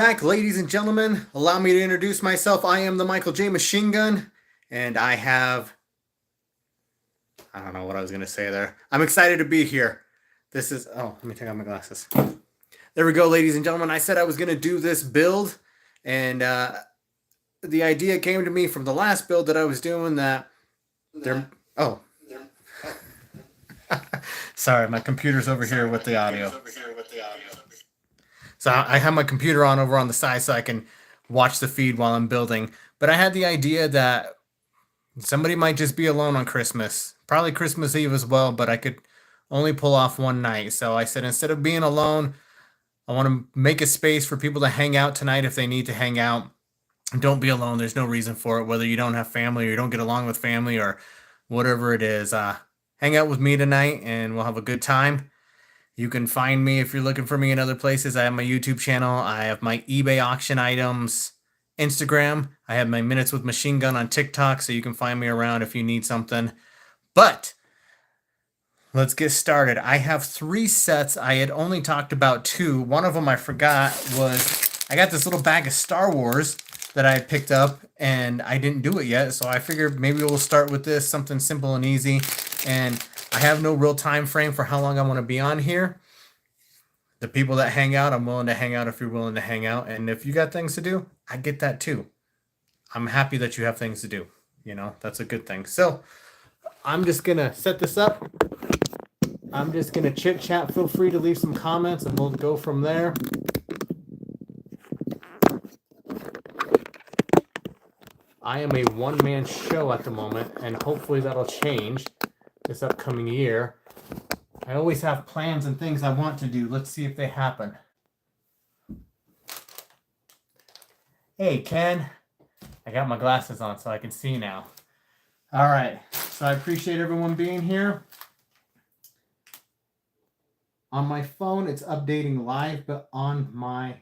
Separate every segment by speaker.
Speaker 1: Back, ladies and gentlemen. Allow me to introduce myself. I am the Michael J. Machine Gun, and I don't know what I was going to say there. I'm excited to be here. Let me take out my glasses. There we go, ladies and gentlemen. I said I was going to do this build, and the idea came to me from the last build that I was doing that there. Oh, sorry, my computer's over here with the audio. So I have my computer on over on the side so I can watch the feed while I'm building. But I had the idea that somebody might just be alone on Christmas, probably Christmas Eve as well, but I could only pull off one night. So I said, instead of being alone, I want to make a space for people to hang out tonight if they need to hang out. Don't be alone. There's no reason for it, whether you don't have family or you don't get along with family or whatever it is. Hang out with me tonight and we'll have a good time. You can find me if you're looking for me in other places. I have my YouTube channel. I have my eBay auction items, Instagram. I have my Minutes with Machine Gun on TikTok, so you can find me around if you need something. But let's get started. I have 3 sets. I had only talked about 2. One of them I forgot was I got this little bag of Star Wars that I had picked up, and I didn't do it yet. So I figured maybe we'll start with this, something simple and easy. And I have no real time frame for how long I want to be on here. The people that hang out, I'm willing to hang out if you're willing to hang out. And if you got things to do, I get that too. I'm happy that you have things to do. You know, that's a good thing. So I'm just going to set this up. I'm just going to chit chat. Feel free to leave some comments and we'll go from there. I am a one-man show at the moment, and hopefully that'll change this upcoming year. I always have plans and things I want to do. Let's see if they happen. Hey, Ken. I got my glasses on so I can see now. All right. So I appreciate everyone being here. On my phone, it's updating live, but on my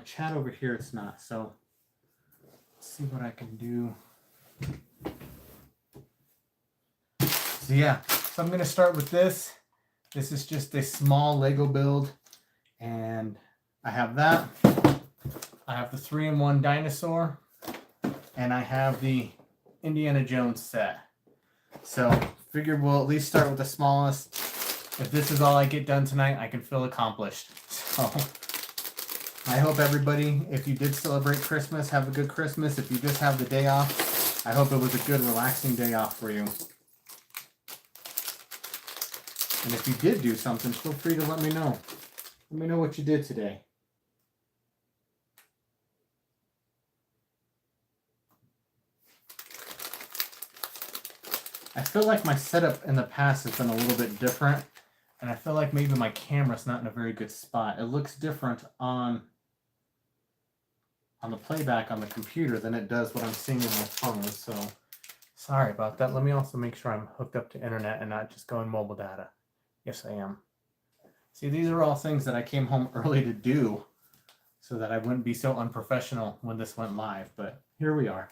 Speaker 1: chat over here, it's not. So let's see what I can do. So yeah, so I'm going to start with this. This is just a small Lego build, and I have that. I have the 3-in-1 Dinosaur, and I have the Indiana Jones set. So figured we'll at least start with the smallest. If this is all I get done tonight, I can feel accomplished. So I hope everybody, if you did celebrate Christmas, have a good Christmas. If you just have the day off, I hope it was a good, relaxing day off for you. And if you did do something, feel free to let me know. Let me know what you did today. I feel like my setup in the past has been a little bit different, and I feel like maybe my camera's not in a very good spot. It looks different on the playback on the computer than it does what I'm seeing on my phone. So sorry about that. Let me also make sure I'm hooked up to internet and not just going mobile data. Yes, I am. See, these are all things that I came home early to do so that I wouldn't be so unprofessional when this went live, but here we are.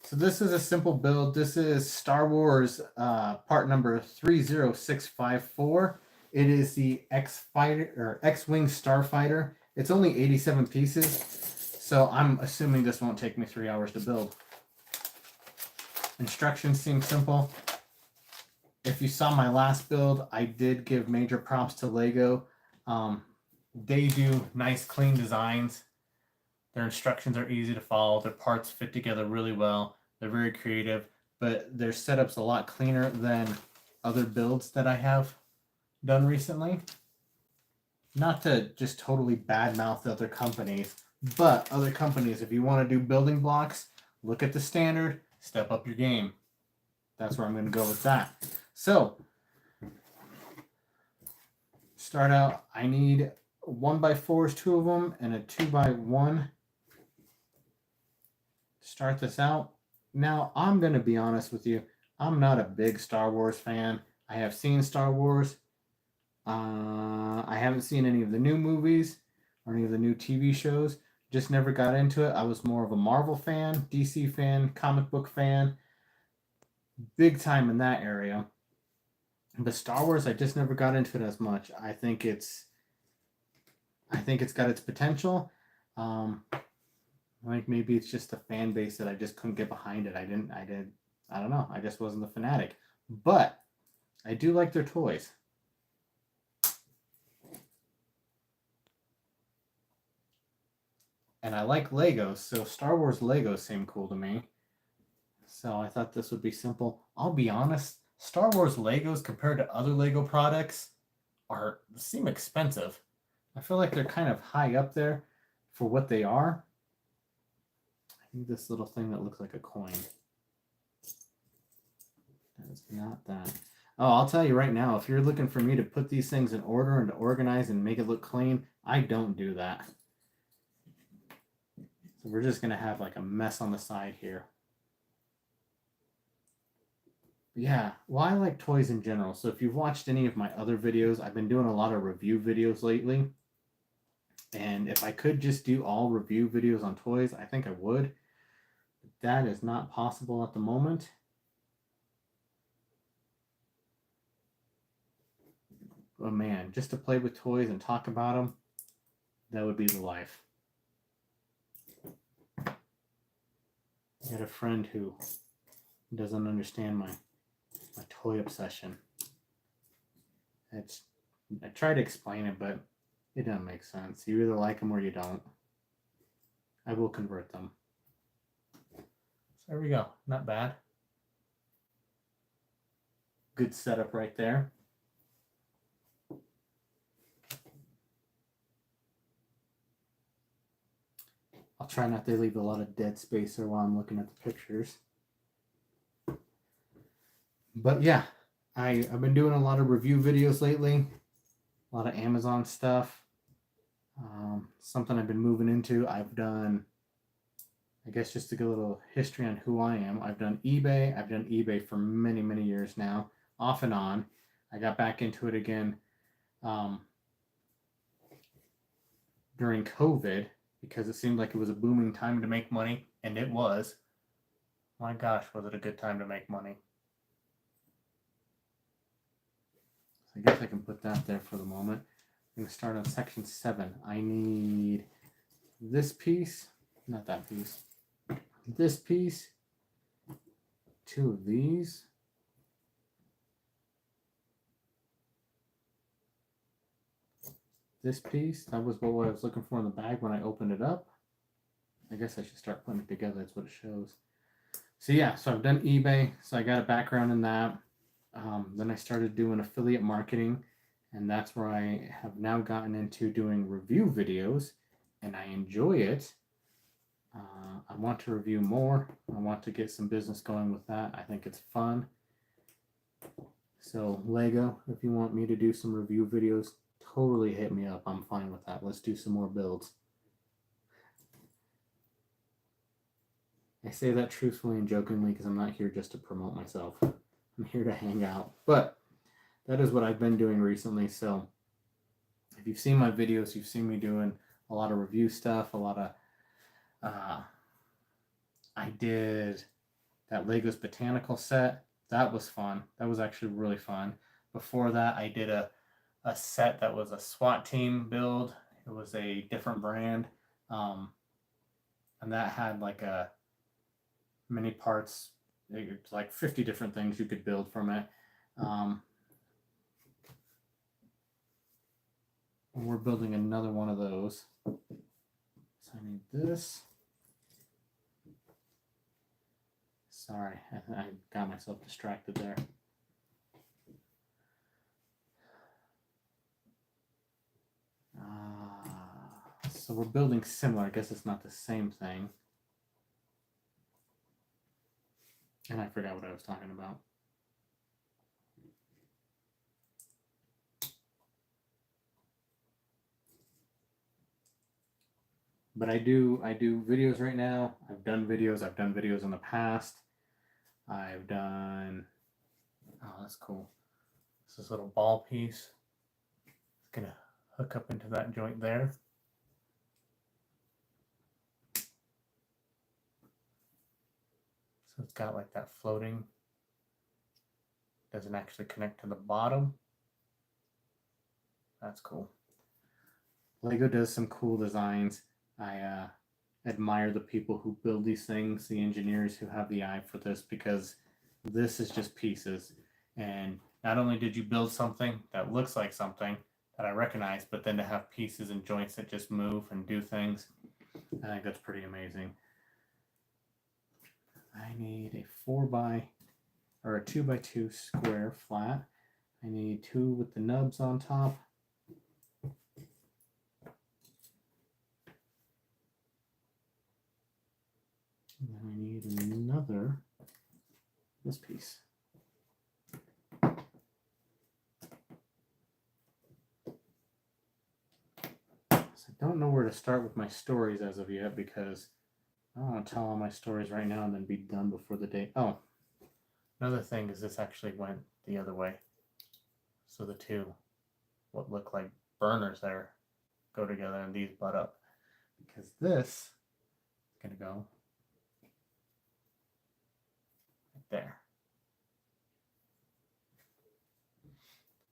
Speaker 1: So this is a simple build. This is Star Wars part number 30654. It is the X-Wing Starfighter. It's only 87 pieces, so I'm assuming this won't take me 3 hours to build. Instructions seem simple. If you saw my last build, I did give major props to Lego. They do nice, clean designs. Their instructions are easy to follow. Their parts fit together really well. They're very creative, but their setup's a lot cleaner than other builds that I have done recently. Not to just totally badmouth other companies, but other companies, if you want to do building blocks, look at the standard, step up your game. That's where I'm going to go with that. So, start out, I need 1x4s, 2 of them, and a 2x1. Start this out. Now, I'm going to be honest with you. I'm not a big Star Wars fan. I have seen Star Wars. I haven't seen any of the new movies or any of the new TV shows. Just never got into it. I was more of a Marvel fan, DC fan, comic book fan. Big time in that area. But Star Wars, I just never got into it as much. I think it's I think it's got its potential. Like maybe it's just a fan base that I just couldn't get behind it. I don't know. I just wasn't the fanatic. But I do like their toys. And I like Legos, so Star Wars Legos seem cool to me. So I thought this would be simple. I'll be honest, Star Wars Legos compared to other Lego products seem expensive. I feel like they're kind of high up there for what they are. I think this little thing that looks like a coin. That is not that. Oh, I'll tell you right now, if you're looking for me to put these things in order and to organize and make it look clean, I don't do that. So we're just going to have like a mess on the side here. Yeah, well, I like toys in general. So if you've watched any of my other videos, I've been doing a lot of review videos lately. And if I could just do all review videos on toys, I think I would. But that is not possible at the moment. Oh man, just to play with toys and talk about them, that would be the life. I got a friend who doesn't understand my toy obsession. I try to explain it, but it doesn't make sense. You either like them or you don't. I will convert them. So there we go. Not bad. Good setup right there. I'll try not to leave a lot of dead space there while I'm looking at the pictures. But yeah, I've been doing a lot of review videos lately. A lot of Amazon stuff. Something I've been moving into. I've done, I guess just to get a little history on who I am, I've done eBay. I've done eBay for many, many years now, off and on. I got back into it again during COVID because it seemed like it was a booming time to make money, and it was. My gosh, was it a good time to make money. So I guess I can put that there for the moment. I'm going to start on section 7. I need this piece, not that piece, this piece, 2 of these, this piece. That was what I was looking for in the bag when I opened it up. I guess I should start putting it together. That's what it shows. So yeah, so I've done eBay, so I got a background in that. Then I started doing affiliate marketing, and that's where I have now gotten into doing review videos, and I enjoy it. I want to review more. I want to get some business going with that. I think it's fun. So Lego, if you want me to do some review videos, totally hit me up. I'm fine with that. Let's do some more builds. I say that truthfully and jokingly because I'm not here just to promote myself. I'm here to hang out. But that is what I've been doing recently. So if you've seen my videos, you've seen me doing a lot of review stuff, a lot of I did that Legos Botanical set. That was fun. That was actually really fun. Before that, I did a set that was a SWAT team build. It was a different brand. And that had like a many parts, like 50 different things you could build from it. And we're building another one of those. So I need this. Sorry, I got myself distracted there. So we're building similar. I guess it's not the same thing. And I forgot what I was talking about. But I do videos right now. I've done videos in the past. I've done, oh, that's cool. This little ball piece. It's gonna hook up into that joint there. So it's got like that floating. Doesn't actually connect to the bottom. That's cool. Lego does some cool designs. I admire the people who build these things, the engineers who have the eye for this, because this is just pieces. And not only did you build something that looks like something that I recognize, but then to have pieces and joints that just move and do things, I think that's pretty amazing. I need a 2x2 square flat. I need 2 with the nubs on top. And then I need another, this piece. So I don't know where to start with my stories as of yet, because I don't want to tell all my stories right now and then be done before the day. Oh, another thing is this actually went the other way. So the two, what look like burners there, go together and these butt up. Because this is going to go right there.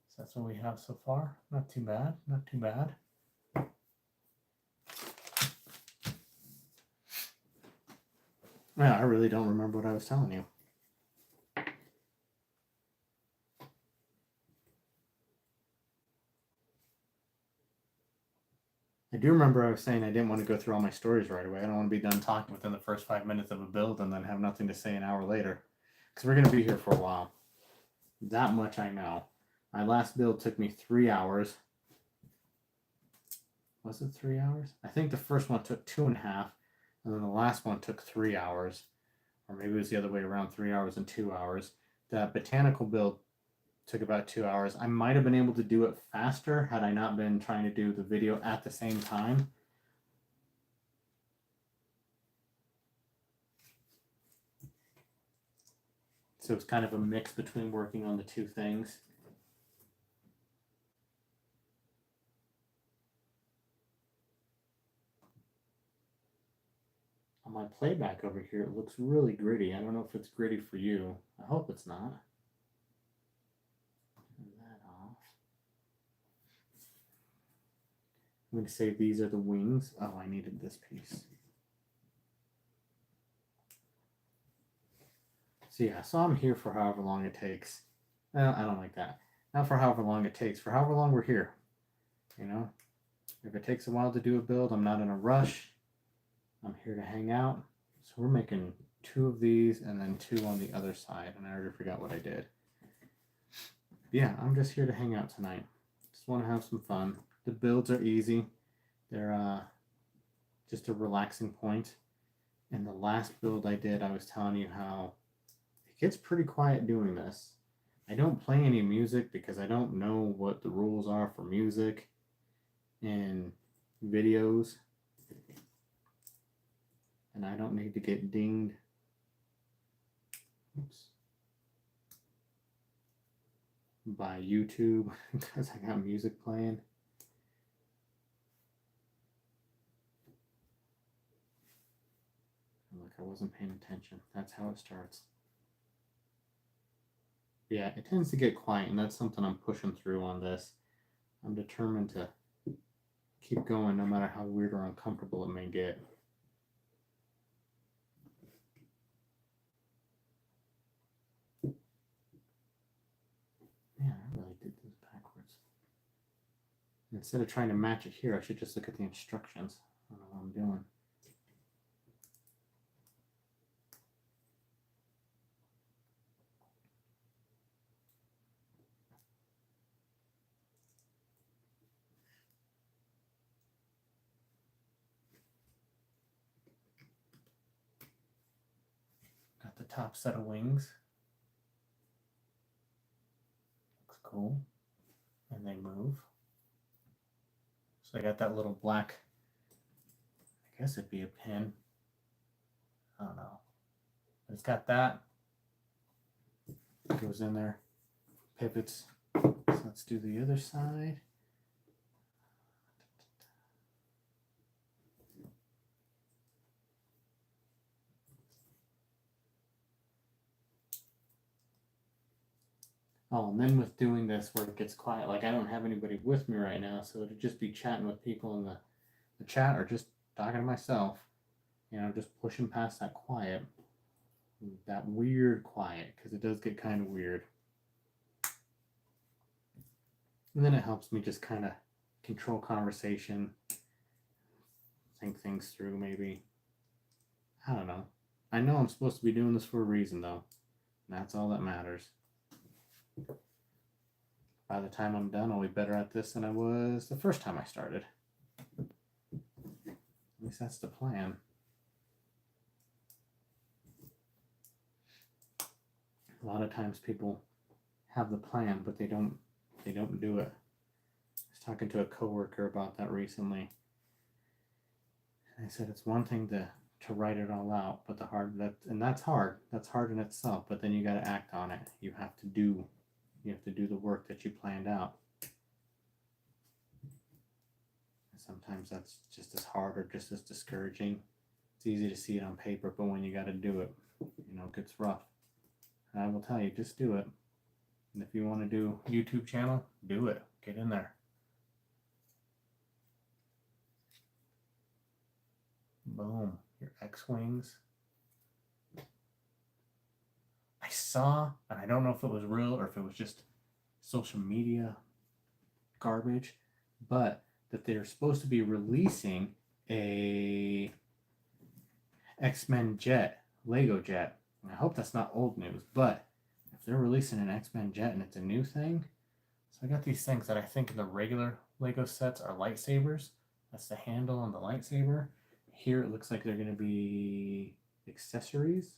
Speaker 1: So that's what we have so far. Not too bad, not too bad. Yeah, I really don't remember what I was telling you. I do remember I was saying I didn't want to go through all my stories right away. I don't want to be done talking within the first 5 minutes of a build and then have nothing to say an hour later. Because we're going to be here for a while. That much I know. My last build took me 3 hours. Was it 3 hours? I think the first one took 2.5. And then the last one took 3 hours. Or maybe it was the other way around, 3 hours and 2 hours. The botanical build took about 2 hours. I might have been able to do it faster had I not been trying to do the video at the same time. So it's kind of a mix between working on the two things. On my playback over here, it looks really gritty. I don't know if it's gritty for you. I hope it's not. Turn that off. I'm going to say these are the wings. Oh, I needed this piece. So yeah, so I'm here for however long it takes. Well, I don't like that. Not for however long it takes, for however long we're here. You know, if it takes a while to do a build, I'm not in a rush. I'm here to hang out. So we're making 2 of these and then 2 on the other side. And I already forgot what I did. Yeah, I'm just here to hang out tonight. Just want to have some fun. The builds are easy. They're just a relaxing point. And the last build I did, I was telling you how it gets pretty quiet doing this. I don't play any music because I don't know what the rules are for music in videos. And I don't need to get dinged. Oops. By YouTube because I got music playing. Look, I wasn't paying attention. That's how it starts. Yeah, it tends to get quiet, and that's something I'm pushing through on this. I'm determined to keep going no matter how weird or uncomfortable it may get. Man, I really did this backwards. Instead of trying to match it here, I should just look at the instructions. I don't know what I'm doing. Got the top set of wings. Looks cool. And they move. So I got that little black, I guess it'd be a pin. I don't know. But it's got that. It goes in there. Pivots. So let's do the other side. Oh, and then with doing this where it gets quiet, like I don't have anybody with me right now, so it'd just be chatting with people in the chat or just talking to myself, just pushing past that weird quiet, because it does get kind of weird. And then it helps me just kind of control conversation, think things through maybe. I don't know. I know I'm supposed to be doing this for a reason, though. And that's all that matters. By the time I'm done, I'll be better at this than I was the first time I started. At least that's the plan. A lot of times people have the plan, but they don't do it. I was talking to a coworker about that recently. And I said it's one thing to write it all out, but that's hard. That's hard in itself, but then you got to act on it. You have to do the work that you planned out. And sometimes that's just as hard or just as discouraging. It's easy to see it on paper, but when you got to do it, it gets rough. And I will tell you, just do it. And if you want to do a YouTube channel, do it. Get in there. Boom. Your X-Wings. I saw, and I don't know if it was real or if it was just social media garbage, but that they're supposed to be releasing a X-Men jet, Lego jet. And I hope that's not old news, but if they're releasing an X-Men jet and it's a new thing, so I got these things that I think in the regular Lego sets are lightsabers. That's the handle on the lightsaber. Here it looks like they're going to be accessories,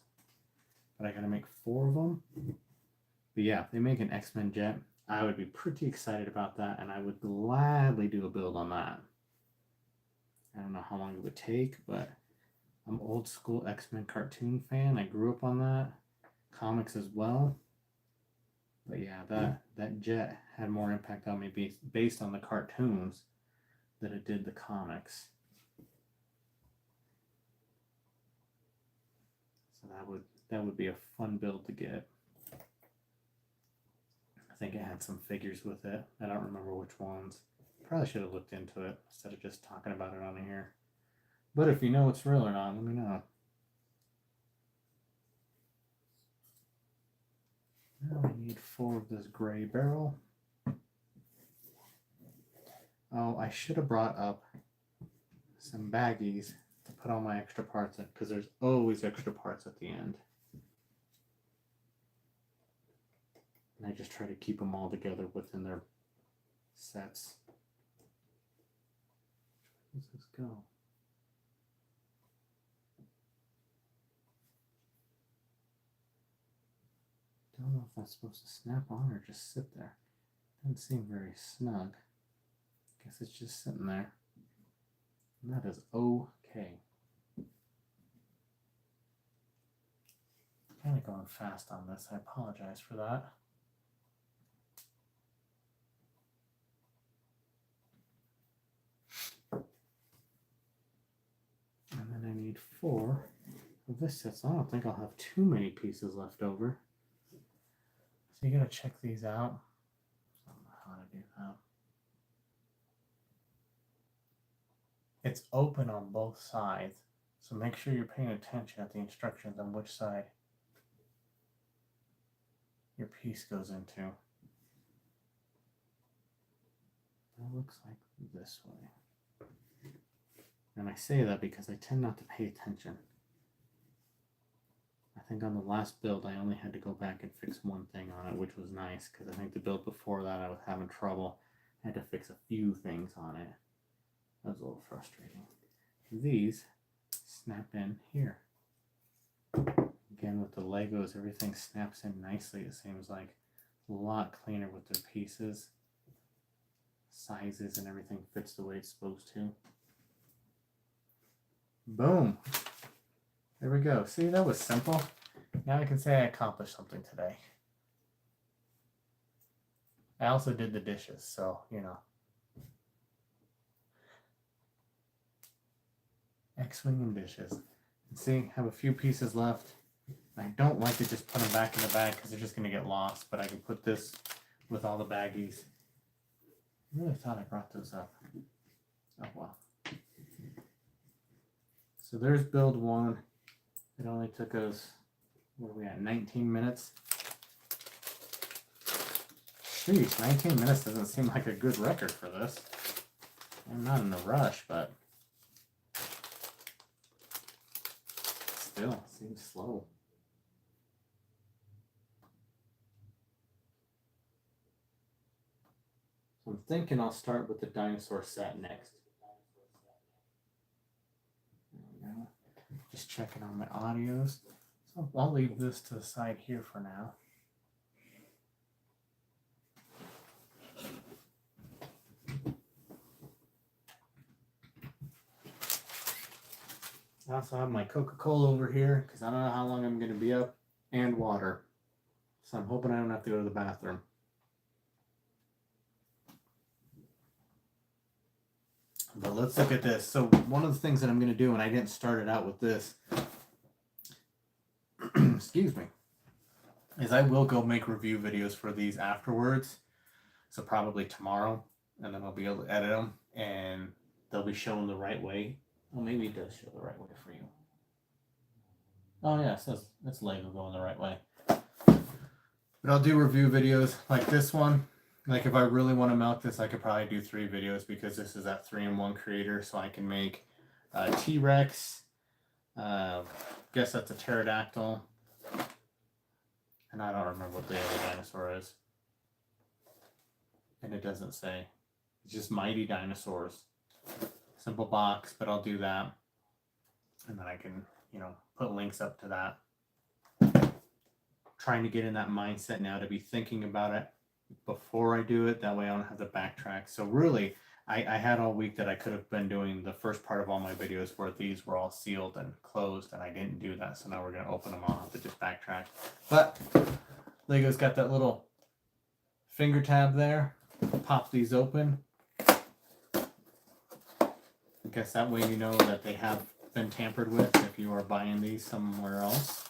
Speaker 1: but I got to make 4 of them. But yeah, if they make an X-Men jet, I would be pretty excited about that, and I would gladly do a build on that. I don't know how long it would take, but I'm old school X-Men cartoon fan. I grew up on that. Comics as well. But yeah, that jet had more impact on me based on the cartoons than it did the comics. So that would be a fun build to get. I think it had some figures with it. I don't remember which ones. Probably should have looked into it instead of just talking about it on here. But if you know it's real or not, let me know. Now I need 4 of this gray barrel. Oh, I should have brought up some baggies to put all my extra parts in, because there's always extra parts at the end. And I just try to keep them all together within their sets. Where does this go? Don't know if that's supposed to snap on or just sit there. Doesn't seem very snug. Guess it's just sitting there. And that is okay. I'm kind of going fast on this. I apologize for that. And then I need 4 of this set. So I don't think I'll have too many pieces left over. So you gotta check these out. I don't know how to do that. It's open on both sides, so make sure you're paying attention at the instructions on which side your piece goes into. That looks like this way. And I say that because I tend not to pay attention. I think on the last build I only had to go back and fix one thing on it, which was nice, because I think the build before that I was having trouble. I had to fix a few things on it. That was a little frustrating. These snap in here. Again, with the Legos, everything snaps in nicely. It seems like a lot cleaner with their pieces. Sizes and everything fits the way it's supposed to. Boom. There we go. See, that was simple. Now I can say I accomplished something today. I also did the dishes, so, X-Wing and dishes. See, have a few pieces left. I don't like to just put them back in the bag because they're just going to get lost, but I can put this with all the baggies. I really thought I brought those up. Oh, wow. So there's build one. It only took us, what are we at, 19 minutes? Jeez, 19 minutes doesn't seem like a good record for this. I'm not in a rush, but still seems slow. So I'm thinking I'll start with the dinosaur set next. There we go. Just checking on my audios. So I'll leave this to the side here for now. I also have my Coca-Cola over here because I don't know how long I'm going to be up, and water. So I'm hoping I don't have to go to the bathroom. But let's look at this. So one of the things that I'm going to do, and I didn't start it out with this, excuse me, is I will go make review videos for these afterwards. So probably tomorrow, and then I'll be able to edit them, and they'll be shown the right way. Well, maybe it does show the right way for you. Oh yeah, it says it's Lego going the right way. But I'll do review videos like this one. Like if I really want to mount this, I could probably do 3 videos because this is that 3-in-1 creator. So I can make a T-Rex, guess that's a pterodactyl, and I don't remember what the other dinosaur is. And it doesn't say. It's just mighty dinosaurs. Simple box, but I'll do that. And then I can, you know, put links up to that. Trying to get in that mindset now to be thinking about it before I do it. That way I don't have to backtrack. So really, I had all week that I could have been doing the first part of all my videos where these were all sealed and closed, and I didn't do that. So now we're going to open them all. I'll have to just backtrack. But Lego's got that little finger tab there. Pop these open. I guess that way you know that they have been tampered with if you are buying these somewhere else.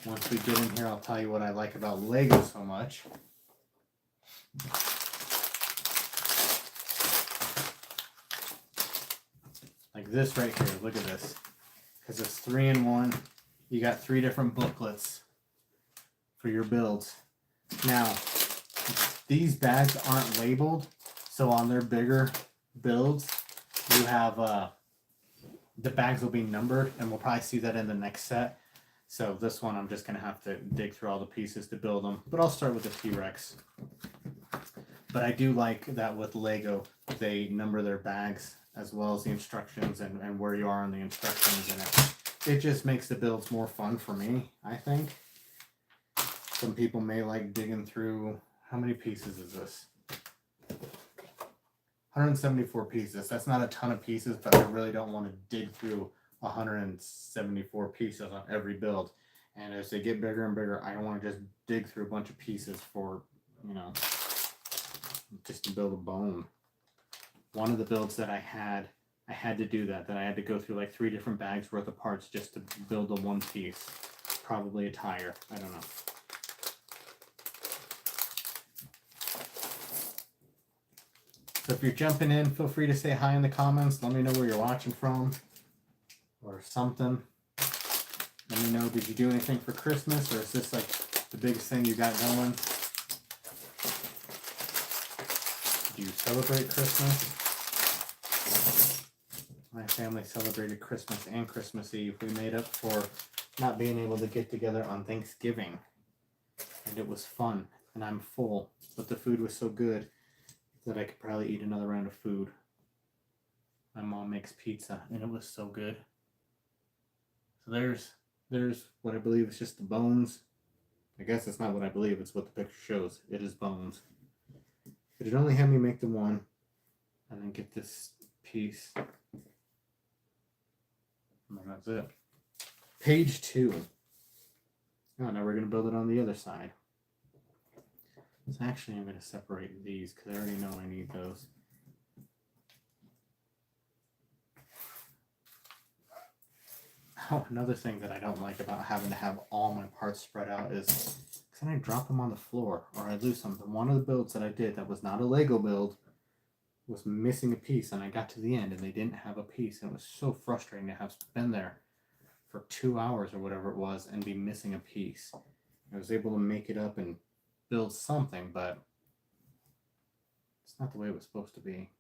Speaker 1: Once we get in here, I'll tell you what I like about Lego so much. Like this right here, look at this. Because it's 3-in-1, you got 3 different booklets for your builds. Now, these bags aren't labeled, so on their bigger builds, you have the bags will be numbered, and we'll probably see that in the next set. So this one, I'm just going to have to dig through all the pieces to build them, but I'll start with the T-Rex. But I do like that with Lego, they number their bags as well as the instructions and where you are on the instructions, and it just makes the builds more fun for me, I think. Some people may like digging through. How many pieces is this? 174 pieces. That's not a ton of pieces, but I really don't want to dig through 174 pieces on every build. And as they get bigger and bigger, I don't want to just dig through a bunch of pieces for, you know, just to build a bone. One of the builds that I had to do that I had to go through like 3 different bags worth of parts just to build the one piece. Probably a tire. I don't know. So if you're jumping in, feel free to say hi in the comments. Let me know where you're watching from or something. Let me know, did you do anything for Christmas, or is this like the biggest thing you got going? Do you celebrate Christmas? My family celebrated Christmas and Christmas Eve. We made up for not being able to get together on Thanksgiving. And it was fun, and I'm full. But the food was so good that I could probably eat another round of food. My mom makes pizza, and it was so good. So there's what I believe is just the bones. I guess it's not what I believe, it's what the picture shows. It is bones. But it only had me make the one, and then get this piece. And then that's it. Page 2. Oh, now we're going to build it on the other side. So actually, I'm going to separate these because I already know I need those. Oh, another thing that I don't like about having to have all my parts spread out is because then I drop them on the floor or I lose something. One of the builds that I did that was not a Lego build was missing a piece, and I got to the end and they didn't have a piece, and it was so frustrating to have been there for 2 hours or whatever it was and be missing a piece. I was able to make it up and build something, but it's not the way it was supposed to be.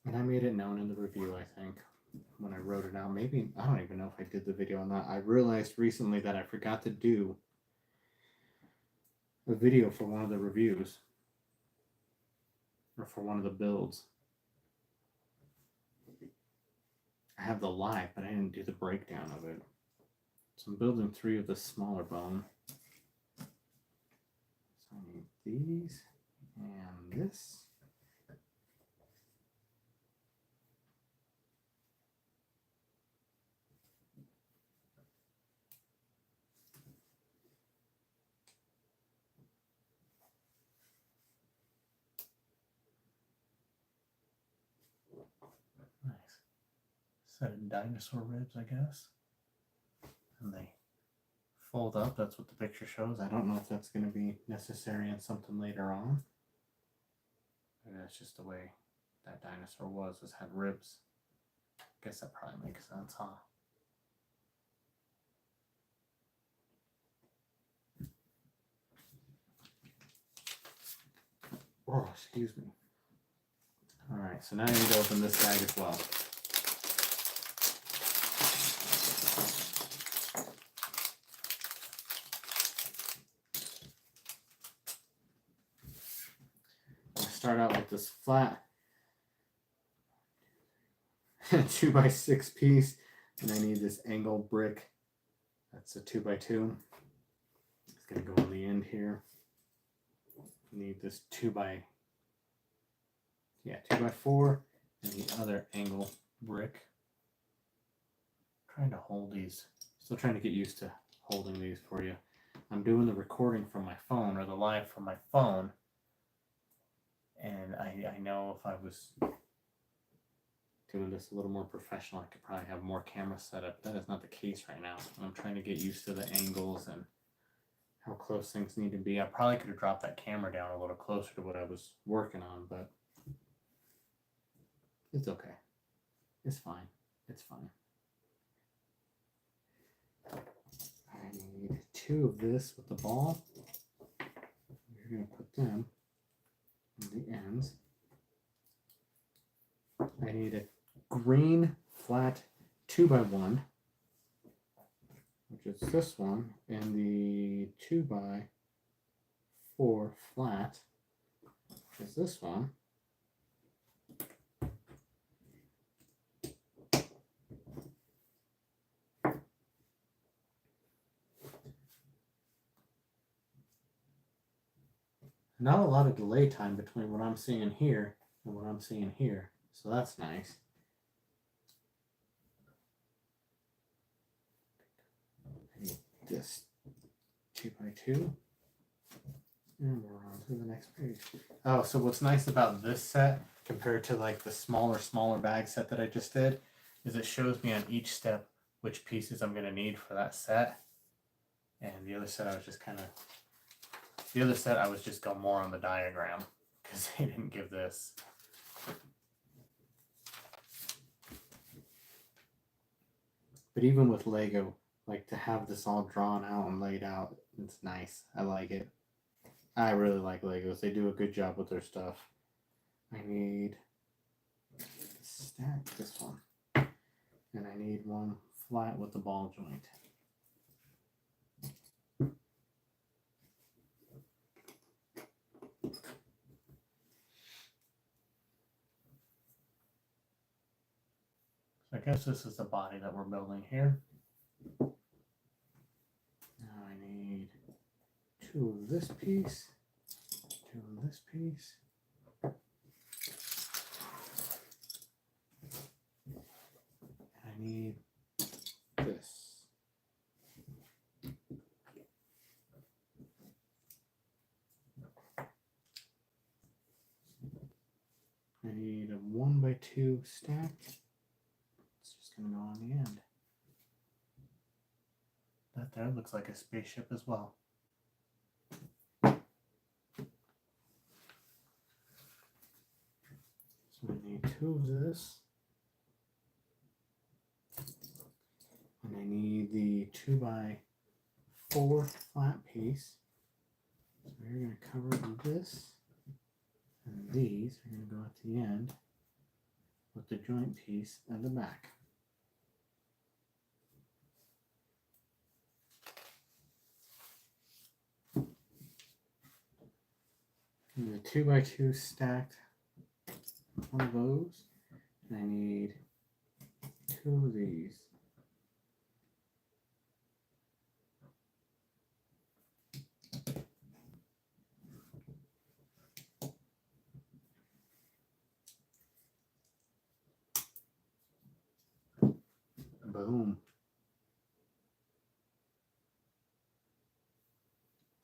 Speaker 1: And I made it known in the review, I think, when I wrote it out. Maybe, I don't even know if I did the video on that. I realized recently that I forgot to do a video for one of the reviews, or for one of the builds. I have the live, but I didn't do the breakdown of it. So I'm building 3 of the smaller bone. So I need these and this. Nice. Set of dinosaur ribs, I guess. And they fold up. That's what the picture shows. I don't know if that's going to be necessary in something later on. Maybe that's just the way that dinosaur was had ribs. I guess that probably makes sense, huh? Oh, excuse me. All right, so now I need to open this bag as well. Start out with this flat 2x6 piece, and I need this angle brick. That's a 2x2. It's gonna go on the end here. Need this 2x4, and the other angle brick. Trying to hold these. Still trying to get used to holding these for you. I'm doing the recording from my phone, or the live from my phone. And I know if I was doing this a little more professional, I could probably have more camera set up. That is not the case right now. I'm trying to get used to the angles and how close things need to be. I probably could have dropped that camera down a little closer to what I was working on, but it's okay. It's fine. It's fine. I need 2 of this with the ball. We're going to put them on the ends. I need a green flat 2x1, which is this one, and the 2x4 flat is this one. Not a lot of delay time between what I'm seeing here and what I'm seeing here, so that's nice. I need this 2x2, and we're on to the next page. Oh, so what's nice about this set compared to like the smaller bag set that I just did is it shows me on each step which pieces I'm going to need for that set. And the other set I was just go more on the diagram because they didn't give this. But even with Lego, like to have this all drawn out and laid out, it's nice. I like it. I really like Legos. They do a good job with their stuff. I need to stack this one. And I need one flat with the ball joint. So I guess this is the body that we're building here. Now I need 2 of this piece, 2 of this piece. And I need this. I need a 1x2 stacked. going to go on the end. That there looks like a spaceship as well. So I need 2 of this. And I need the 2x4 flat piece. So we're going to cover this. And these are going to go at the end with the joint piece at the back. And the 2x2 stacked one of those. And I need 2 of these. Boom.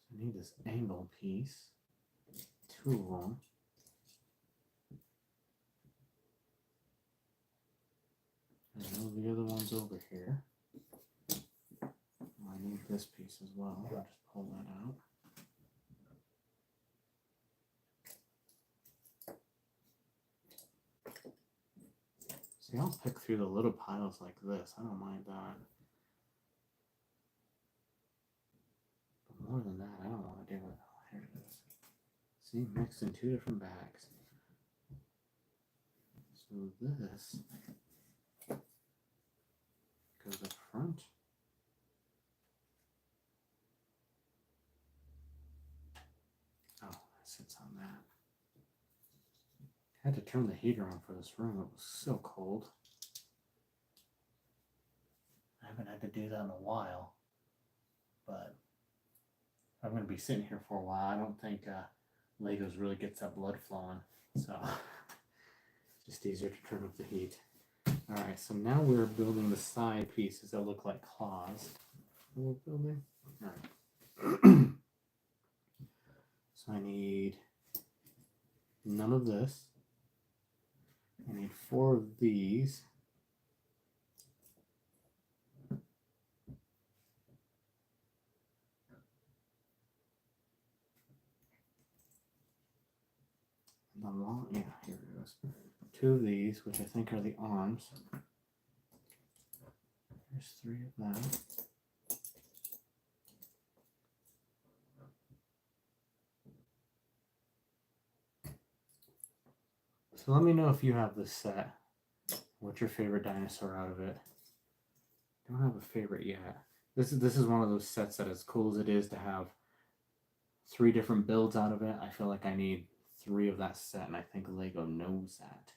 Speaker 1: So I need this angle piece. 2 of them. And the other one's over here. I need this piece as well. I'll just pull that out. See, I'll pick through the little piles like this. I don't mind that. But more than that, I don't want to do it. Oh, here it is. See, mixed in 2 different bags. So this goes up front. Oh, that sits on that. I had to turn the heater on for this room. It was so cold. I haven't had to do that in a while. But I'm going to be sitting here for a while. I don't think Legos really gets that blood flowing. So it's just easier to turn up the heat. Alright, so now we're building the side pieces that look like claws. We're building. Alright. So I need none of this. I need 4 of these. And the long, yeah, here it goes. 2 of these, which I think are the arms. There's 3 of that. So let me know if you have this set. What's your favorite dinosaur out of it? I don't have a favorite yet. This is one of those sets that, as cool as it is to have 3 different builds out of it, I feel like I need 3 of that set, and I think Lego knows that.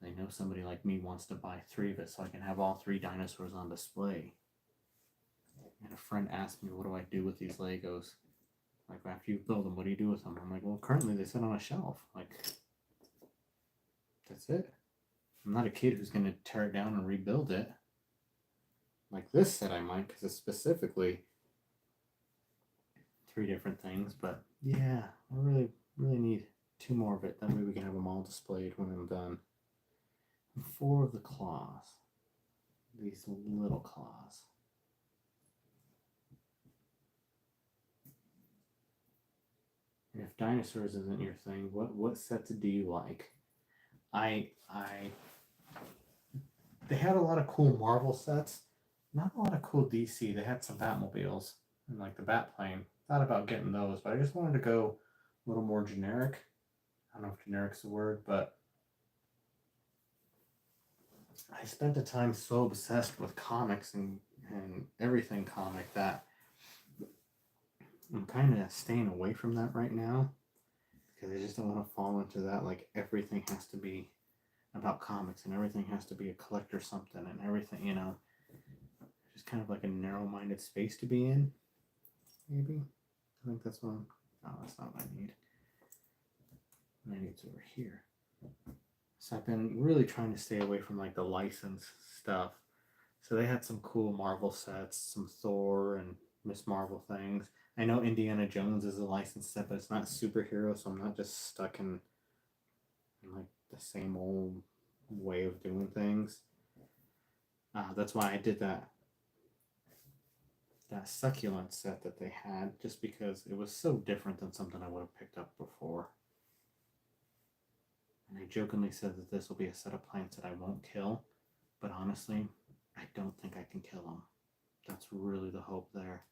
Speaker 1: They know somebody like me wants to buy 3 of it so I can have all 3 dinosaurs on display. And a friend asked me, what do I do with these Legos? Like, after you build them, what do you do with them? I'm like, well, currently they sit on a shelf. Like, that's it. I'm not a kid who's going to tear it down and rebuild it. Like this set I might, because it's specifically 3 different things. But yeah, I really need 2 more of it. That way we can have them all displayed when I'm done. And 4 of the claws. These little claws. And if dinosaurs isn't your thing, what sets do you like? They had a lot of cool Marvel sets, not a lot of cool DC. They had some Batmobiles and like the Batplane. Thought about getting those, but I just wanted to go a little more generic. I don't know if generic's the word, but I spent a time so obsessed with comics and everything comic that I'm kind of staying away from that right now, because I just don't want to fall into that, like everything has to be about comics and everything has to be a collector something and everything, you know, just kind of like a narrow-minded space to be in, maybe. I think that's one. Oh, that's not what I need. What I need is over here. So I've been really trying to stay away from like the licensed stuff. So they had some cool Marvel sets, some Thor and Miss Marvel things. I know Indiana Jones is a licensed set, but it's not superhero, so I'm not just stuck in like the same old way of doing things. That's why I did that succulent set that they had, just because it was so different than something I would have picked up before. And I jokingly said that this will be a set of plants that I won't kill, but honestly, I don't think I can kill them. That's really the hope there.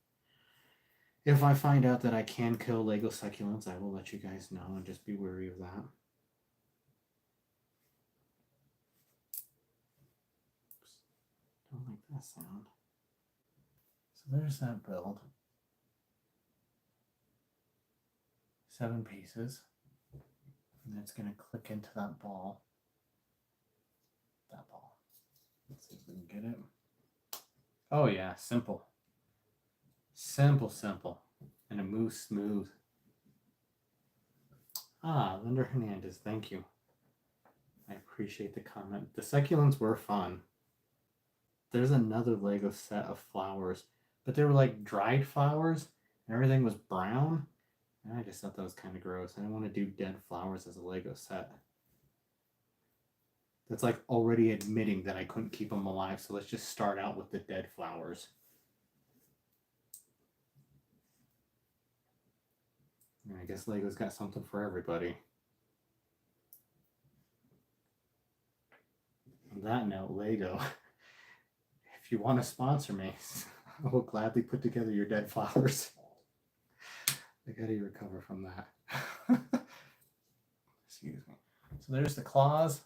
Speaker 1: If I find out that I can kill Lego succulents, I will let you guys know, and just be wary of that. Oops. Don't like that sound. So there's that build. 7 pieces. And it's going to click into that ball. That ball. Let's see if we can get it. Oh yeah, simple. Simple. And it moves smooth. Linda Hernandez, thank you. I appreciate the comment. The succulents were fun. There's another Lego set of flowers, but they were like dried flowers, and everything was brown. And I just thought that was kind of gross. I didn't want to do dead flowers as a Lego set. That's like already admitting that I couldn't keep them alive, so let's just start out with the dead flowers. And I guess Lego's got something for everybody. On that note, Lego, if you want to sponsor me, I will gladly put together your dead flowers. I gotta recover from that. Excuse me. So there's the claws,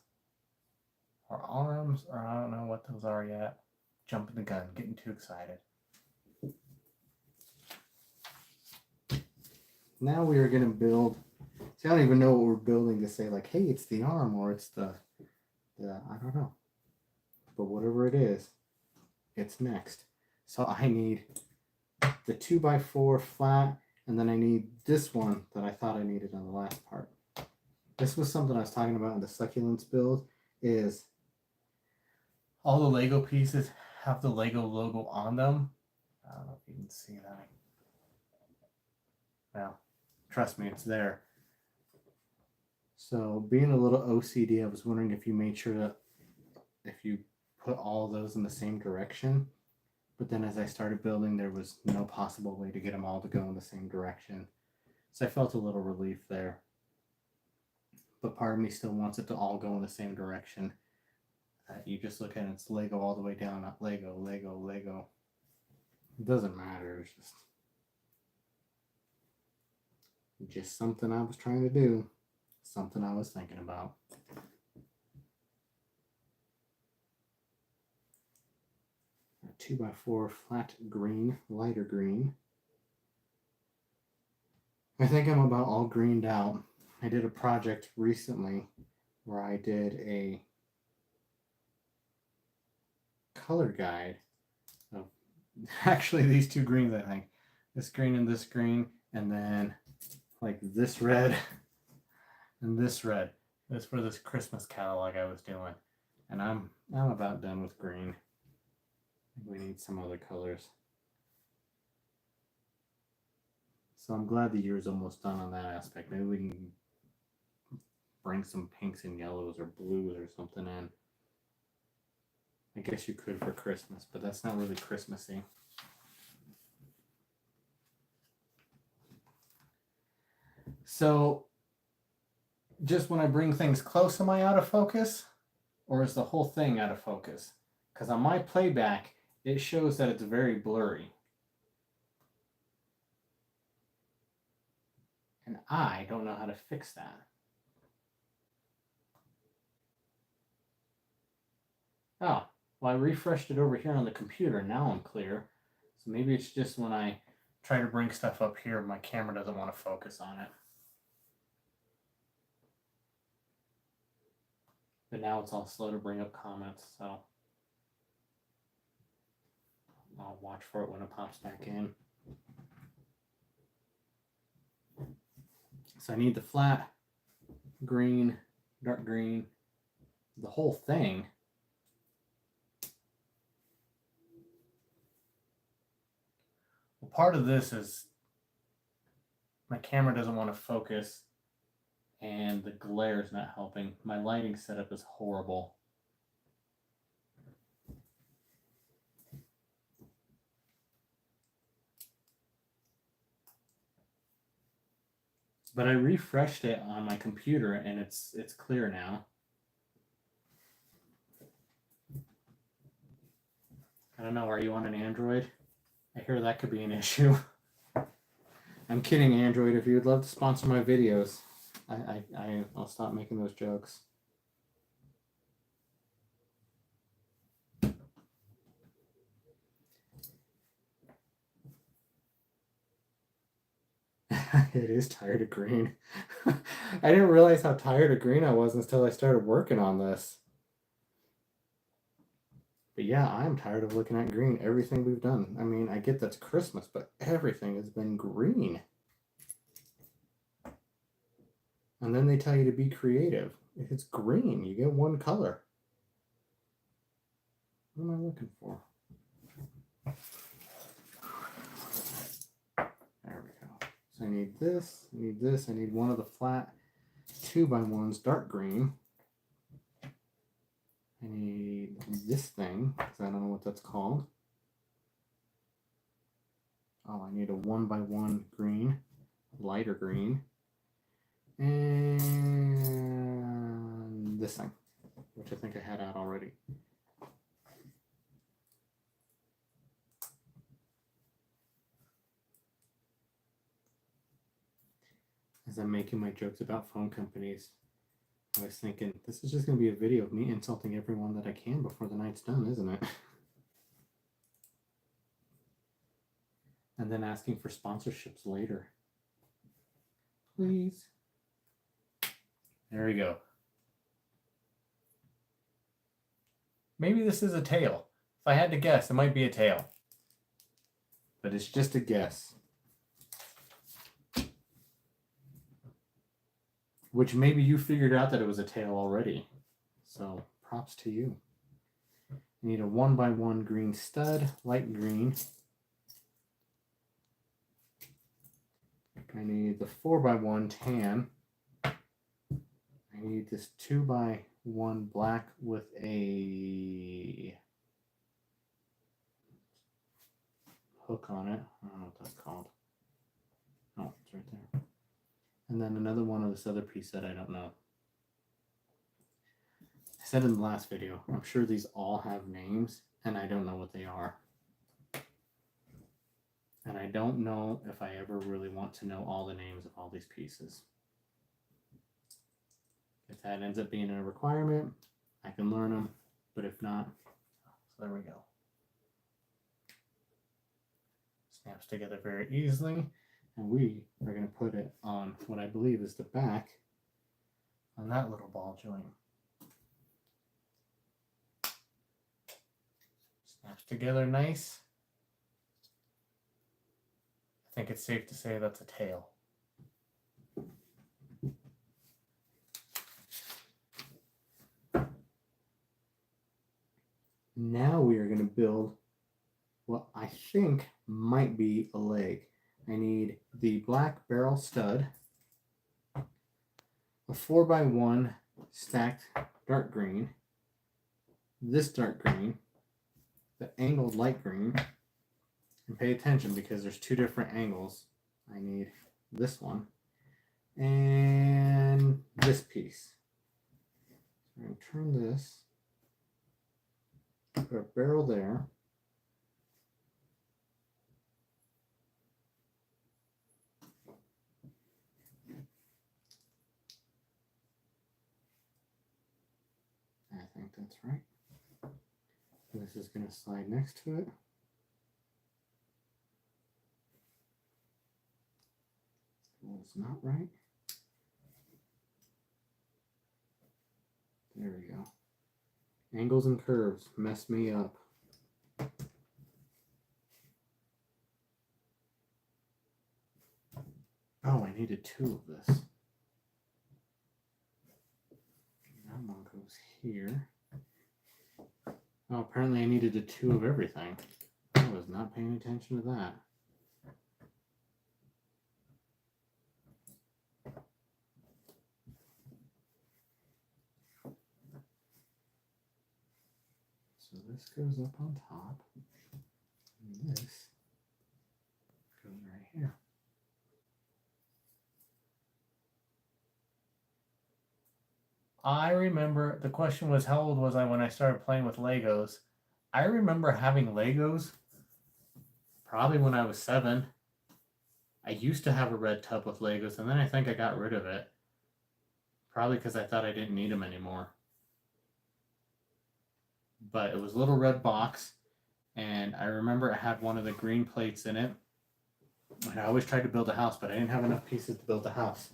Speaker 1: or arms, or I don't know what those are yet. Jumping the gun, getting too excited. Now we are gonna build. See, I don't even know what we're building to say, like, hey, it's the arm, or it's the I don't know. But whatever it is, it's next. So I need the 2x4 flat, and then I need this one that I thought I needed on the last part. This was something I was talking about in the succulents build, is all the Lego pieces have the Lego logo on them. I don't know if you can see that. Well, trust me, it's there. So being a little OCD, I was wondering if you made sure that if you put all those in the same direction. But then as I started building, there was no possible way to get them all to go in the same direction. So I felt a little relief there. But part of me still wants it to all go in the same direction. You just look at it, it's Lego all the way down, not Lego. It doesn't matter. It's just something I was trying to do. Something I was thinking about. A 2x4 flat green, lighter green. I think I'm about all greened out. I did a project recently where I did a color guide of actually these two greens, I think. This green and this green, and then like this red and this red. That's for this Christmas catalog I was doing. And I'm about done with green. I think we need some other colors. So I'm glad the year's almost done on that aspect. Maybe we can bring some pinks and yellows or blues or something in. I guess you could for Christmas, but that's not really Christmassy. So just when I bring things close, am I out of focus? Or is the whole thing out of focus? Because on my playback, it shows that it's very blurry. And I don't know how to fix that. Oh, well, I refreshed it over here on the computer. Now I'm clear. So maybe it's just when I try to bring stuff up here, my camera doesn't want to focus on it. But now it's all slow to bring up comments, so I'll watch for it when it pops back in. So I need the flat green, dark green, the whole thing. Well, part of this is my camera doesn't want to focus and the glare is not helping. My lighting setup is horrible. But I refreshed it on my computer and it's clear now. I don't know, are you on an Android? I hear that could be an issue. I'm kidding, Android. If you would love to sponsor my videos, I'll stop making those jokes. It is tired of green. I didn't realize how tired of green I was until I started working on this. But yeah, I'm tired of looking at green. Everything we've done. I mean, I get that's Christmas, but everything has been green. And then they tell you to be creative. If it's green, you get one color. What am I looking for? There we go. So I need this, I need this, I need one of the flat 2x1s dark green. I need this thing, because I don't know what that's called. Oh, I need a 1x1 green, lighter green. And this thing, which I think I had out already. As I'm making my jokes about phone companies, I was thinking, this is just going to be a video of me insulting everyone that I can before the night's done, isn't it? And then asking for sponsorships later. Please. There we go. Maybe this is a tail. If I had to guess, it might be a tail. But it's just a guess. Which maybe you figured out that it was a tail already. So props to you. I need a 1x1 green stud, light green. I need the 4x1 tan. I need this 2x1 black with a hook on it. I don't know what that's called. Oh, it's right there. And then another one of this other piece that I don't know. I said in the last video, I'm sure these all have names, and I don't know what they are. And I don't know if I ever really want to know all the names of all these pieces. If that ends up being a requirement, I can learn them, but if not, so there we go. Snaps together very easily, and we are going to put it on what I believe is the back on that little ball joint. Snaps together nice. I think it's safe to say that's a tail. Now we are going to build what I think might be a leg. I need the black barrel stud, a 4x1 stacked dark green, this dark green, the angled light green, and pay attention because there's two different angles. I need this one and this piece. So I'm going to turn this. Put a barrel there. I think that's right. This is going to slide next to it. Well, it's not right. There we go. Angles and curves mess me up. Oh, I needed two of this. That one goes here. Oh, apparently I needed a two of everything. I was not paying attention to that. So this goes up on top, and this goes right here. I remember the question was how old was I when I started playing with Legos? I remember having Legos probably when I was 7. I used to have a red tub with Legos, and then I think I got rid of it. Probably because I thought I didn't need them anymore. But it was a little red box, and I remember it had one of the green plates in it. And I always tried to build a house, but I didn't have enough pieces to build a house.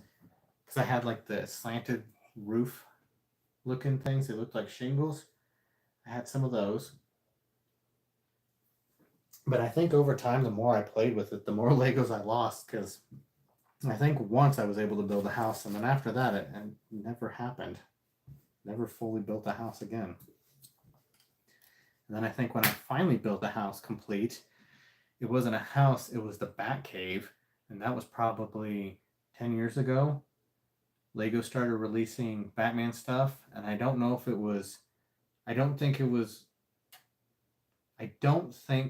Speaker 1: Because I had like the slanted roof looking things. They looked like shingles. I had some of those. But I think over time, the more I played with it, the more Legos I lost. Because I think once I was able to build a house, and then after that, it never happened. Never fully built a house again. And then I think when I finally built the house complete, it wasn't a house, it was the Batcave. And that was probably 10 years ago. Lego started releasing Batman stuff. And I don't know if it was, I don't think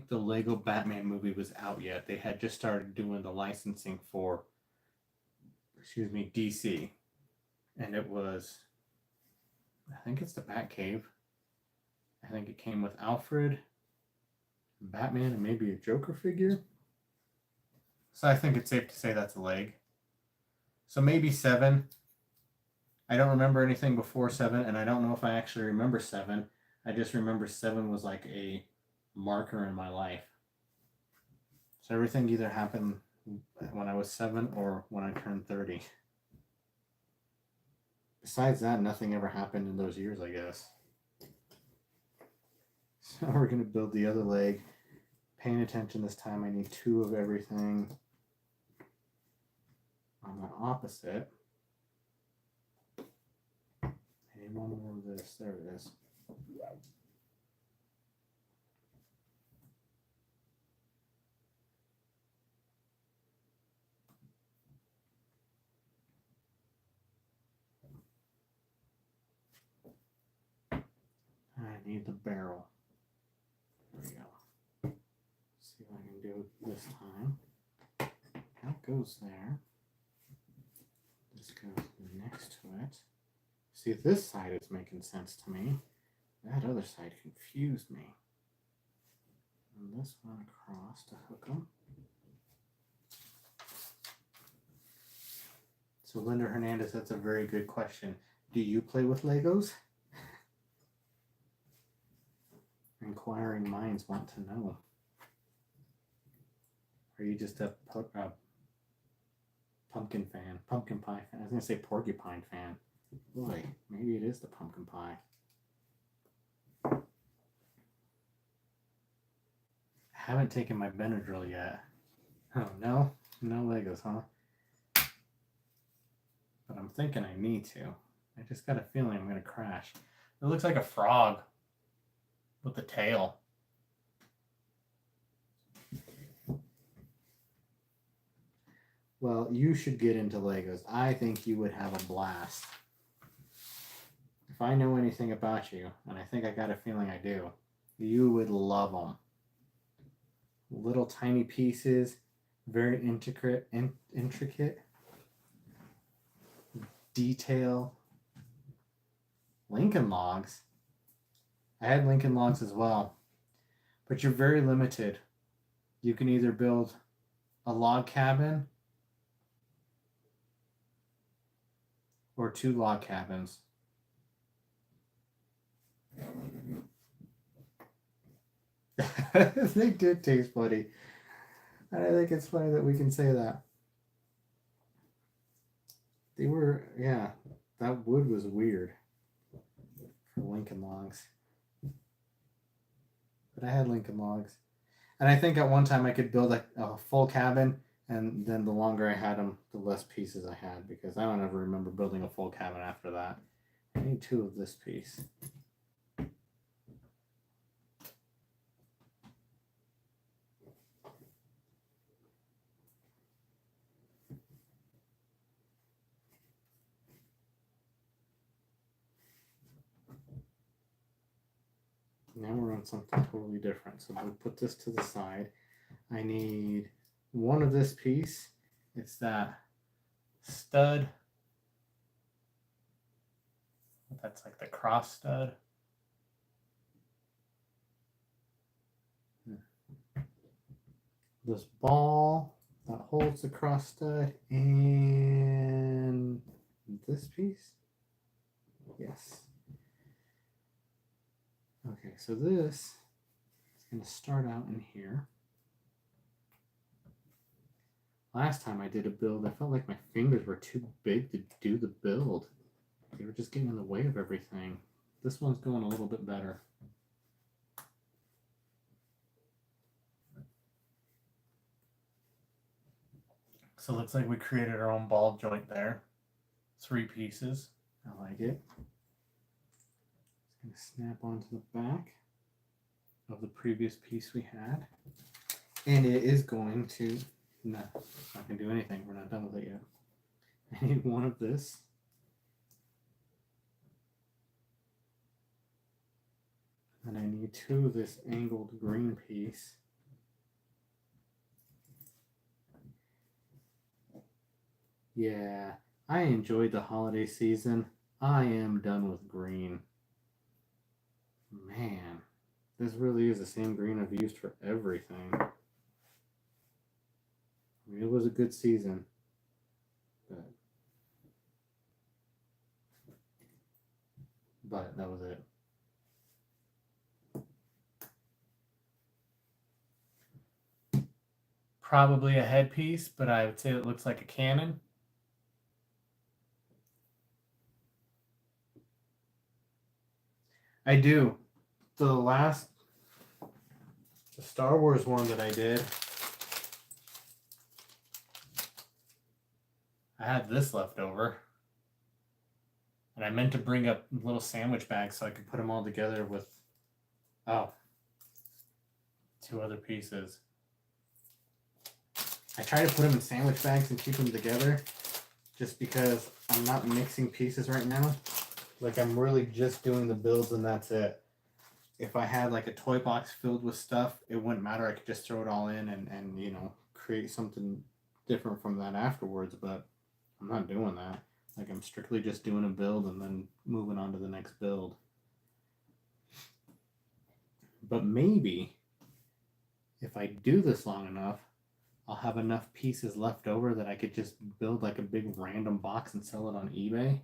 Speaker 1: the Lego Batman movie was out yet. They had just started doing the licensing for, DC. And it was, I think it's the Batcave. I think it came with Alfred, Batman, and maybe a Joker figure. So I think it's safe to say that's a leg. So maybe 7. I don't remember anything before 7, and I don't know if I actually remember 7. I just remember 7 was like a marker in my life. So everything either happened when I was 7 or when I turned 30. Besides that, nothing ever happened in those years, I guess. So we're going to build the other leg. Paying attention this time, I need 2 of everything. On the opposite, I need 1 more of this. There it is. I need the barrel. There we go. See what I can do this time. That goes there. This goes next to it. See, this side is making sense to me. That other side confused me. And this one across to hook them. So Linda Hernandez, that's a very good question. Do you play with Legos? Inquiring minds want to know. Are you just a pumpkin fan? Pumpkin pie fan? I was going to say porcupine fan. Boy, maybe it is the pumpkin pie. I haven't taken my Benadryl yet. Oh, no? No Legos, huh? But I'm thinking I need to. I just got a feeling I'm going to crash. It looks like a frog with a tail. Well, you should get into Legos. I think you would have a blast. If I know anything about you, and I think I got a feeling I do, you would love them. Little tiny pieces, very intricate detail. Lincoln Logs. I had Lincoln Logs as well, but you're very limited. You can either build a log cabin or 2 log cabins. They did taste funny. And I think it's funny that we can say that. They were, yeah, that wood was weird for Lincoln Logs. But I had Lincoln Logs. And I think at one time I could build a full cabin, and then the longer I had them, the less pieces I had, because I don't ever remember building a full cabin after that. I need 2 of this piece. Now we're on something totally different. So we'll put this to the side. I need 1 of this piece. It's that stud That's like the cross stud. This ball that holds the cross stud and this piece. Yes. Okay, so this is going to start out in here. Last time I did a build, I felt like my fingers were too big to do the build. They were just getting in the way of everything. This one's going a little bit better. So it looks like we created our own ball joint there. 3 pieces. I like it. It's going to snap onto the back of the previous piece we had. And it is going to... No, it's not going to do anything. We're not done with it yet. I need one of this. And I need 2 of this angled green piece. Yeah, I enjoyed the holiday season. I am done with green. Man, this really is the same green I've used for everything. I mean, it was a good season, but that was it. Probably a headpiece, but I would say it looks like a cannon. I do. The Star Wars one that I did, I had this left over. And I meant to bring up little sandwich bags so I could put them all together with, 2 other pieces. I try to put them in sandwich bags and keep them together just because I'm not mixing pieces right now. Like, I'm really just doing the builds and that's it. If I had like a toy box filled with stuff, it wouldn't matter. I could just throw it all in and you know, create something different from that afterwards, but I'm not doing that. Like, I'm strictly just doing a build and then moving on to the next build. But maybe if I do this long enough, I'll have enough pieces left over that I could just build like a big random box and sell it on eBay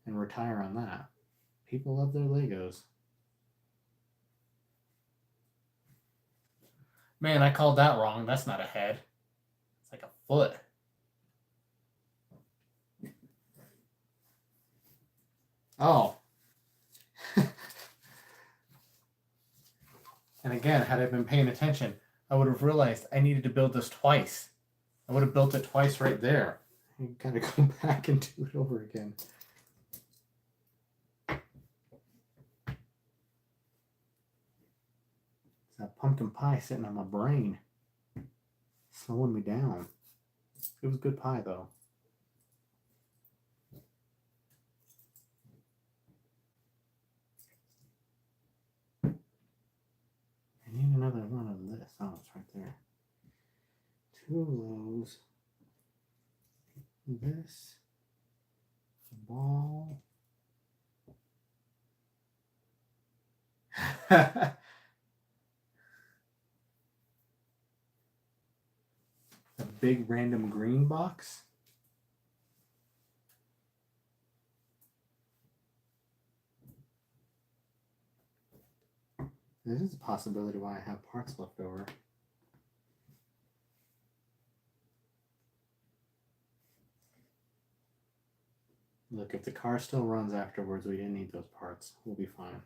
Speaker 1: and retire on that. People love their Legos. Man, I called that wrong. That's not a head. It's like a foot. Oh. And again, had I been paying attention, I would have realized I needed to build this twice. I would have built it twice right there. You gotta go back and do it over again. It's that pumpkin pie sitting on my brain, slowing me down. It was good pie though. I need another one of this. Oh, it's right there. 2 of those. This. The ball. A big random green box. This is a possibility why I have parts left over. Look, if the car still runs afterwards, we didn't need those parts. We'll be fine.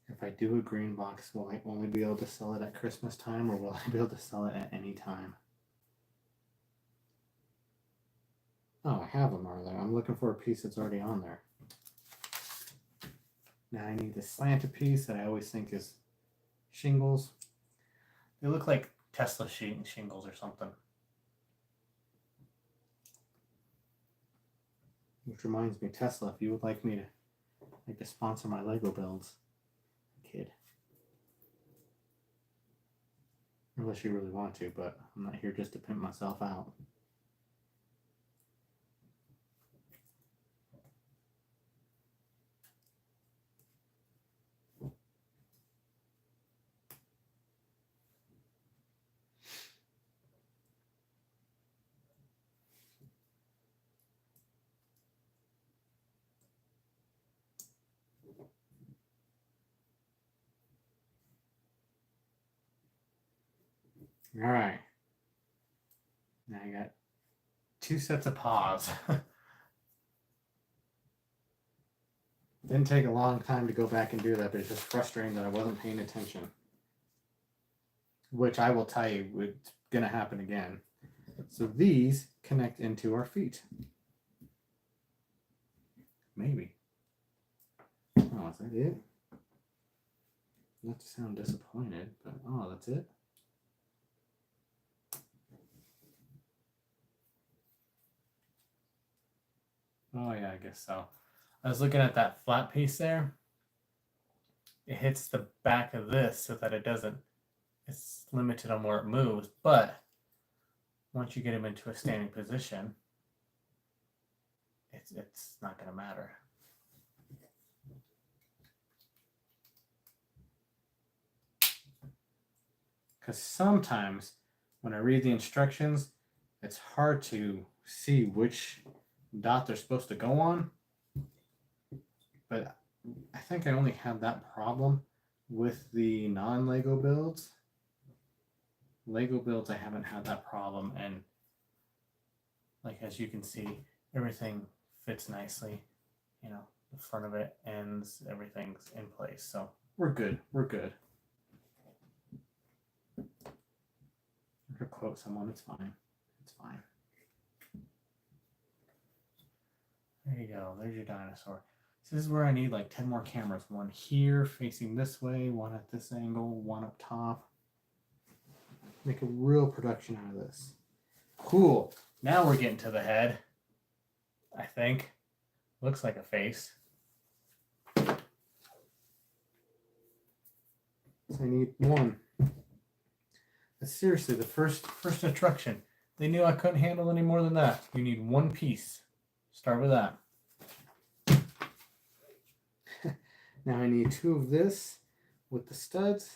Speaker 1: If I do a green box, will I only be able to sell it at Christmas time, or will I be able to sell it at any time? Oh, I have them are there. I'm looking for a piece that's already on there. Now I need the slanted piece that I always think is shingles. They look like Tesla shingles or something. Which reminds me, Tesla, if you would like me to sponsor my Lego builds, kid. Unless you really want to, but I'm not here just to pimp myself out. All right. Now I got 2 sets of paws. Didn't take a long time to go back and do that, but it's just frustrating that I wasn't paying attention. Which I will tell you, it's going to happen again. So these connect into our feet. Maybe. Oh, is that it? Not to sound disappointed, but oh, that's it? Oh yeah, I guess so. I was looking at that flat piece there. It hits the back of this so that it doesn't, it's limited on where it moves, but once you get him into a standing position, it's not going to matter. Because sometimes when I read the instructions, it's hard to see which dot they're supposed to go on. But I think I only have that problem with the non-Lego builds. Lego builds, I haven't had that problem, and like as you can see, everything fits nicely. You know, the front of it ends, everything's in place. So we're good. We're good. To quote someone, it's fine. It's fine. There you go. There's your dinosaur. So this is where I need like 10 more cameras. One here facing this way, one at this angle, one up top. Make a real production out of this. Cool. Now we're getting to the head. I think. Looks like a face. So I need one. But seriously, the first instruction. They knew I couldn't handle any more than that. You need one piece. Start with that. Now I need 2 of this with the studs.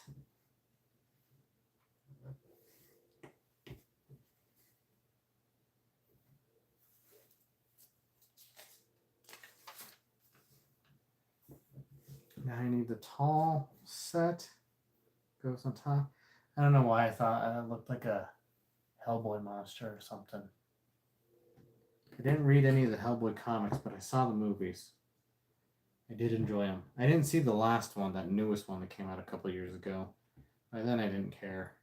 Speaker 1: Now I need the tall set. Goes on top. I don't know why I thought it looked like a Hellboy monster or something. I didn't read any of the Hellboy comics, but I saw the movies. I did enjoy them. I didn't see the last one, that newest one that came out a couple years ago. By then I didn't care.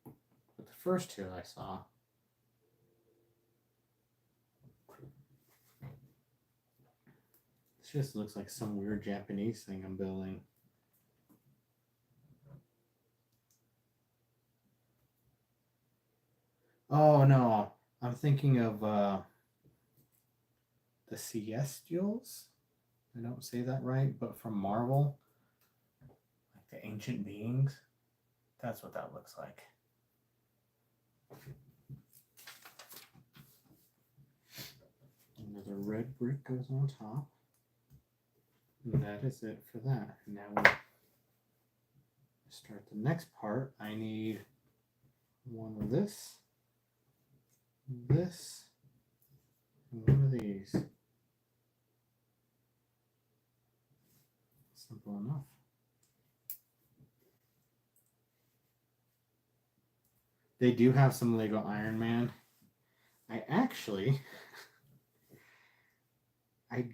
Speaker 1: But the first 2 I saw. This just looks like some weird Japanese thing I'm building. Oh no, I'm thinking of the Celestials. I don't say that right, but from Marvel, like the ancient beings. That's what that looks like. Another red brick goes on top. And that is it for that. And now we start the next part. I need one of this, and one of these. Simple enough. They do have some Lego Iron Man. I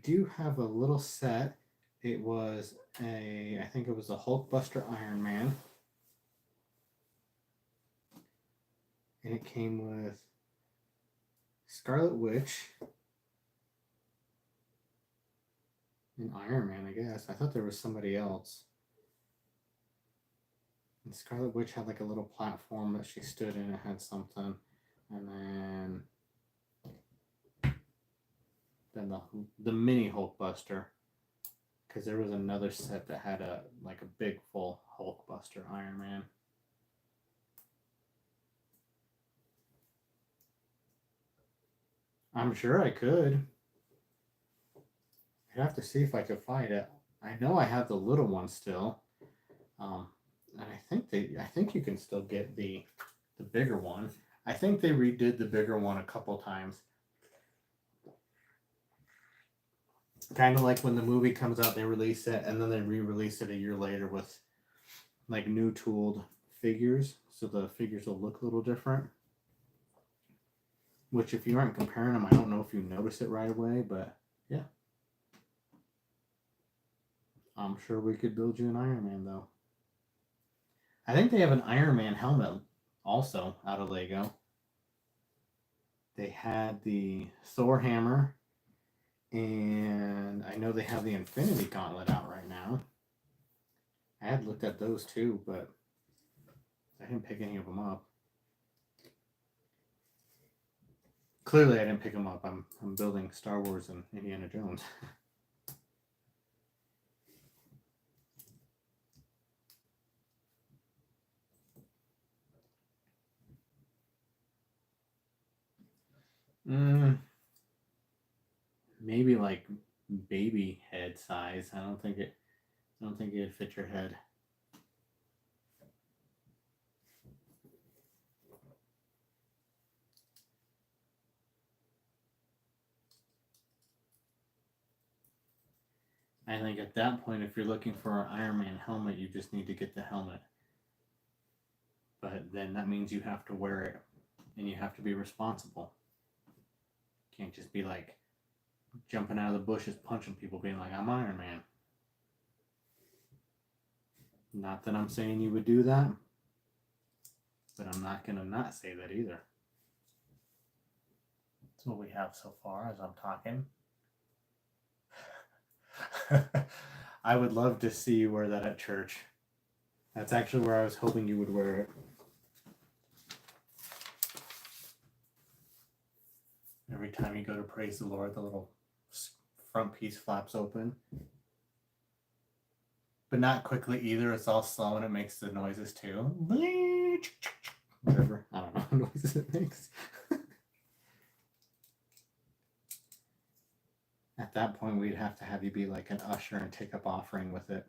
Speaker 1: do have a little set. It was I think it was a Hulkbuster Iron Man. And it came with Scarlet Witch and Iron Man, I guess. I thought there was somebody else. And Scarlet Witch had like a little platform that she stood in. It had something, and then the mini Hulkbuster, because there was another set that had a big full Hulkbuster Iron Man. I'm sure I could. I'd have to see if I could find it. I know I have the little one still, and I think you can still get the bigger one. I think they redid the bigger one a couple times. Kind of like when the movie comes out, they release it and then they re-release it a year later with like new tooled figures, so the figures will look a little different. Which, if you aren't comparing them, I don't know if you notice it right away, but yeah. I'm sure we could build you an Iron Man, though. I think they have an Iron Man helmet also out of Lego. They had the Thor hammer, and I know they have the Infinity Gauntlet out right now. I had looked at those too, but I didn't pick any of them up. Clearly, I didn't pick them up. I'm building Star Wars and Indiana Jones. Maybe like baby head size. I don't think it'd fit your head. I think at that point, if you're looking for an Iron Man helmet, you just need to get the helmet. But then that means you have to wear it, and you have to be responsible. You can't just be like jumping out of the bushes, punching people, being like, I'm Iron Man. Not that I'm saying you would do that, but I'm not going to not say that either. That's what we have so far as I'm talking. I would love to see you wear that at church. That's actually where I was hoping you would wear it. Every time you go to praise the Lord, the little front piece flaps open. But not quickly either. It's all slow and it makes the noises too. Whatever. I don't know what noises it makes. At that point, we'd have to have you be like an usher and take up offering with it.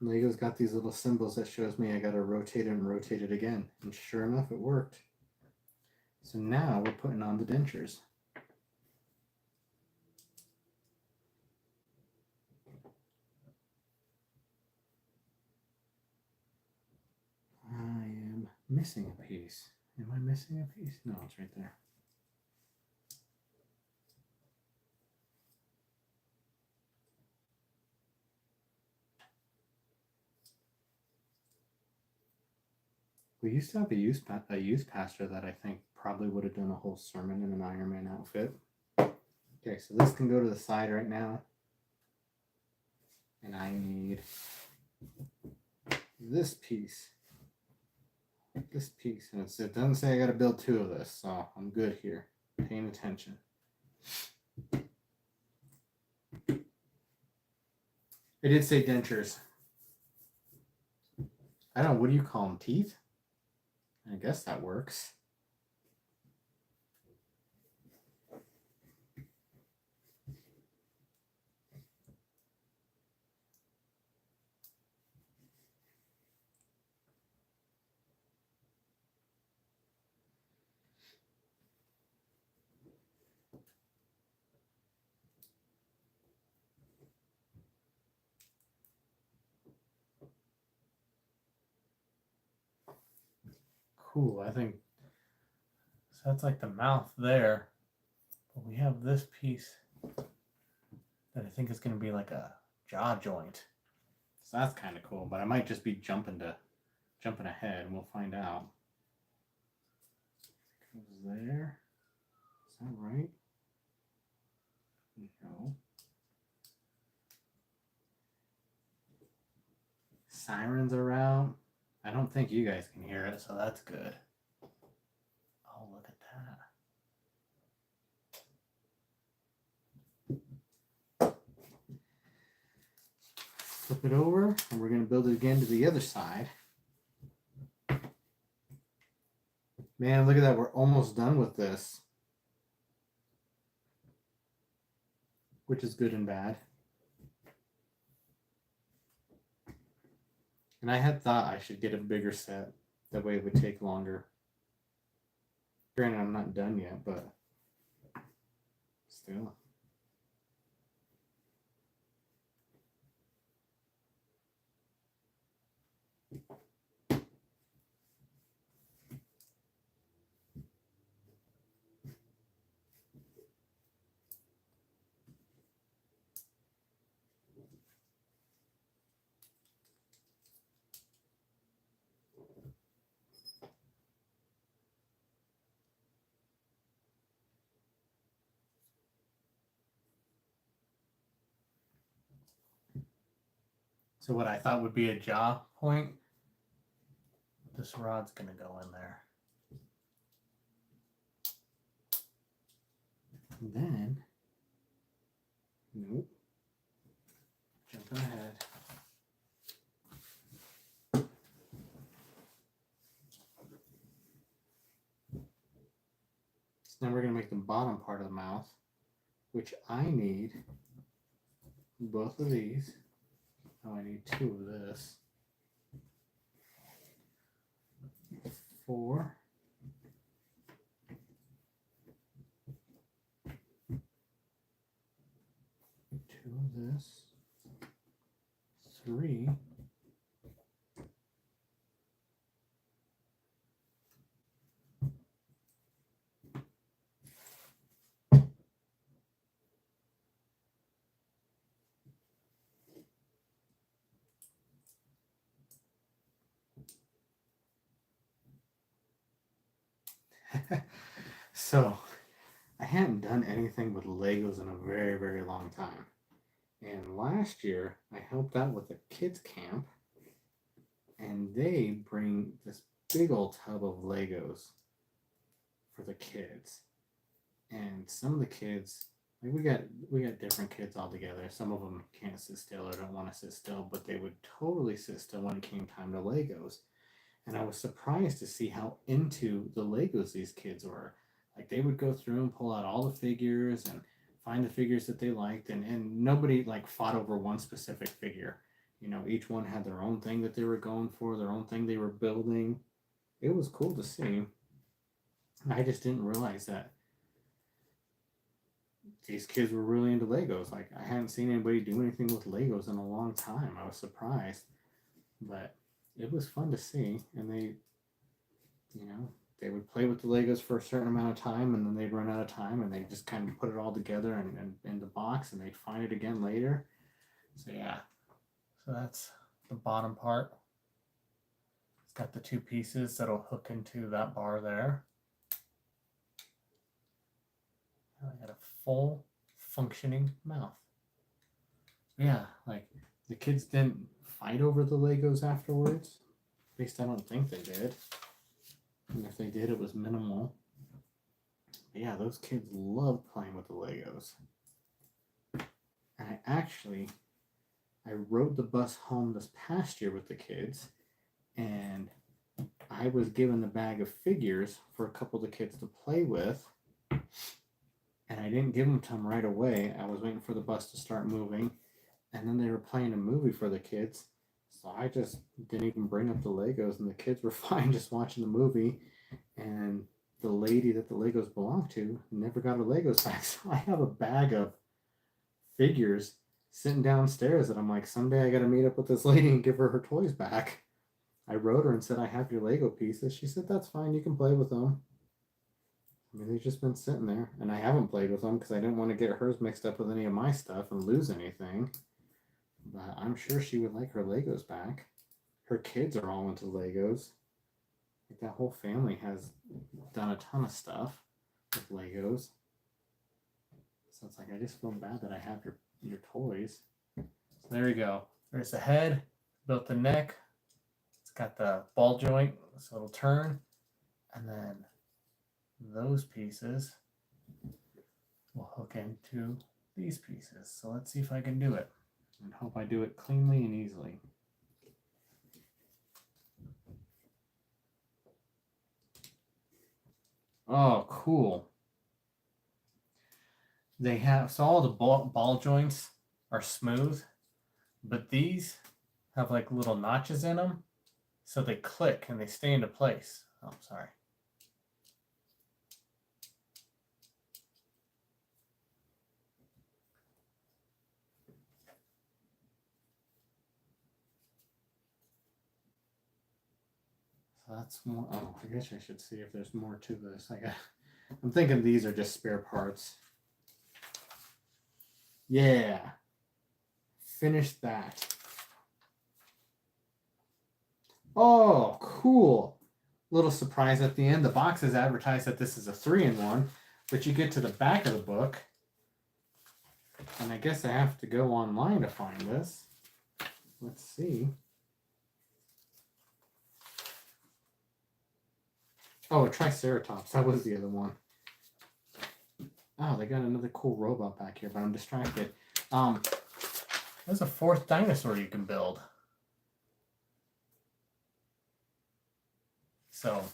Speaker 1: Lego's got these little symbols that shows me I gotta rotate it and rotate it again. And sure enough, it worked. So now we're putting on the dentures. I am missing a piece. Am I missing a piece? No, it's right there. We used to have a youth pastor that I think probably would have done a whole sermon in an Iron Man outfit. Okay, so this can go to the side right now. And I need this piece. This piece. And it doesn't say I got to build two of this, so I'm good here. Paying attention. I did say dentures. I don't know, what do you call them? Teeth? I guess that works. Cool, I think so. That's like the mouth there, but we have this piece that I think is going to be like a jaw joint. So that's kind of cool, but I might just be jumping ahead, and we'll find out. Goes there. Is that right? No. Sirens are out. I don't think you guys can hear it, so that's good. Oh, look at that. Flip it over, and we're going to build it again to the other side. Man, look at that. We're almost done with this. Which is good and bad. And I had thought I should get a bigger set. That way it would take longer. Granted, I'm not done yet, but still. So what I thought would be a jaw point, this rod's going to go in there. And then, nope, jumping ahead. So now we're going to make the bottom part of the mouth, which I need both of these. Oh, I need 2 of this. 4. 2 of this. 3. So, I hadn't done anything with Legos in a very, very long time. And last year, I helped out with a kids camp, and they bring this big old tub of Legos for the kids. And some of the kids, like we got different kids all together. Some of them can't sit still or don't want to sit still, but they would totally sit still when it came time to Legos. And I was surprised to see how into the Legos these kids were. Like they would go through and pull out all the figures and find the figures that they liked, and nobody like fought over one specific figure. You know, each one had their own thing that they were going for, their own thing they were building. It was cool to see. I just didn't realize that these kids were really into Legos. Like I hadn't seen anybody do anything with Legos in a long time. I was surprised, but it was fun to see. And they, you know, they would play with the Legos for a certain amount of time, and then they'd run out of time, and they just kind of put it all together and in the box, and they'd find it again later. So yeah, so that's the bottom part. It's got the 2 pieces that'll hook into that bar there. I got a full functioning mouth. Yeah, like the kids didn't fight over the Legos afterwards. At least I don't think they did. And if they did, it was minimal. But yeah, those kids loved playing with the Legos. And I rode the bus home this past year with the kids, and I was given the bag of figures for a couple of the kids to play with, and I didn't give them to them right away. I was waiting for the bus to start moving, and then they were playing a movie for the kids, so I just didn't even bring up the Legos, and the kids were fine just watching the movie, and the lady that the Legos belonged to never got her Legos back, so I have a bag of figures sitting downstairs that I'm like, someday I gotta meet up with this lady and give her her toys back. I wrote her and said, I have your Lego pieces. She said, that's fine, you can play with them. I mean, they've just been sitting there, and I haven't played with them because I didn't want to get hers mixed up with any of my stuff and lose anything. But I'm sure she would like her Legos back. Her kids are all into Legos. Like that whole family has done a ton of stuff with Legos. So it's like I just feel bad that I have your toys. So there you go. There's the head, built the neck. It's got the ball joint, so it'll turn. And then those pieces will hook into these pieces. So let's see if I can do it. And hope I do it cleanly and easily. Oh, cool. They have, so all the ball joints are smooth, but these have like little notches in them, so they click and they stay into place. Oh, sorry. So that's more, oh, I guess I should see if there's more to this. I'm thinking these are just spare parts. Yeah. Finished that. Oh, cool. Little surprise at the end. The box is advertised that this is a 3-in-1, but you get to the back of the book, and I guess I have to go online to find this. Let's see. Oh, a Triceratops. That was the other one. Oh, they got another cool robot back here, but I'm distracted. There's a 4th dinosaur you can build. So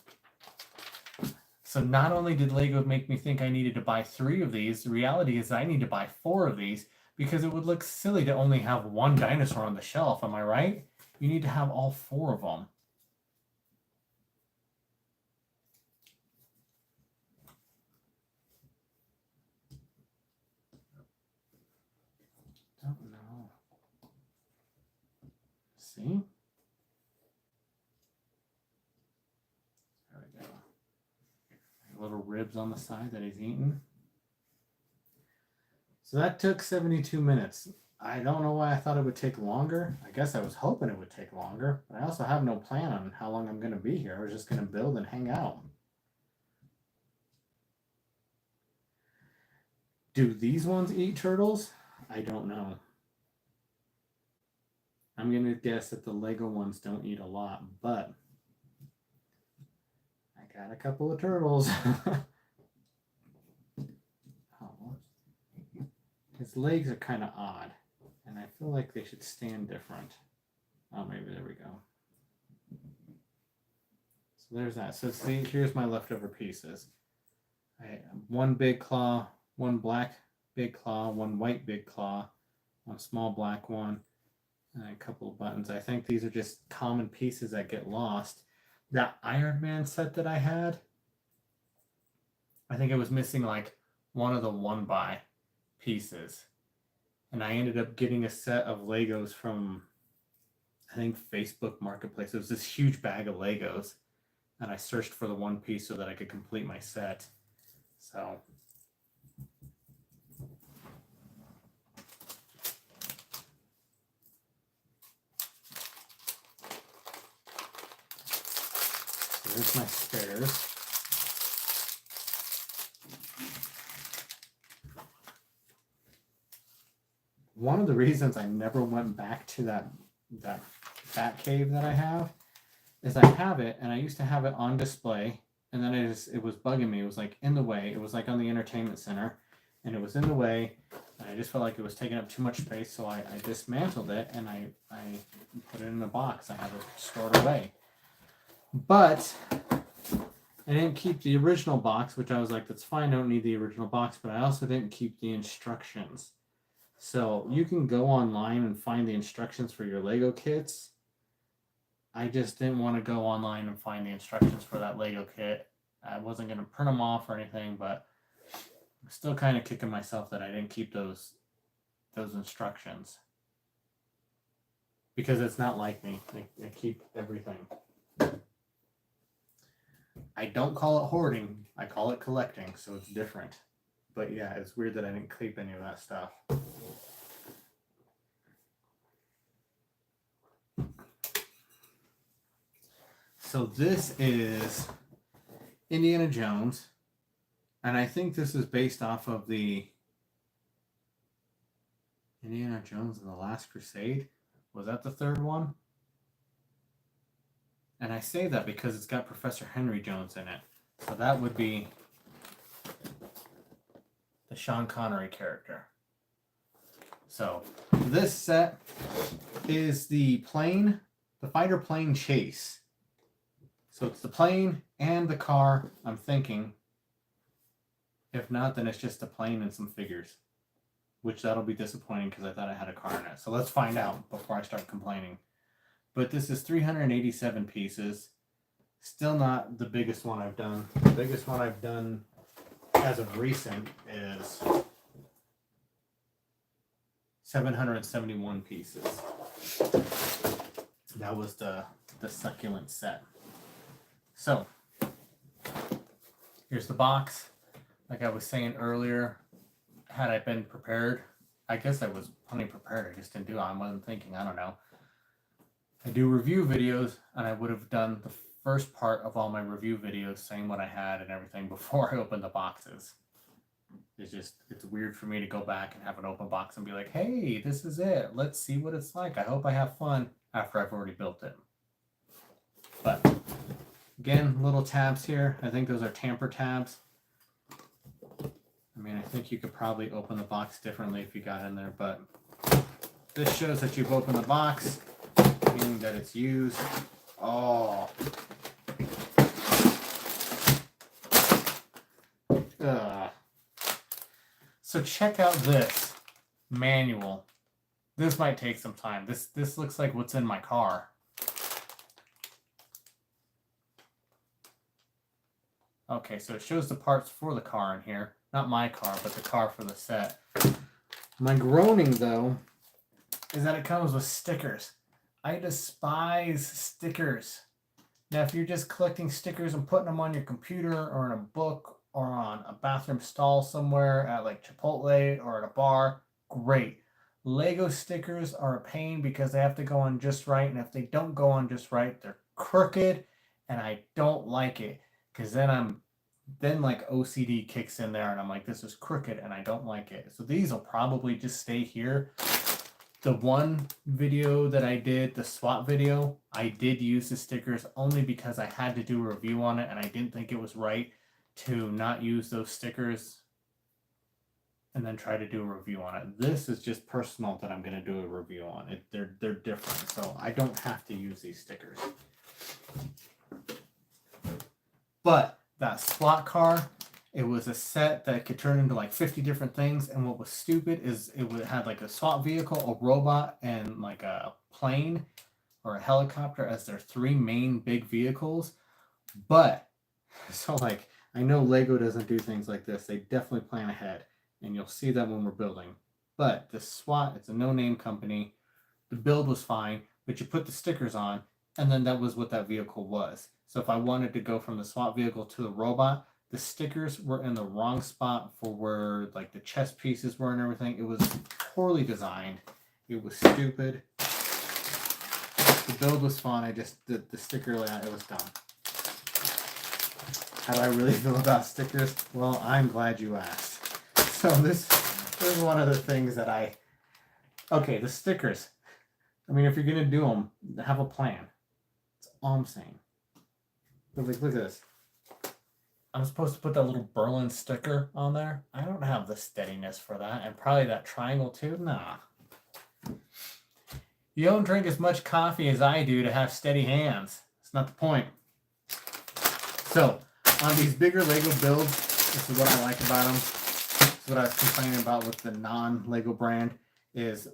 Speaker 1: not only did Lego make me think I needed to buy 3 of these, the reality is I need to buy 4 of these because it would look silly to only have 1 dinosaur on the shelf. Am I right? You need to have all 4 of them. Don't know. See? There we go. Little ribs on the side that he's eating. So that took 72 minutes. I don't know why I thought it would take longer. I guess I was hoping it would take longer, but I also have no plan on how long I'm going to be here. I was just going to build and hang out. Do these ones eat turtles? I don't know. I'm going to guess that the Lego ones don't eat a lot, but I got a couple of turtles. Oh, his legs are kind of odd, and I feel like they should stand different. Oh, maybe there we go. So there's that. So see, here's my leftover pieces. I have 1 big claw, 1 black big claw, 1 white big claw, 1 small black one, and a couple of buttons. I think these are just common pieces that get lost. That Iron Man set that I had, I think it was missing like one of the 1x pieces. And I ended up getting a set of Legos from, I think, Facebook Marketplace. It was this huge bag of Legos. And I searched for the 1 piece so that I could complete my set. So there's my spares. One of the reasons I never went back to that bat cave that I have is I have it, and I used to have it on display, and then it was bugging me. It was like in the way. It was like on the entertainment center, and it was in the way, and I just felt like it was taking up too much space, so I dismantled it, and I put it in a box. I have it stored away. But I didn't keep the original box, which I was like, that's fine, I don't need the original box, but I also didn't keep the instructions. So you can go online and find the instructions for your Lego kits. I just didn't want to go online and find the instructions for that Lego kit. I wasn't going to print them off or anything, but I'm still kind of kicking myself that I didn't keep those instructions. Because it's not like me. I keep everything. I don't call it hoarding. I call it collecting, so it's different. But yeah, it's weird that I didn't keep any of that stuff. So this is Indiana Jones, and I think this is based off of the Indiana Jones and the Last Crusade. Was that the third one? And I say that because it's got Professor Henry Jones in it. So that would be the Sean Connery character. So this set is the plane, the fighter plane chase. So it's the plane and the car, I'm thinking. If not, then it's just a plane and some figures. Which that'll be disappointing because I thought I had a car in it. So let's find out before I start complaining. But this is 387 pieces. Still not the biggest one I've done. The biggest one I've done as of recent is 771 pieces. That was the succulent set. So here's the box. Like I was saying earlier, had I been prepared, I guess I was plenty prepared. I just didn't do it. I wasn't thinking, I don't know. I do review videos, and I would have done the first part of all my review videos saying what I had and everything before I opened the boxes. It's weird for me to go back and have an open box and be like, hey, this is it. Let's see what it's like. I hope I have fun after I've already built it. But again, little tabs here. I think those are tamper tabs. I mean, I think you could probably open the box differently if you got in there, but this shows that you've opened the box, meaning that it's used. Oh. Ugh. So check out this manual. This might take some time. This looks like what's in my car. Okay, so it shows the parts for the car in here. Not my car, but the car for the set. My groaning, though, is that it comes with stickers. I despise stickers. Now, if you're just collecting stickers and putting them on your computer or in a book or on a bathroom stall somewhere at like Chipotle or at a bar, great. Lego stickers are a pain because they have to go on just right, and if they don't go on just right, they're crooked, and I don't like it because then like OCD kicks in there and I'm like, this is crooked and I don't like it. So these will probably just stay here. The one video that I did, the swap video, I did use the stickers only because I had to do a review on it and I didn't think it was right to not use those stickers and then try to do a review on it. This is just personal that I'm going to do a review on it. They're different, so I don't have to use these stickers. But that SWAT car, it was a set that could turn into like 50 different things. And what was stupid is it had like a SWAT vehicle, a robot, and like a plane or a helicopter as their three main big vehicles. But, so like, I know Lego doesn't do things like this. They definitely plan ahead. And you'll see that when we're building. But the SWAT, it's a no-name company. The build was fine, but you put the stickers on, and then that was what that vehicle was. So if I wanted to go from the SWAT vehicle to the robot, the stickers were in the wrong spot for where like the chest pieces were and everything. It was poorly designed. It was stupid. The build was fun. I just did the sticker layout. It was dumb. How do I really feel about stickers? Well, I'm glad you asked. So this is one of the things that okay, the stickers. I mean, if you're going to do them, have a plan. That's all I'm saying. Look at this. I'm supposed to put that little Berlin sticker on there. I don't have the steadiness for that. And probably that triangle too. Nah. You don't drink as much coffee as I do to have steady hands. It's not the point. So, on these bigger Lego builds, this is what I like about them. This is what I was complaining about with the non-Lego brand, is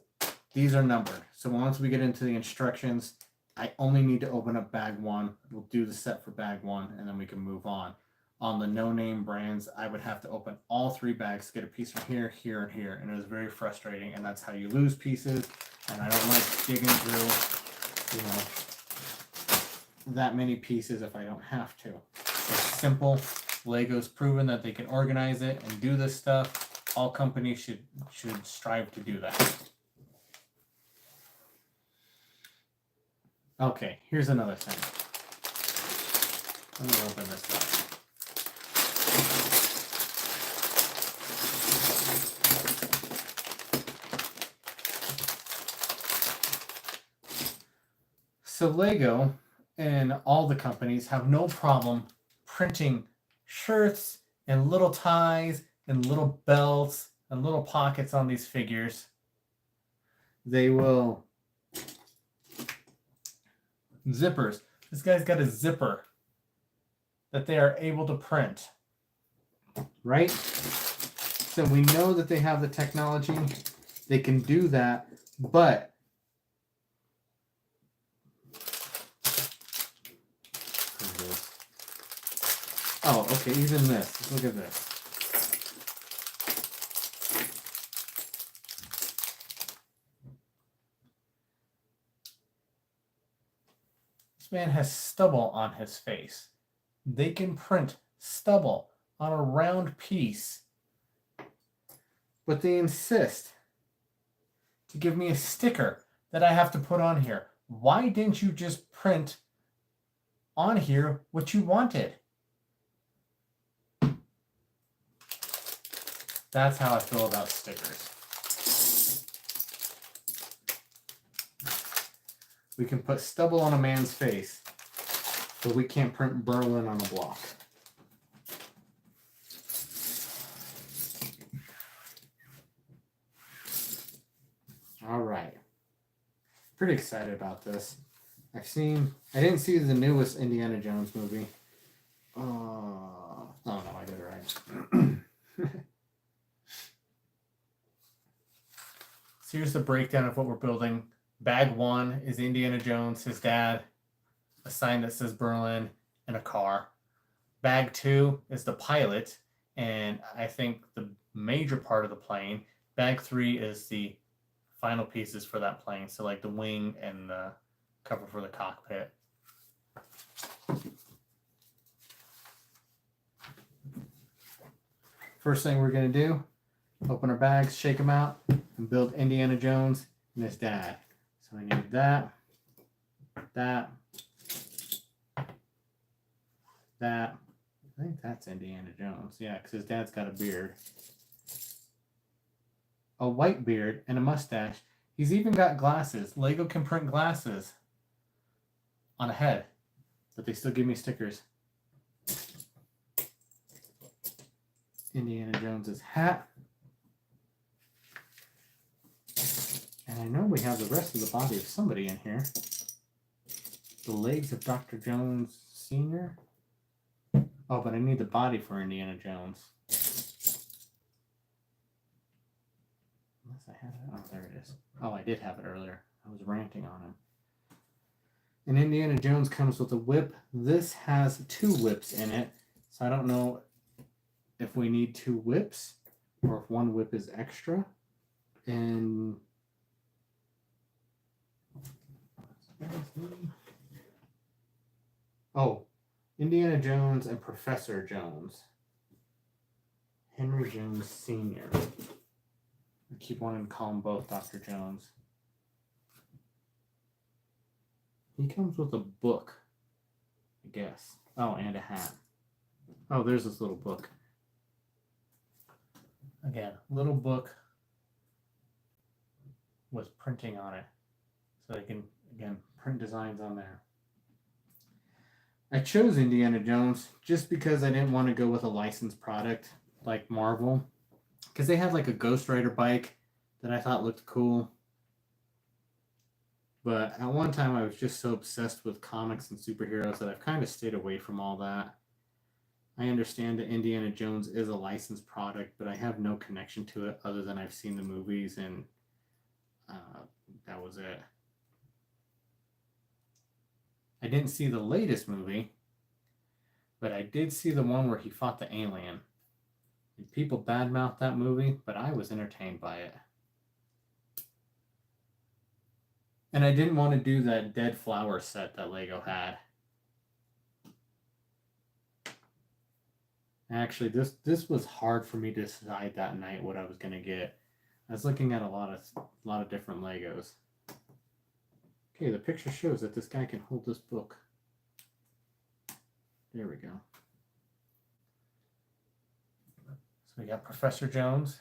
Speaker 1: these are numbered. So once we get into the instructions, I only need to open up bag one. We'll do the set for bag one, and then we can move on. On the no-name brands, I would have to open all three bags, get a piece from here, here, and here, and it was very frustrating, and that's how you lose pieces, and I don't like digging through, that many pieces if I don't have to. It's simple. Lego's proven that they can organize it and do this stuff. All companies should strive to do that. Okay, here's another thing. Let me open this up. So Lego and all the companies have no problem printing shirts and little ties and little belts and little pockets on these figures. They will zippers. This guy's got a zipper that they are able to print, right? So we know that they have the technology. They can do that, but oh, okay, even this. Look at this. This man has stubble on his face. They can print stubble on a round piece, but they insist to give me a sticker that I have to put on here. Why didn't you just print on here what you wanted? That's how I feel about stickers. We can put stubble on a man's face, but we can't print Berlin on a block. All right. Pretty excited about this. I didn't see the newest Indiana Jones movie. Oh no, I did it right. So here's the breakdown of what we're building. Bag 1 is Indiana Jones, his dad, a sign that says Berlin, and a car. Bag 2 is the pilot, and I think the major part of the plane. Bag 3 is the final pieces for that plane, so like the wing and the cover for the cockpit. First thing we're going to do, open our bags, shake them out, and build Indiana Jones and his dad. So I need that, that. I think that's Indiana Jones. Yeah, because his dad's got a beard. A white beard and a mustache. He's even got glasses. Lego can print glasses on a head, but they still give me stickers. Indiana Jones's hat. And I know we have the rest of the body of somebody in here. The legs of Dr. Jones Sr. Oh, but I need the body for Indiana Jones. Unless I had it. Oh, there it is. Oh, I did have it earlier. I was ranting on him. And Indiana Jones comes with a whip. This has 2 whips in it. So I don't know if we need 2 whips or if 1 whip is extra. And oh, Indiana Jones and Professor Jones. Henry Jones Sr. I keep wanting to call them both Dr. Jones. He comes with a book, I guess. Oh, and a hat. Oh, there's this little book. Again, little book with printing on it. So they can, again, print designs on there. I chose Indiana Jones just because I didn't want to go with a licensed product like Marvel. Because they had like a Ghost Rider bike that I thought looked cool. But at one time I was just so obsessed with comics and superheroes that I've kind of stayed away from all that. I understand that Indiana Jones is a licensed product, but I have no connection to it other than I've seen the movies and that was it. I didn't see the latest movie, but I did see the one where he fought the alien. And people badmouthed that movie, but I was entertained by it. And I didn't want to do that dead flower set that Lego had. Actually, this was hard for me to decide that night what I was going to get. I was looking at a lot of different Legos. Okay, the picture shows that this guy can hold this book. There we go. So we got Professor Jones.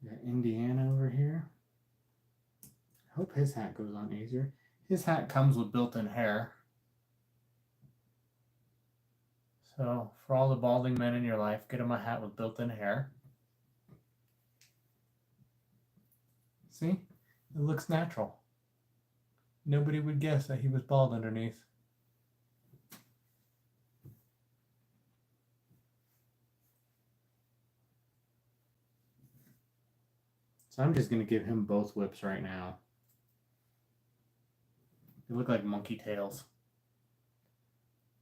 Speaker 1: We got Indiana over here. I hope his hat goes on easier. His hat comes with built-in hair. So for all the balding men in your life, get him a hat with built-in hair. See? It looks natural. Nobody would guess that he was bald underneath. So I'm just going to give him both whips right now. They look like monkey tails.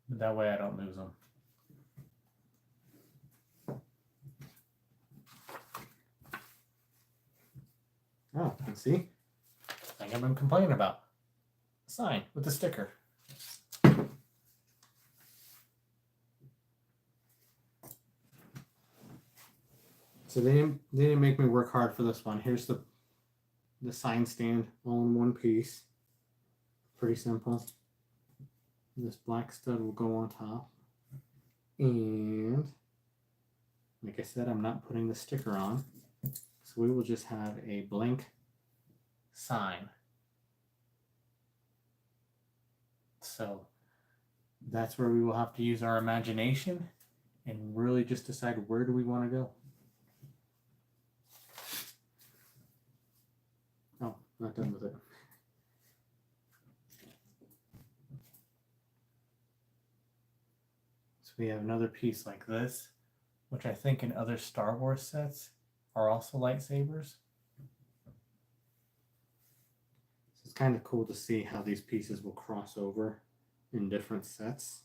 Speaker 1: But that way I don't lose them. Oh, and see? Thing I've been complaining about. A sign with a sticker. So they didn't make me work hard for this one. Here's the sign stand all in one piece. Pretty simple. This black stud will go on top. And like I said, I'm not putting the sticker on. So we will just have a blank sign. So that's where we will have to use our imagination and really just decide where do we want to go. Oh, not done with it. So we have another piece like this, which I think in other Star Wars sets are also lightsabers. So it's kind of cool to see how these pieces will cross over in different sets.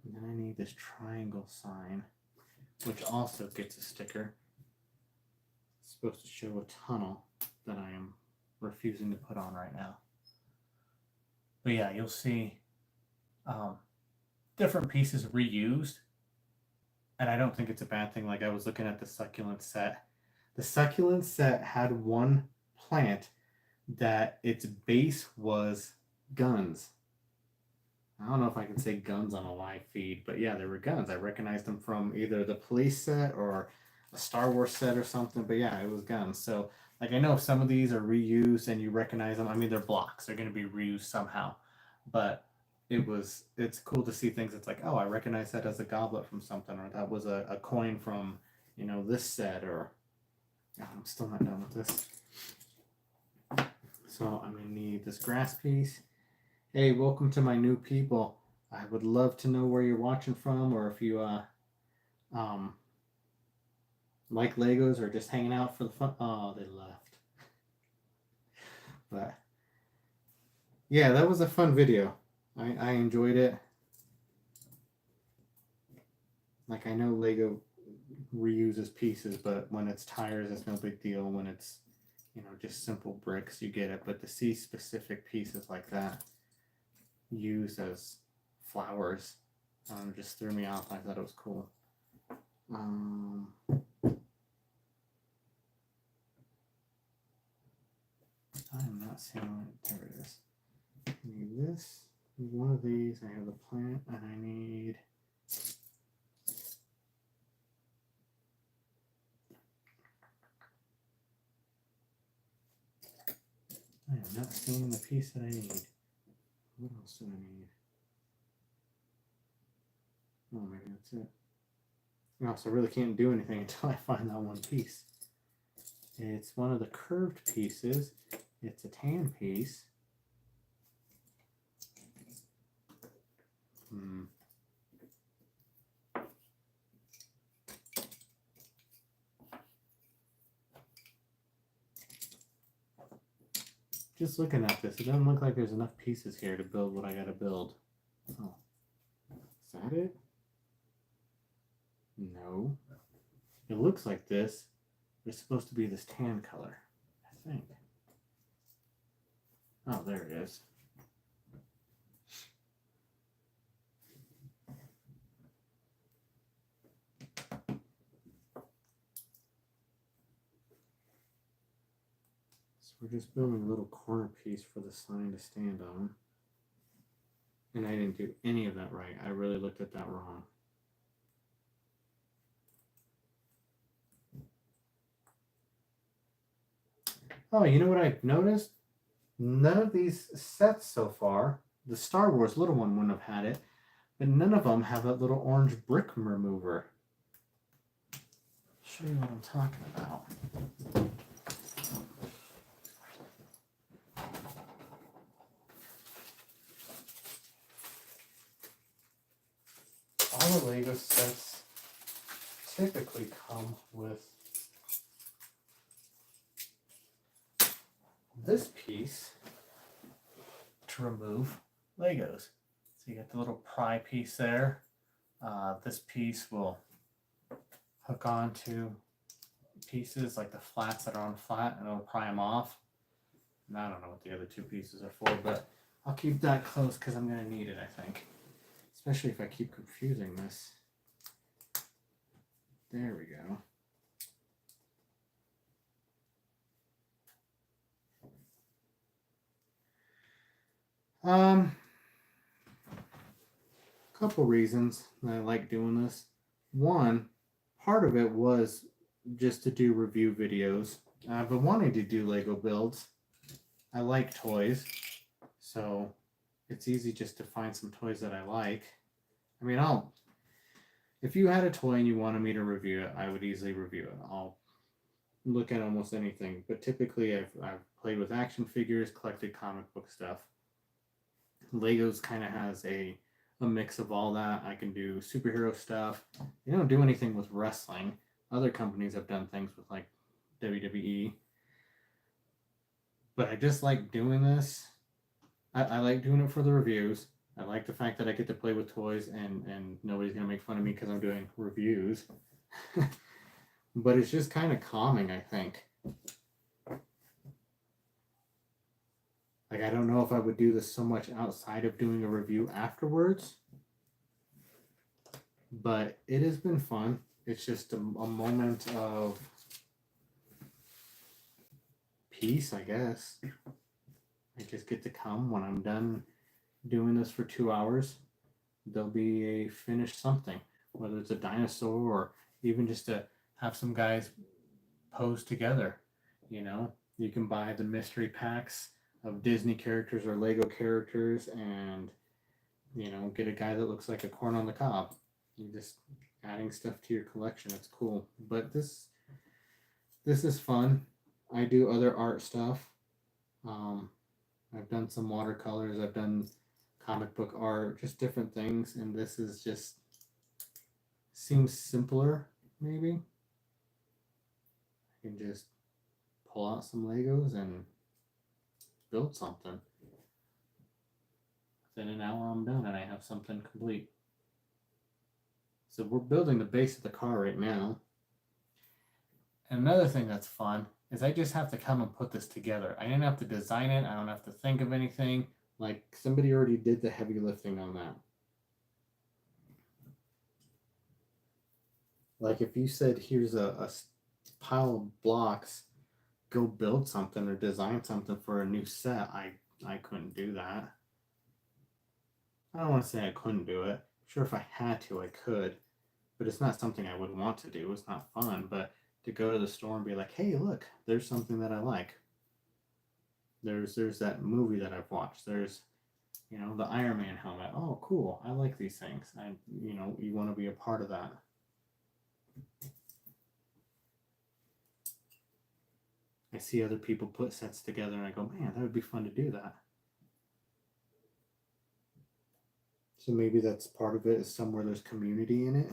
Speaker 1: And then I need this triangle sign, which also gets a sticker. It's supposed to show a tunnel that I am refusing to put on right now. But yeah, you'll see different pieces reused. And I don't think it's a bad thing. Like I was looking at the succulent set. The succulent set had one plant that its base was guns. I don't know if I can say guns on a live feed, but yeah, there were guns. I recognized them from either the police set or a Star Wars set or something, but yeah, it was guns. So like I know if some of these are reused and you recognize them, I mean they're blocks, they're going to be reused somehow, but it's cool to see things. It's like, oh, I recognize that as a goblet from something, or that was a coin from, you know, this set, or oh, I'm still not done with this. So I'm going to need this grass piece. Hey, welcome to my new people. I would love to know where you're watching from, or if you like Legos or just hanging out for the fun. Oh, they left. But yeah, that was a fun video. I enjoyed it. Like I know Lego reuses pieces, but when it's tires, it's no big deal. When it's, you know, just simple bricks, you get it. But to see specific pieces like that used as flowers just threw me off. I thought it was cool. I'm not seeing it. There it is. I need this. I need one of these. I have the plant, and I need I am not seeing the piece that I need. What else do I need? Oh, maybe that's it. I also really can't do anything until I find that one piece. It's one of the curved pieces. It's a tan piece. Just looking at this, it doesn't look like there's enough pieces here to build what I gotta build. Oh, is that it? No. It looks like this. It's supposed to be this tan color, I think. Oh, there it is. So We're just building a little corner piece for the sign to stand on. And I didn't do any of that right. I really looked at that wrong. Oh, you know what I've noticed? None of these sets so far, the Star Wars little one wouldn't have had it, but none of them have that little orange brick remover. I'll show you what I'm talking about. All the Lego sets typically come with this piece to remove Legos. So you got the little pry piece there. This piece will hook on to pieces like the flats that are on flat, and it'll pry them off. And I don't know what the other two pieces are for, but I'll keep that close because I'm going to need it, I think. Especially if I keep confusing this. There we go. Couple reasons that I like doing this. One, part of it was just to do review videos. I've been wanting to do Lego builds. I like toys, so it's easy just to find some toys that I like. I mean, if you had a toy and you wanted me to review it, I would easily review it. I'll look at almost anything, but typically I've played with action figures, collected comic book stuff. Legos kind of has a mix of all that. I can do superhero stuff. They don't do anything with wrestling. Other companies have done things with like WWE. But I just like doing this. I like doing it for the reviews. I like the fact that I get to play with toys and nobody's going to make fun of me because I'm doing reviews. But it's just kind of calming, I think. Like, I don't know if I would do this so much outside of doing a review afterwards. But it has been fun. It's just a moment of peace, I guess. I just get to come when I'm done doing this for 2 hours. There'll be a finished something, whether it's a dinosaur or even just to have some guys pose together. You know, you can buy the mystery packs of Disney characters or Lego characters and, you know, get a guy that looks like a corn on the cob. You're just adding stuff to your collection. It's cool. But this is fun. I do other art stuff. I've done some watercolors. I've done comic book art, just different things. And this is just seems simpler, maybe. I can just pull out some Legos and build something. Within an hour I'm done and I have something complete. So we're building the base of the car right now. And another thing that's fun is I just have to come and put this together. I didn't have to design it. I don't have to think of anything. Like, somebody already did the heavy lifting on that. Like, if you said, here's a pile of blocks, go build something or design something for a new set, I couldn't do that. I don't want to say I couldn't do it. Sure, if I had to, I could. But it's not something I would want to do. It's not fun. But to go to the store and be like, hey, look, there's something that I like. There's that movie that I've watched. There's, you know, the Iron Man helmet. Oh, cool. I like these things. You want to be a part of that. I see other people put sets together and I go, man, that would be fun to do that. So maybe that's part of it, is somewhere there's community in it.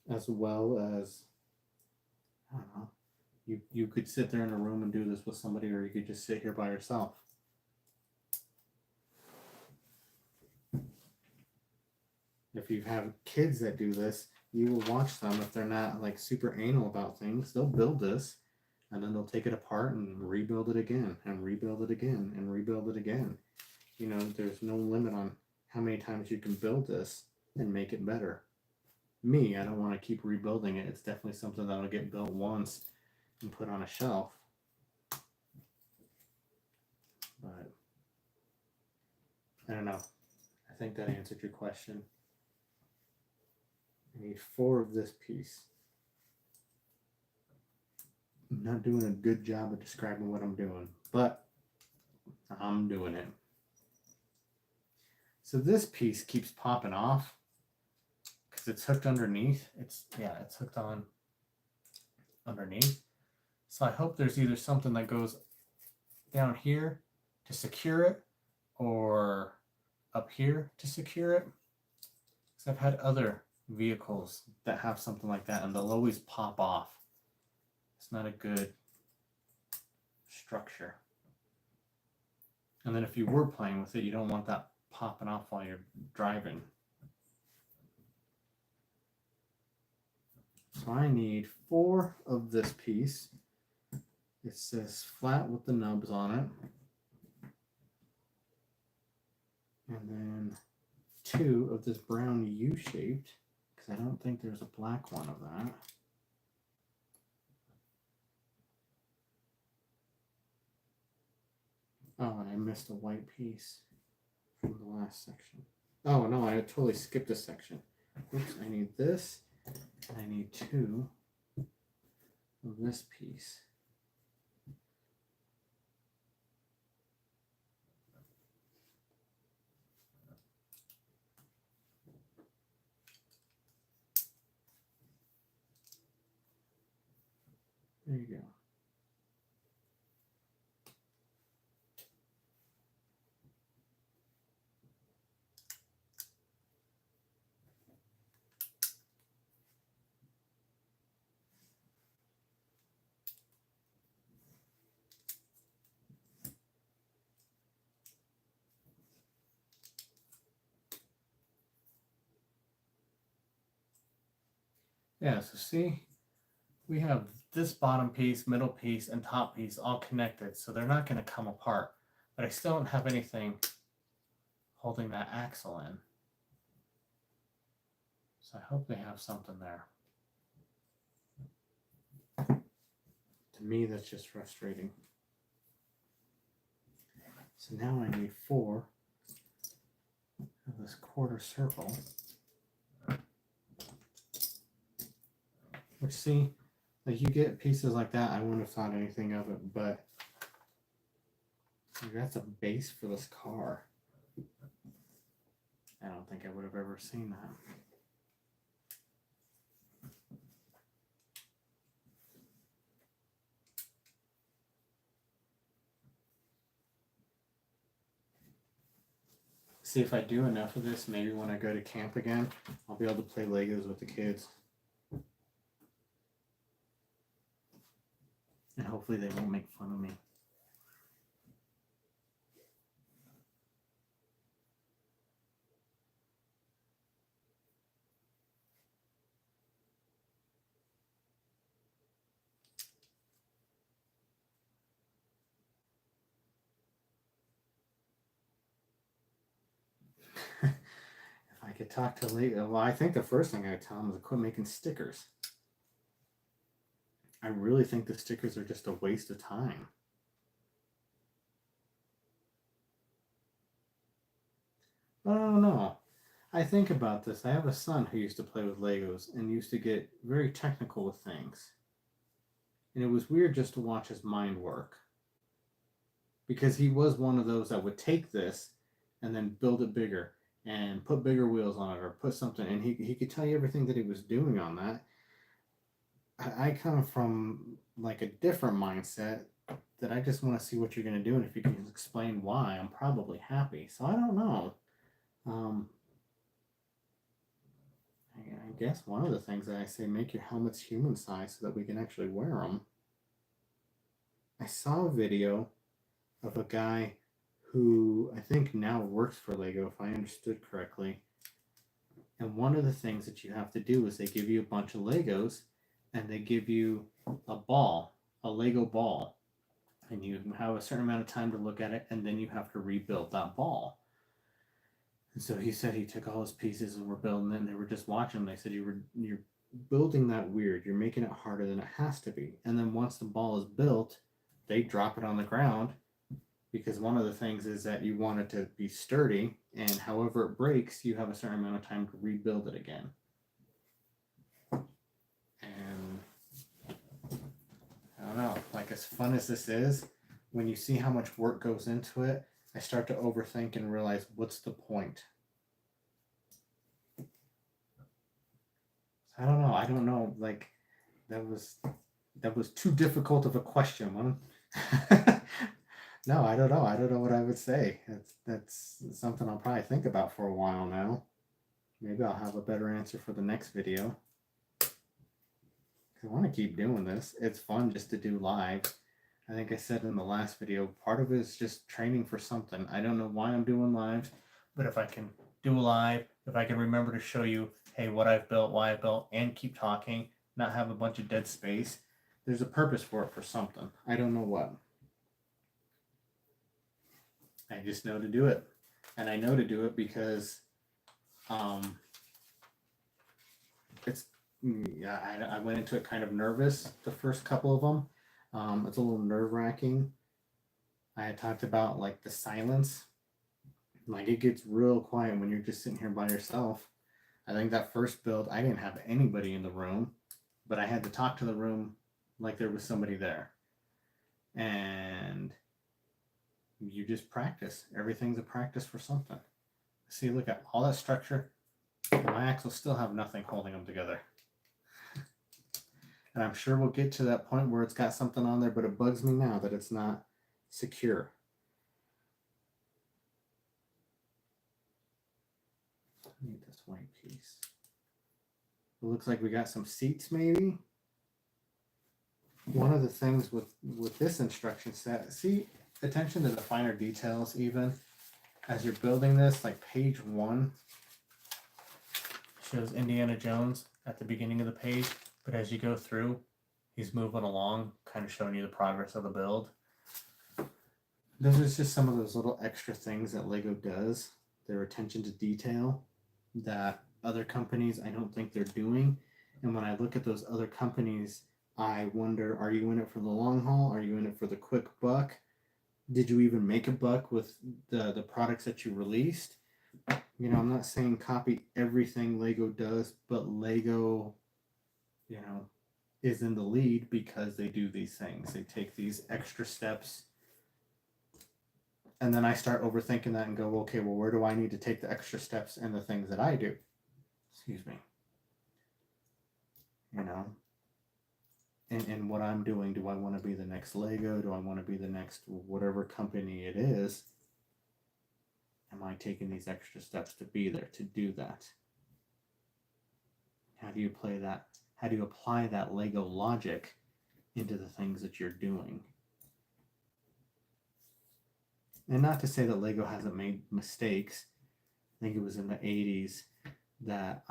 Speaker 1: As well as, I don't know, you could sit there in a room and do this with somebody, or you could just sit here by yourself. If you have kids that do this, you will watch them. If they're not like super anal about things, they'll build this and then they'll take it apart and rebuild it again and rebuild it again and rebuild it again. You know, there's no limit on how many times you can build this and make it better. me. I don't want to keep rebuilding it. It's definitely something that'll get built once and put on a shelf. But I don't know. I think that answered your question. I need 4 of this piece. I'm not doing a good job of describing what I'm doing, but I'm doing it. So this piece keeps popping off because it's hooked underneath. It's hooked on underneath. So I hope there's either something that goes down here to secure it or up here to secure it. Because I've had other vehicles that have something like that and they'll always pop off. It's not a good structure. And then if you were playing with it, you don't want that popping off while you're driving. So I need 4 of this piece. It says flat with the nubs on it. And then 2 of this brown U-shaped, because I don't think there's a black one of that. Oh, and I missed a white piece from the last section. Oh, no, I totally skipped a section. Oops, I need this, and I need 2 of this piece. There you go. Yeah, so see, we have this bottom piece, middle piece, and top piece all connected, so they're not going to come apart. But I still don't have anything holding that axle in. So I hope they have something there. To me, that's just frustrating. So now I need 4 of this quarter circle. Which, see, like you get pieces like that, I wouldn't have thought anything of it, but that's a base for this car. I don't think I would have ever seen that. See, if I do enough of this, maybe when I go to camp again, I'll be able to play Legos with the kids. And hopefully they won't make fun of me. If I could talk to Lego, well, I think the first thing I'd tell them is to quit making stickers. I really think the stickers are just a waste of time. But I don't know. I think about this. I have a son who used to play with Legos and used to get very technical with things. And it was weird just to watch his mind work. Because he was one of those that would take this and then build it bigger and put bigger wheels on it or put something. And he could tell you everything that he was doing on that. I come from like a different mindset that I just want to see what you're going to do. And if you can explain why, I'm probably happy. So I don't know. I guess one of the things that I say, make your helmets human size so that we can actually wear them. I saw a video of a guy who I think now works for Lego, if I understood correctly. And one of the things that you have to do is they give you a bunch of Legos and they give you a ball, a Lego ball. And you have a certain amount of time to look at it, and then you have to rebuild that ball. And so he said he took all his pieces and we're building it, and they were just watching him. They said, you're building that weird. You're making it harder than it has to be. And then once the ball is built, they drop it on the ground, because one of the things is that you want it to be sturdy, and however it breaks, you have a certain amount of time to rebuild it again. And I don't know, like, as fun as this is, when you see how much work goes into it, I start to overthink and realize, what's the point? I don't know. Like, that was too difficult of a question. No, I don't know. I don't know what I would say. That's something I'll probably think about for a while now. Maybe I'll have a better answer for the next video. I want to keep doing this. It's fun just to do live. I think I said in the last video, part of it is just training for something. I don't know why I'm doing lives, but if I can do a live, if I can remember to show you, hey, what I've built, why I built, and keep talking, not have a bunch of dead space, there's a purpose for it, for something. I don't know what. I just know to do it. And I know to do it because I went into it kind of nervous the first couple of them. It's a little nerve-wracking. I had talked about, like, the silence. Like, it gets real quiet when you're just sitting here by yourself. I think that first build, I didn't have anybody in the room, but I had to talk to the room like there was somebody there. And you just practice. Everything's a practice for something. See, look at all that structure. My axles still have nothing holding them together. And I'm sure we'll get to that point where it's got something on there, but it bugs me now that it's not secure. I need this white piece. It looks like we got some seats maybe. One of the things with this instruction set, see, attention to the finer details even. As you're building this, like page 1 shows Indiana Jones at the beginning of the page, but as you go through, he's moving along, kind of showing you the progress of the build. Those are just some of those little extra things that Lego does. Their attention to detail that other companies, I don't think they're doing. And when I look at those other companies, I wonder, are you in it for the long haul? Are you in it for the quick buck? Did you even make a buck with the products that you released? You know, I'm not saying copy everything Lego does, but Lego, you know, is in the lead because they do these things. They take these extra steps. And then I start overthinking that and go, okay, well, where do I need to take the extra steps and the things that I do? Excuse me. You know? And what I'm doing, do I want to be the next Lego? Do I want to be the next whatever company it is? Am I taking these extra steps to be there, to do that? How do you play that? How do you apply that Lego logic into the things that you're doing? And not to say that Lego hasn't made mistakes. I think it was in the 80s that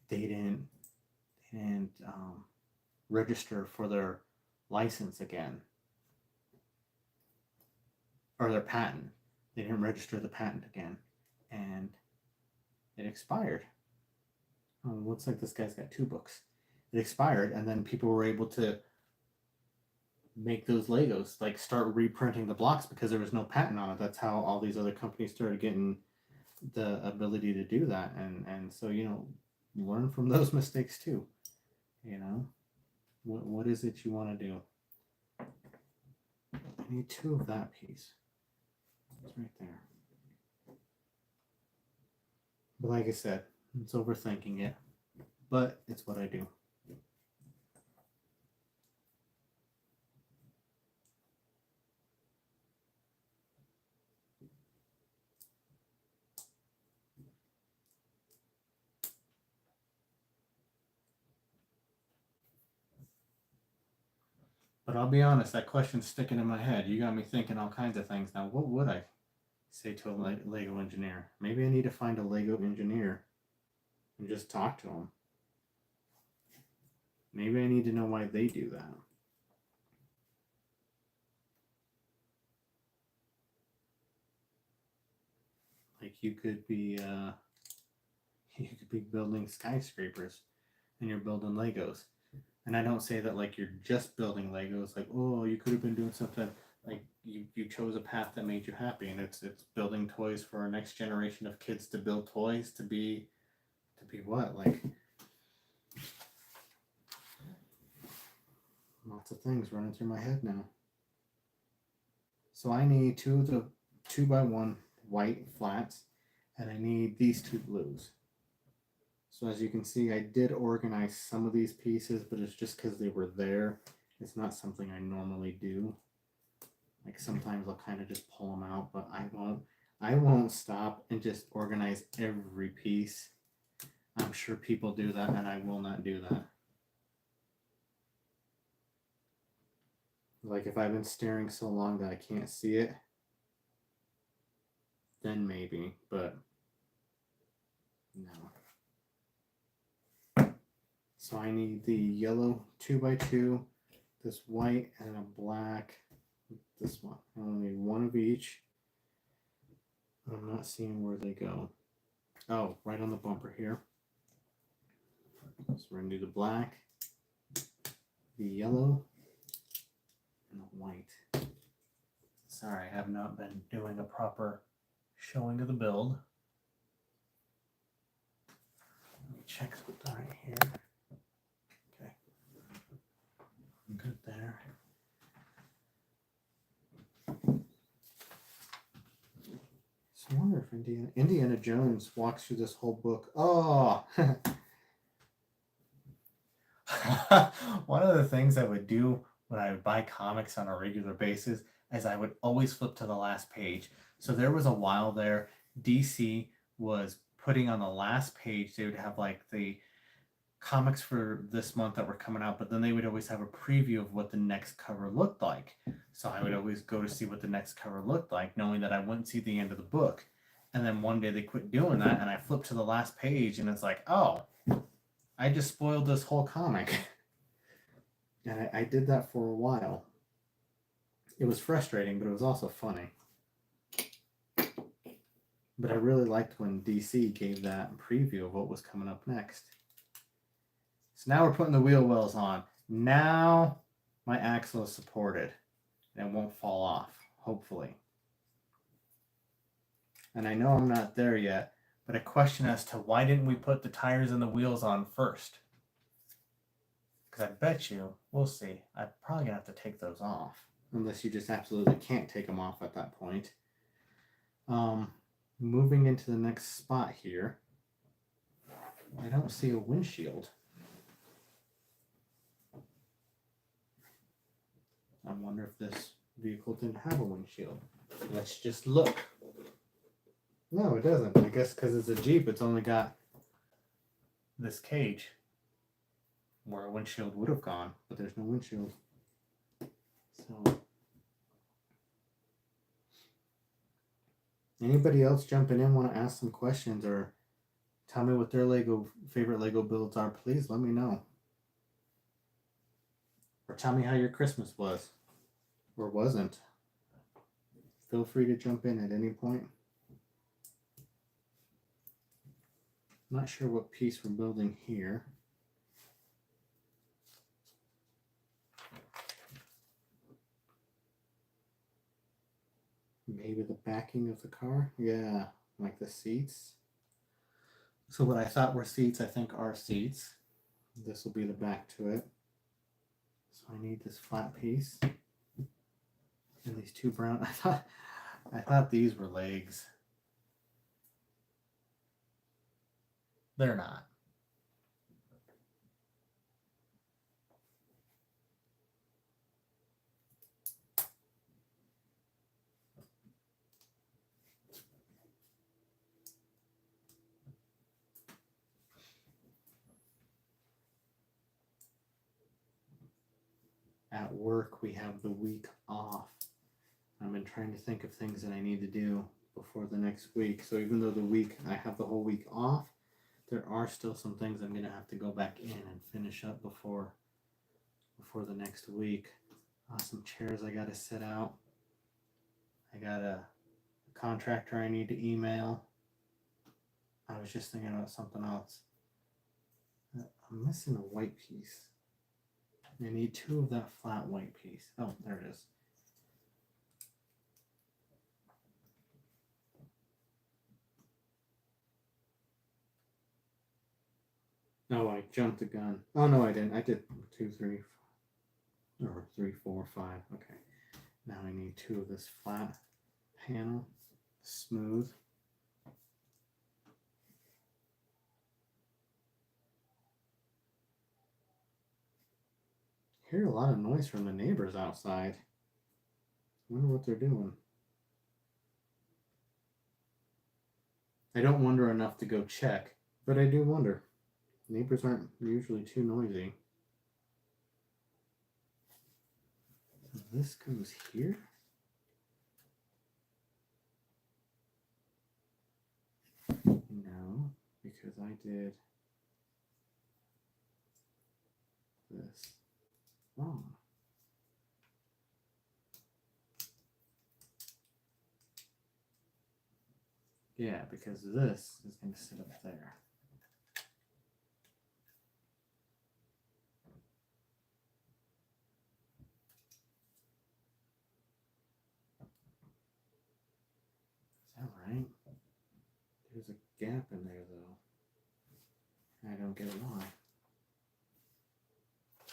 Speaker 1: they didn't register for their license again, or their patent. They didn't register the patent again, and it expired. Looks like this guy's got 2 books. It expired, and then people were able to make those Legos, like start reprinting the blocks because there was no patent on it. That's how all these other companies started getting the ability to do that. And so, you know, learn from those mistakes too. You know, what is it you want to do? I need 2 of that piece. It's right there. But like I said, it's overthinking it, but it's what I do. But I'll be honest, that question's sticking in my head. You got me thinking all kinds of things. Now, what would I say to a Lego engineer? Maybe I need to find a Lego engineer and just talk to them. Maybe I need to know why they do that. Like you could be building skyscrapers and you're building Legos. And I don't say that like you're just building Legos, like, oh, you could have been doing something, like you chose a path that made you happy, and it's building toys for our next generation of kids to build toys to be what? Like lots of things running through my head now. So I need 2 of the 2x1 white flats, and I need these 2 blues. So as you can see, I did organize some of these pieces, but it's just because they were there. It's not something I normally do. Like sometimes I'll kind of just pull them out, but I won't stop and just organize every piece. I'm sure people do that, and I will not do that. Like if I've been staring so long that I can't see it, then maybe, but no. So I need the yellow 2x2, this white, and a black, this one. I only need 1 of each. I'm not seeing where they go. Oh, right on the bumper here. So we're going to do the black, the yellow, and the white. Sorry, I have not been doing a proper showing of the build. Let me check right here. Okay. Good there. So I wonder if Indiana Jones walks through this whole book. Oh! One of the things I would do when I would buy comics on a regular basis is I would always flip to the last page. So there was a while there, DC was putting on the last page, they would have like the comics for this month that were coming out, but then they would always have a preview of what the next cover looked like. So I would always go to see what the next cover looked like, knowing that I wouldn't see the end of the book. And then one day they quit doing that, and I flipped to the last page, and it's like, oh, I just spoiled this whole comic. And I did that for a while. It was frustrating, but it was also funny. But I really liked when DC gave that preview of what was coming up next. So now we're putting the wheel wells on. Now my axle is supported and it won't fall off, hopefully. And I know I'm not there yet, but a question as to why didn't we put the tires and the wheels on first? Because I bet you, we'll see, I'm probably going to have to take those off. Unless you just absolutely can't take them off at that point. Moving into the next spot here, I don't see a windshield. I wonder if this vehicle didn't have a windshield. Let's just look. No, it doesn't. I guess because it's a Jeep, it's only got this cage where a windshield would have gone, but there's no windshield. So, anybody else jumping in want to ask some questions or tell me what their favorite Lego builds are, please let me know. Or tell me how your Christmas was or wasn't. Feel free to jump in at any point. I'm not sure what piece we're building here. Maybe the backing of the car? Yeah, like the seats. So what I thought were seats, I think are seats. This will be the back to it. So I need this flat piece. And these 2 brown, I thought these were legs. They're not. At work, we have the week off. I've been trying to think of things that I need to do before the next week. So even though I have the whole week off, there are still some things I'm going to have to go back in and finish up before the next week. Some chairs I got to set out. I got a contractor I need to email. I was just thinking about something else. I'm missing a white piece. I need 2 of that flat white piece. Oh, there it is. Oh, I jumped the gun. Oh, no, I didn't. I did 2, 3, or 3, 4, 5. Okay. Now I need 2 of this flat panel. Smooth. Hear a lot of noise from the neighbors outside. Wonder what they're doing. I don't wonder enough to go check, but I do wonder. Neighbors aren't usually too noisy. So this goes here. No, because I did this wrong. Yeah, because this is going to sit up there. Is that right? There's a gap in there, though. I don't get why.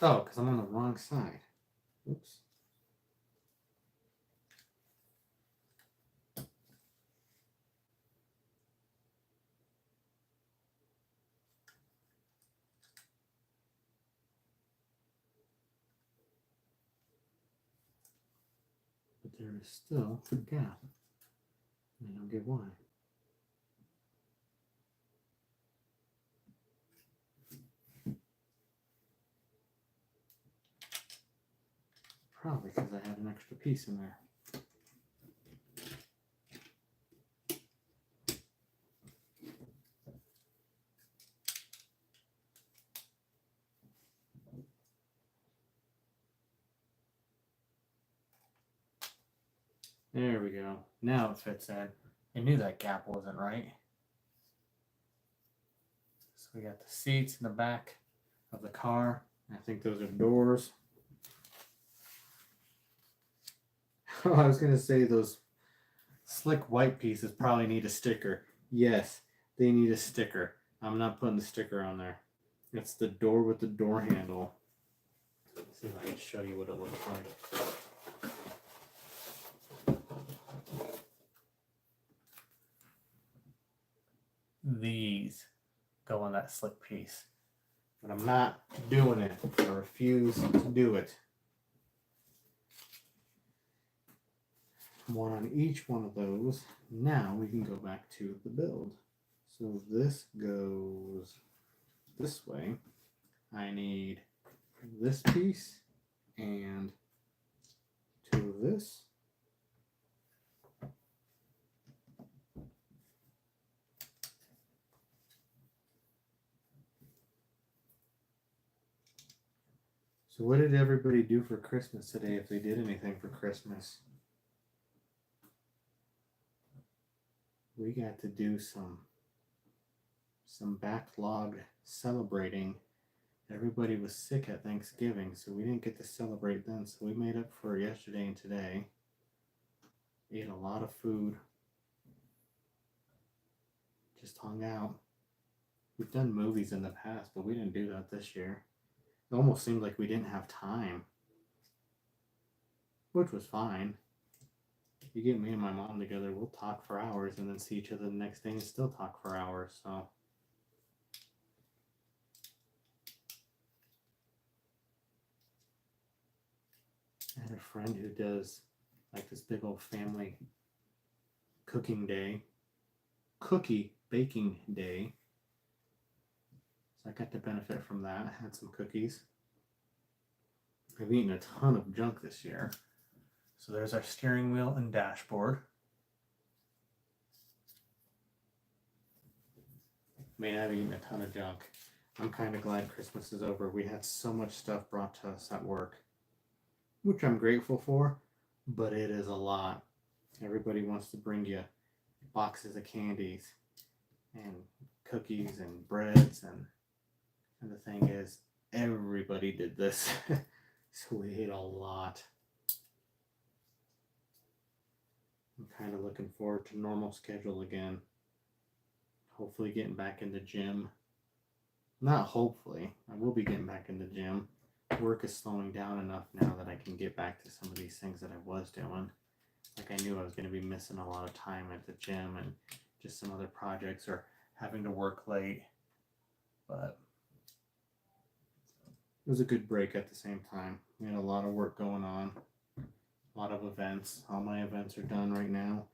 Speaker 1: Oh, because I'm on the wrong side. Oops. But there is still a gap. I don't get why. Probably because I had an extra piece in there. There we go. Now it fits in. I knew that gap wasn't right. So we got the seats in the back of the car. I think those are doors. I was going to say those slick white pieces probably need a sticker. Yes, they need a sticker. I'm not putting the sticker on there. It's the door with the door handle. Let's see if I can show you what it looks like. These go on that slick piece. But I'm not doing it. I refuse to do it. One on each one of those. Now we can go back to the build. So this goes this way. I need this piece and 2 of this. So what did everybody do for Christmas today, if they did anything for Christmas? We got to do some backlogged celebrating. Everybody was sick at Thanksgiving, so we didn't get to celebrate then. So we made up for yesterday and today. Ate a lot of food. Just hung out. We've done movies in the past, but we didn't do that this year. It almost seemed like we didn't have time, which was fine. You get me and my mom together, we'll talk for hours and then see each other the next day and still talk for hours. So I had a friend who does like this big old family cooking day, cookie baking day. So I got to benefit from that. I had some cookies. I've eaten a ton of junk this year. So there's our steering wheel and dashboard. I mean, I've eaten a ton of junk. I'm kind of glad Christmas is over. We had so much stuff brought to us at work, which I'm grateful for, but it is a lot. Everybody wants to bring you boxes of candies, and cookies and breads, and the thing is, everybody did this. So we ate a lot. I'm kind of looking forward to normal schedule again. Hopefully getting back in the gym. Not hopefully. I will be getting back in the gym. Work is slowing down enough now that I can get back to some of these things that I was doing. Like I knew I was going to be missing a lot of time at the gym and just some other projects or having to work late. But it was a good break at the same time. We had a lot of work going on. A lot of events. All my events are done right now.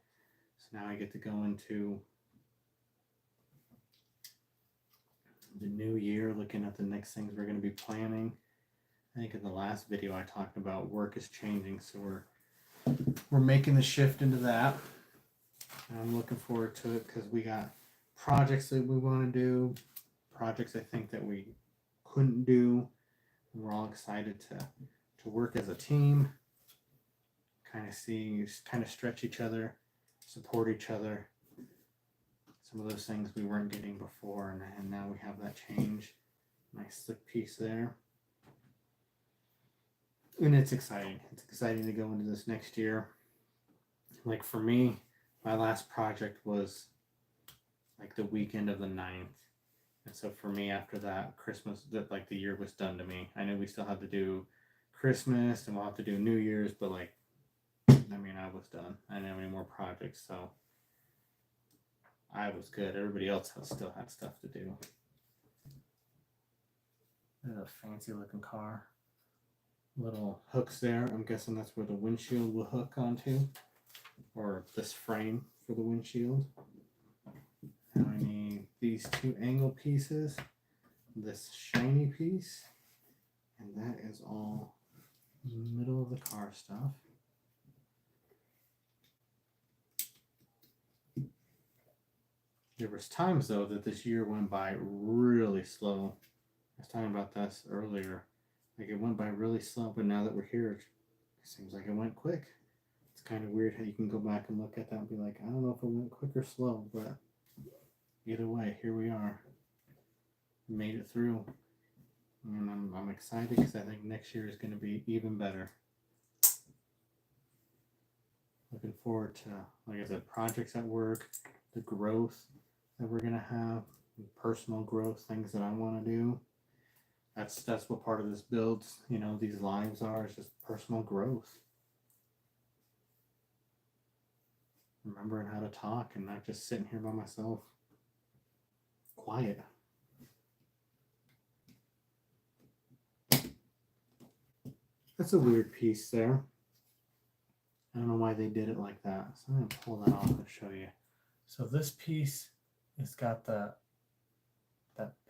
Speaker 1: So now I get to go into the new year, looking at the next things we're going to be planning. I think in the last video I talked about work is changing, so we're making the shift into that. And I'm looking forward to it because we got projects that we want to do, projects I think that we couldn't do. And we're all excited to work as a team, kind of stretch each other, support each other. Some of those things we weren't getting before, and now we have that change. Nice slick piece there. And it's exciting. It's exciting to go into this next year. Like for me, my last project was like the weekend of the 9th. And so for me, after that, Christmas, like the year was done to me. I knew we still had to do Christmas and we'll have to do New Year's, but like, I mean, I was done. I didn't have any more projects, so I was good. Everybody else still had stuff to do. There's a fancy looking car. Little hooks there. I'm guessing that's where the windshield will hook onto, or this frame for the windshield. Now I need these two angle pieces, this shiny piece, and that is all middle of the car stuff. There was times though that this year went by really slow. I was talking about this earlier. Like it went by really slow, but now that we're here, it seems like it went quick. It's kind of weird how you can go back and look at that and be like, I don't know if it went quick or slow, but either way, here we are. We made it through. And I'm excited because I think next year is going to be even better. Looking forward to, like I said, projects at work, the growth that we're going to have, personal growth, things that I want to do. That's what part of this builds, these lives are, is just personal growth. Remembering how to talk and not just sitting here by myself. Quiet. That's a weird piece there. I don't know why they did it like that. So I'm going to pull that off and show you. So this piece has got that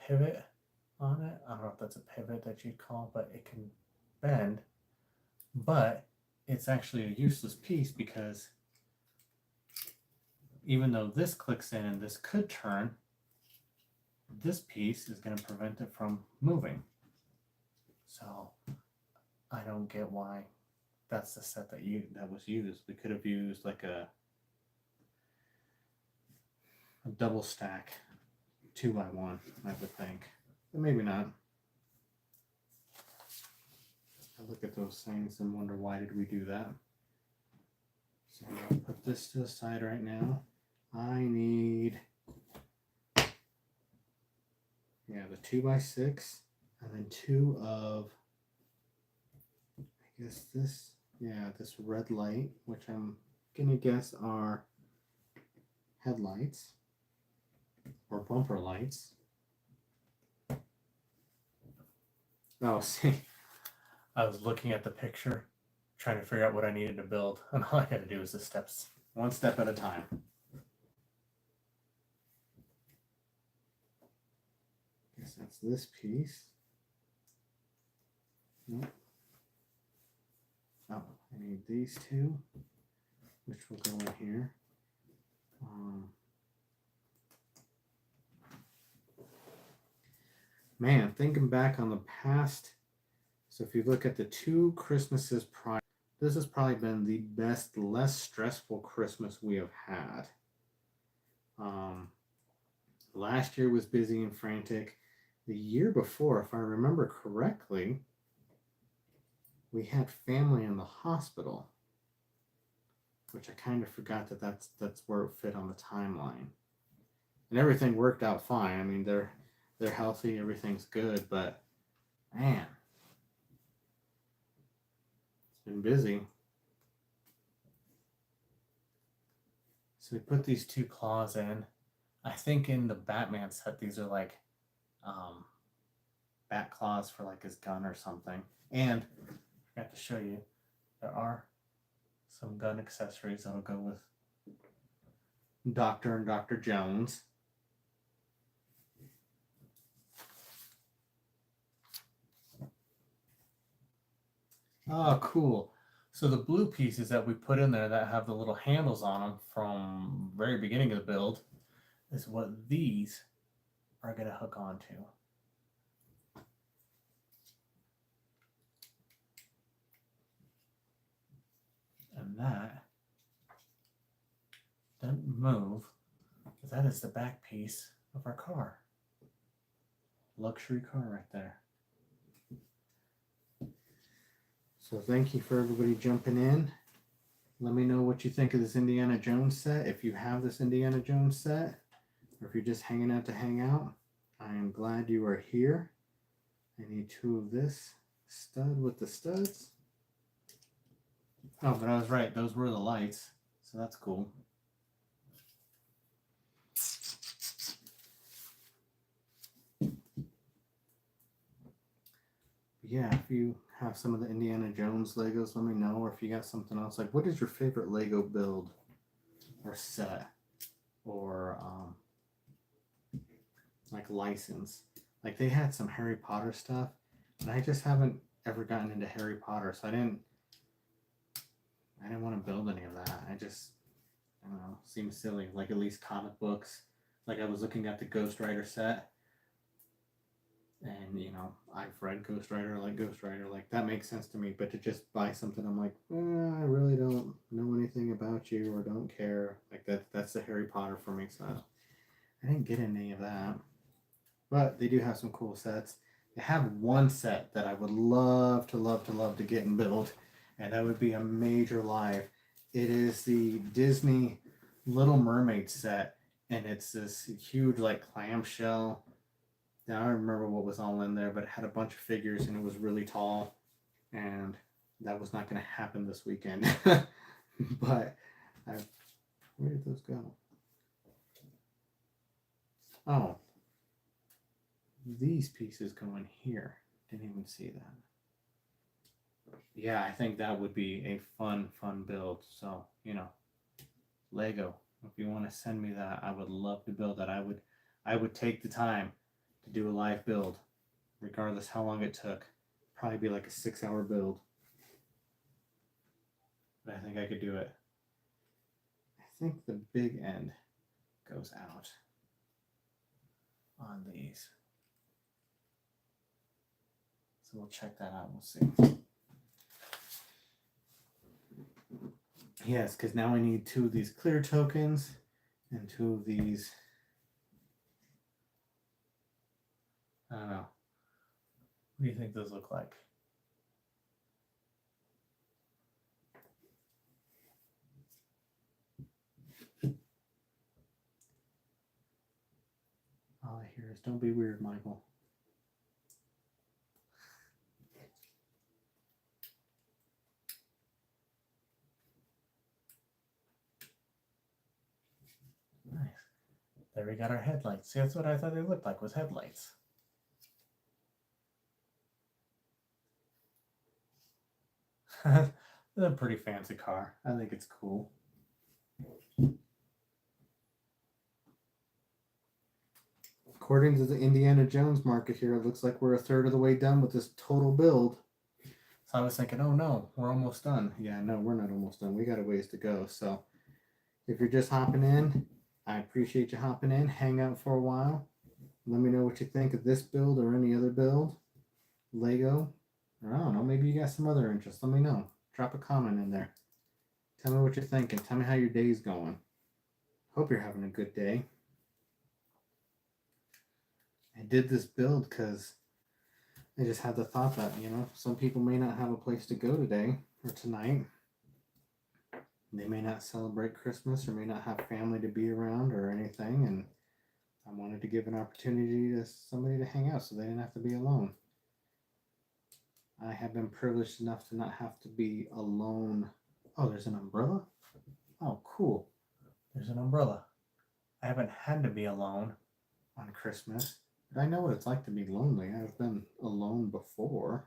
Speaker 1: pivot on it. I don't know if that's a pivot that you'd call, but it can bend. But it's actually a useless piece because even though this clicks in and this could turn, this piece is going to prevent it from moving. So I don't get why that's the set that was used. We could have used like a double stack 2x1, I would think. But maybe not. I look at those things and wonder, why did we do that? So I'll put this to the side right now. I need, the 2x6 and then two of, I guess this red light, which I'm gonna guess are headlights or bumper lights. Oh, see, I was looking at the picture, trying to figure out what I needed to build, and all I had to do was the steps, one step at a time. Guess that's this piece. Nope. Oh, I need these two, which will go in here. Man, thinking back on the past, so if you look at the 2 Christmases prior, this has probably been the best, less stressful Christmas we have had. Last year was busy and frantic. The year before, if I remember correctly, we had family in the hospital, which I kind of forgot that's where it fit on the timeline. And everything worked out fine. I mean, they're healthy, everything's good, but man, it's been busy. So we put these two claws in. I think in the Batman set, these are like bat claws for like his gun or something. And I forgot to show you, there are some gun accessories that'll go with Doctor and Dr. Jones. Oh, cool. So the blue pieces that we put in there that have the little handles on them from very beginning of the build is what these are going to hook onto. And that doesn't move. That is the back piece of our car. Luxury car right there. So thank you for everybody jumping in. Let me know what you think of this Indiana Jones set. If you have this Indiana Jones set, or if you're just hanging out to hang out, I am glad you are here. I need two of this stud with the studs. Oh, but I was right. Those were the lights. So that's cool. Yeah, if you have some of the Indiana Jones Legos, let me know. Or if you got something else, like what is your favorite Lego build or set or like license? Like they had some Harry Potter stuff, and I just haven't ever gotten into Harry Potter, so I didn't want to build any of that. I don't know, seems silly. Like at least comic books. Like I was looking at the Ghost Rider set, and you know, I've read Ghost Rider, I like Ghost Rider, like that makes sense to me. But to just buy something, I'm like, I really don't know anything about you or don't care. Like that's the Harry Potter for me, so I didn't get any of that. But they do have some cool sets. They have one set that I would love to get and build, and that would be a major live. It is the Disney Little Mermaid set, and it's this huge like clamshell. Now I don't remember what was all in there, but it had a bunch of figures and it was really tall, and that was not going to happen this weekend. But where did those go? Oh, these pieces go in here. Didn't even see that. Yeah, I think that would be a fun build. So, you know, Lego, if you want to send me that, I would love to build that. I would take the time to do a live build, regardless how long it took. Probably be like a 6-hour build. But I think I could do it. I think the big end goes out on these. So we'll check that out. We'll see. Yes, because now I need 2 of these clear tokens and 2 of these. I don't know. What do you think those look like? All I hear is, don't be weird, Michael. Nice. There we got our headlights. See, that's what I thought they looked like, was headlights. It's a pretty fancy car. I think it's cool. According to the Indiana Jones market here, it looks like we're a third of the way done with this total build. So I was thinking, oh no, we're almost done. Yeah, no, we're not almost done. We got a ways to go. So if you're just hopping in, I appreciate you hopping in. Hang out for a while. Let me know what you think of this build or any other build. Lego. Or I don't know, maybe you got some other interest. Let me know. Drop a comment in there. Tell me what you're thinking. Tell me how your day's going. Hope you're having a good day. I did this build because I just had the thought that, you know, some people may not have a place to go today or tonight. They may not celebrate Christmas or may not have family to be around or anything, and I wanted to give an opportunity to somebody to hang out so they didn't have to be alone. I have been privileged enough to not have to be alone. Oh, there's an umbrella? Oh, cool. There's an umbrella. I haven't had to be alone on Christmas, but I know what it's like to be lonely. I've been alone before.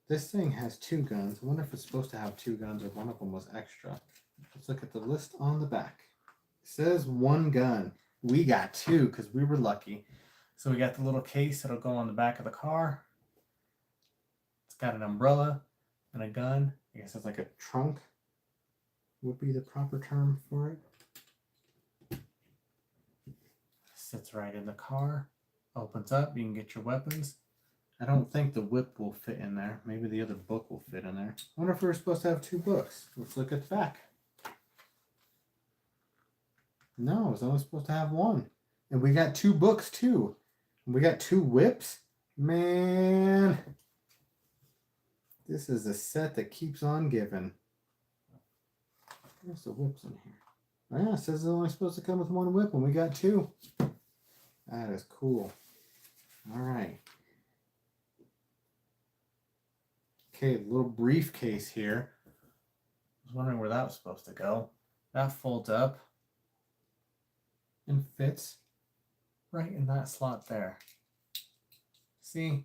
Speaker 1: This thing has 2 guns. I wonder if it's supposed to have 2 guns or one of them was extra. Let's look at the list on the back. It says 1 gun. We got 2 because we were lucky. So we got the little case that'll go on the back of the car. It's got an umbrella and a gun. I guess it's like a trunk would be the proper term for it. Sits right in the car. Opens up. You can get your weapons. I don't think the whip will fit in there. Maybe the other book will fit in there. I wonder if we were supposed to have 2 books. Let's look at the back. No, I was only supposed to have 1. And we got 2 books too. And we got 2 whips. Man. This is a set that keeps on giving. Where's the whips in here? Oh, yeah, it says it's only supposed to come with 1 whip and we got 2. That is cool. All right. Okay, little briefcase here. I was wondering where that was supposed to go. That folds up and fits right in that slot there. See?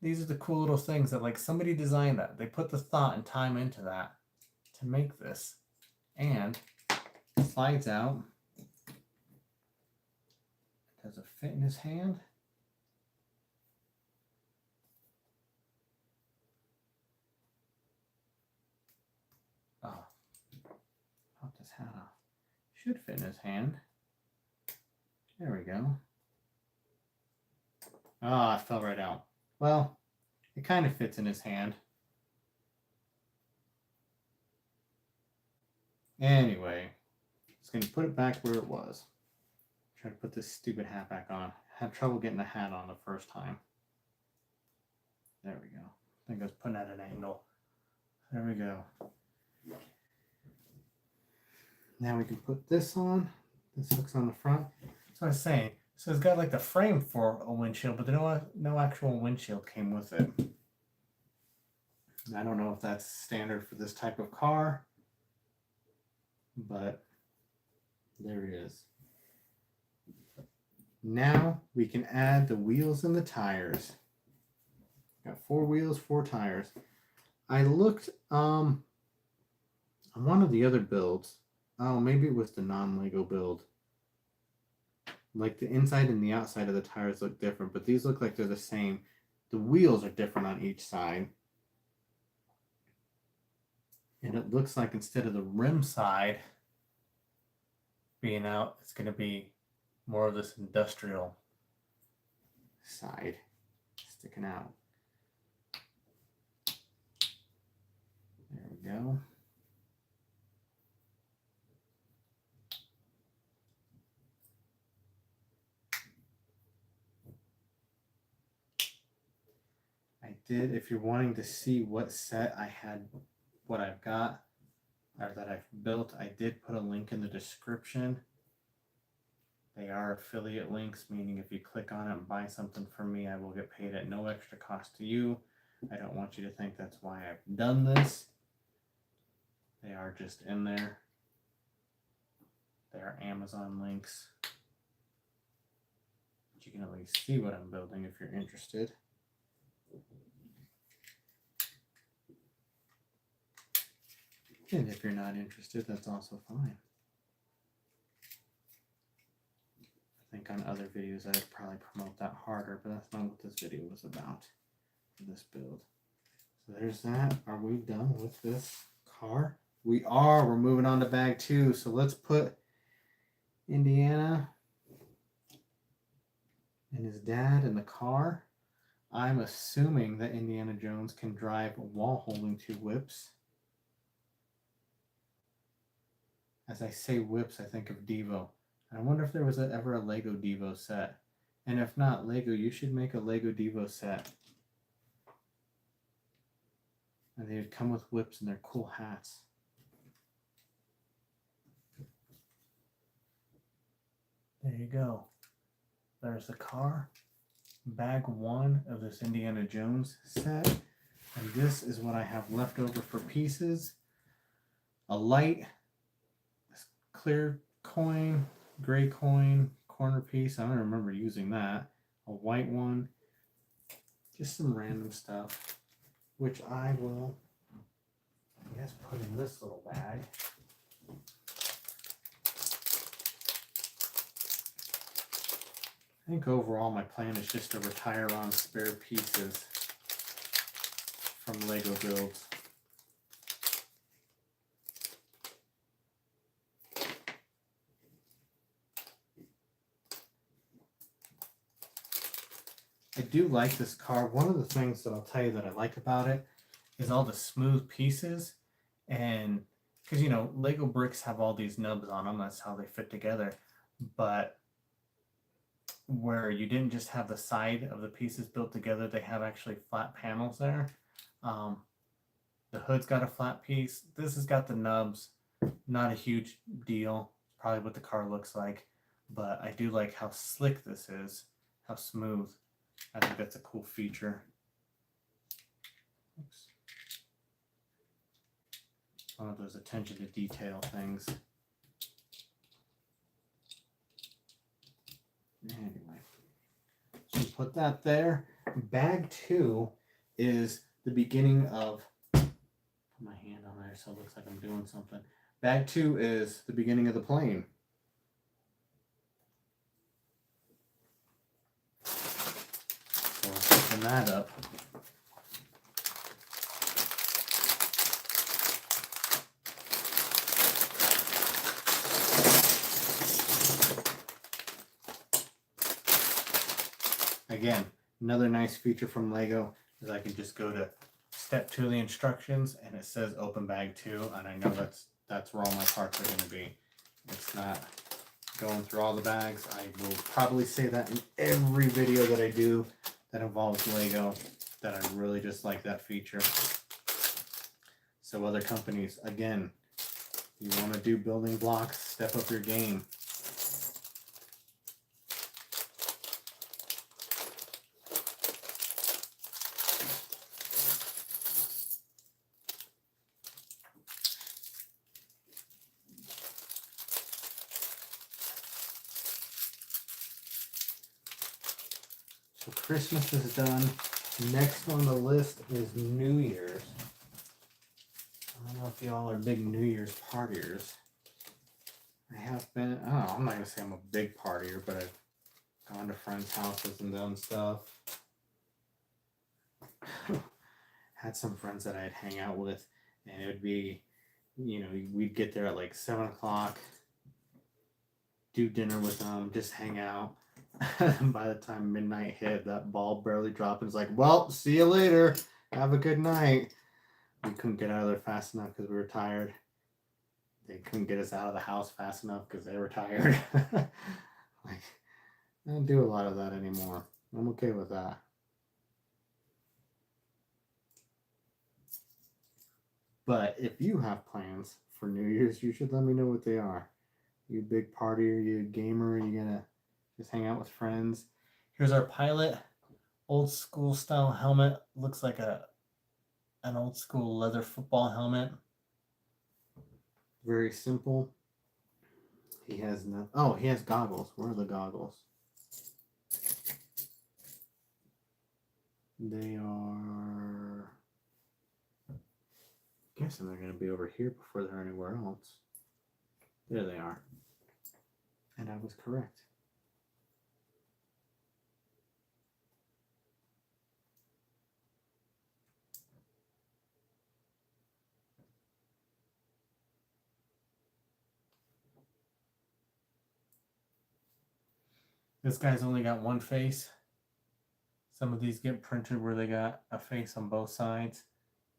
Speaker 1: These are the cool little things that, like, somebody designed that. They put the thought and time into that to make this. And it slides out. Does it fit in his hand? Oh, pop this hat off. Should fit in his hand. There we go. Ah, it fell right out. Well, it kind of fits in his hand. Anyway, just going to put it back where it was. Try to put this stupid hat back on. Had trouble getting the hat on the first time. There we go. I think I was putting at an angle. There we go. Now we can put this on. This hook's on the front. That's what I was saying. So it's got like the frame for a windshield, but no actual windshield came with it. I don't know if that's standard for this type of car, but there it is. Now we can add the wheels and the tires. Got 4 wheels, 4 tires. I looked on one of the other builds. Oh, maybe it was the non-Lego build. Like the inside and the outside of the tires look different, but these look like they're the same. The wheels are different on each side. And it looks like instead of the rim side being out, it's going to be more of this industrial side sticking out. There we go. I did, if you're wanting to see what set I had, what I've got, or that I've built, I did put a link in the description. They are affiliate links, meaning if you click on it and buy something from me, I will get paid at no extra cost to you. I don't want you to think that's why I've done this. They are just in there. They are Amazon links. But you can at least see what I'm building if you're interested. And if you're not interested, that's also fine. I think on other videos I'd probably promote that harder, but that's not what this video was about for this build. So there's that. Are we done with this car? We are. We're moving on to bag 2. So let's put Indiana and his dad in the car. I'm assuming that Indiana Jones can drive while holding 2 whips. As I say whips, I think of Devo. And I wonder if there was ever a Lego Devo set. And if not Lego, you should make a Lego Devo set. And they would come with whips and their cool hats. There you go. There's the car. Bag 1 of this Indiana Jones set. And this is what I have left over for pieces. A light, this clear coin, gray coin, corner piece. I don't remember using that. A white one. Just some random stuff, which I will, I guess, put in this little bag. I think overall my plan is just to retire on spare pieces from Lego builds. I do like this car. One of the things that I'll tell you that I like about it is all the smooth pieces. And because, you know, Lego bricks have all these nubs on them, that's how they fit together. But where you didn't just have the side of the pieces built together, they have actually flat panels there. The hood's got a flat piece. This has got the nubs. Not a huge deal. Probably what the car looks like. But I do like how slick this is. How smooth. I think that's a cool feature. Oops. One of those attention to detail things. Anyway, so put that there. Bag 2 is the beginning of, put my hand on there so it looks like I'm doing something. Bag 2 is the beginning of the plane. So I'll open that up. Again, another nice feature from Lego is I can just go to step 2 of the instructions and it says open bag 2, and I know that's where all my parts are going to be. It's not going through all the bags. I will probably say that in every video that I do that involves Lego, that I really just like that feature. So other companies, again, you want to do building blocks, step up your game. So Christmas is done. Next on the list is New Year's. I don't know if y'all are big New Year's partiers. I have been. I don't know, I'm not going to say I'm a big partier, but I've gone to friends' houses and done stuff. Had some friends that I'd hang out with, and it would be, you know, we'd get there at like 7 o'clock, do dinner with them, just hang out. By the time midnight hit, that ball barely dropped. It's like, well, see you later. Have a good night. We couldn't get out of there fast enough because we were tired. They couldn't get us out of the house fast enough because they were tired. Like, I don't do a lot of that anymore. I'm okay with that. But if you have plans for New Year's, you should let me know what they are. You a big partier, you a gamer, you gonna just hang out with friends. Here's our pilot, old school style helmet. Looks like an old school leather football helmet. Very simple. He has no. Oh, he has goggles. Where are the goggles? They are. I'm guessing they're going to be over here before they're anywhere else. There they are. And I was correct. This guy's only got one face. Some of these get printed where they got a face on both sides.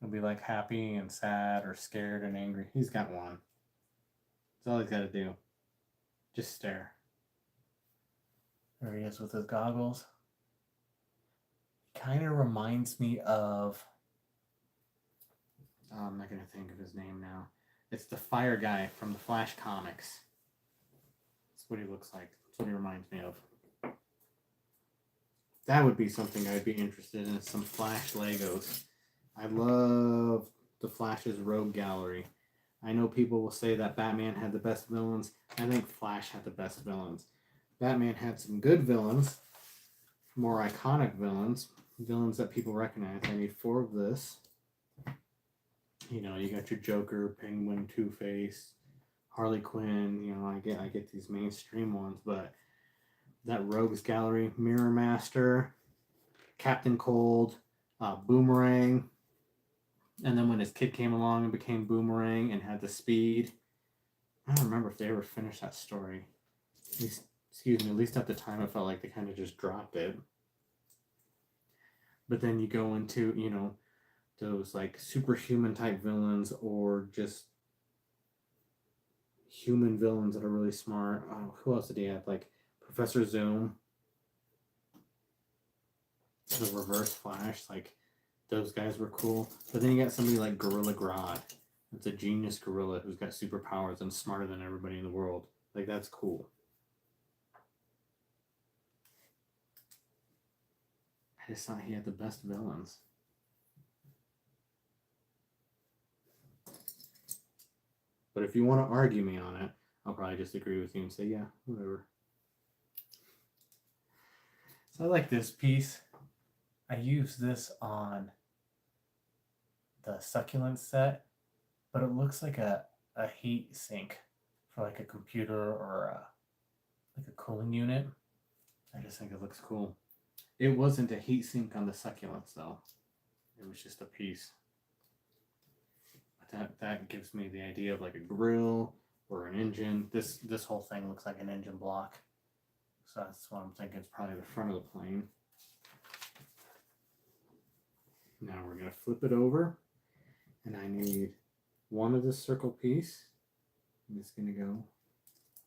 Speaker 1: It'll be like happy and sad or scared and angry. He's got one. That's all he's got to do. Just stare. There he is with his goggles. Kind of reminds me of... Oh, I'm not going to think of his name now. It's the fire guy from the Flash comics. That's what he looks like. That's what he reminds me of. That would be something I'd be interested in, some Flash Legos. I love the Flash's Rogue Gallery. I know people will say that Batman had the best villains. I think Flash had the best villains. Batman had some good villains, more iconic villains, villains that people recognize. I need 4 of this. You know, you got your Joker, Penguin, Two-Face, Harley Quinn. You know, I get these mainstream ones, but that Rogues Gallery, Mirror Master, Captain Cold, Boomerang, and then when his kid came along and became Boomerang and had the speed, I don't remember if they ever finished that story. At least at the time it felt like they kind of just dropped it. But then you go into, you know, those like superhuman type villains or just human villains that are really smart. Oh, who else did he have? Like Professor Zoom, the Reverse Flash, like those guys were cool. But then you got somebody like Gorilla Grodd. It's a genius gorilla who's got superpowers and smarter than everybody in the world. Like, that's cool. I just thought he had the best villains. But if you want to argue me on it, I'll probably just agree with you and say, yeah, whatever. So I like this piece. I use this on the succulent set, but it looks like a heat sink for like a computer or like a cooling unit. I just think it looks cool. It wasn't a heat sink on the succulents though. It was just a piece. But that gives me the idea of like a grill or an engine. This whole thing looks like an engine block. So that's what I'm thinking. It's probably the front of the plane. Now we're going to flip it over. And I need one of this circle piece. And it's going to go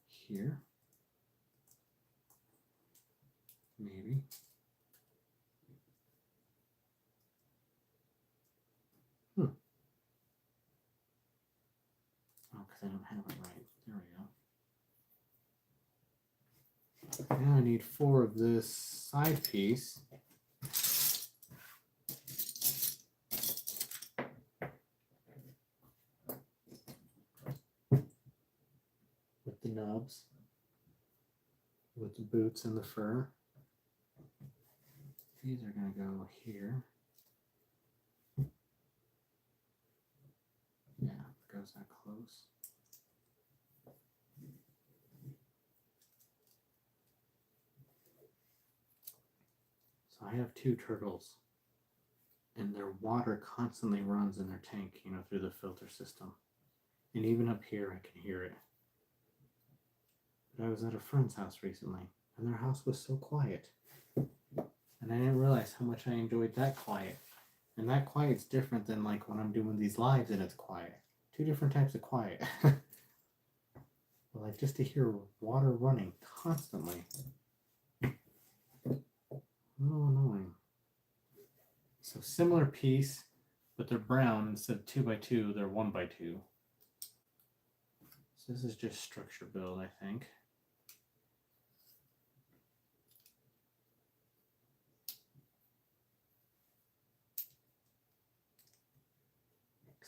Speaker 1: here. Maybe. Oh, because I don't have it right. There we go. Now I need 4 of this side piece. With the nubs. With the boots and the fur. These are going to go here. Yeah, it goes that close. So I have 2 turtles, and their water constantly runs in their tank, you know, through the filter system. And even up here, I can hear it. But I was at a friend's house recently, and their house was so quiet. And I didn't realize how much I enjoyed that quiet. And that quiet's different than like when I'm doing these lives and it's quiet. 2 different types of quiet. But like just to hear water running constantly. A little annoying. So similar piece, but they're brown. Instead of 2x2, they're 1x2. So this is just structure build, I think.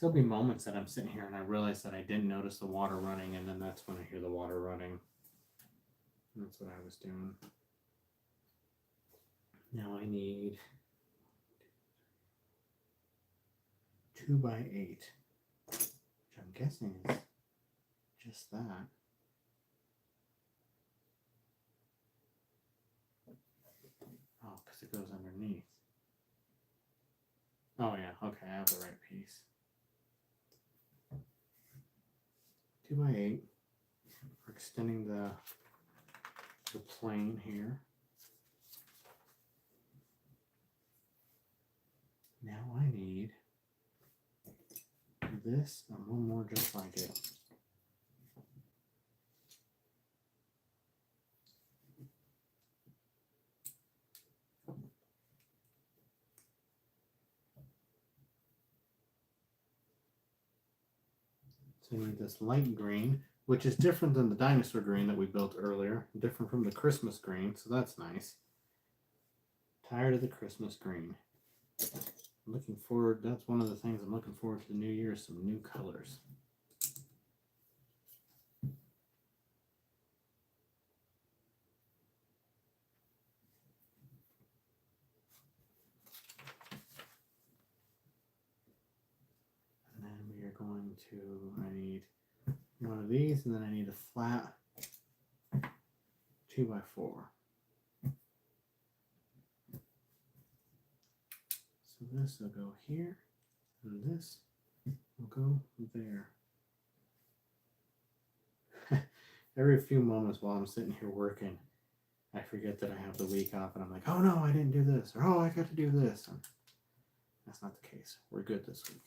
Speaker 1: There'll be moments that I'm sitting here and I realize that I didn't notice the water running, and then that's when I hear the water running. And that's what I was doing. Now I need 2x8, which I'm guessing is just that. Oh, because it goes underneath. Oh yeah, okay, I have the right piece. 2x8 for extending the plane here. Now I need this and one more just like it. So you need this light green, which is different than the dinosaur green that we built earlier, different from the Christmas green, so that's nice. Tired of the Christmas green. Looking forward, that's one of the things I'm looking forward to the new year, some new colors. And then we are going to, I need one of these, and then I need a flat 2x4. So this will go here, and this will go there. Every few moments while I'm sitting here working, I forget that I have the week off, and I'm like, oh no, I didn't do this, or oh, I got to do this. And that's not the case. We're good this week.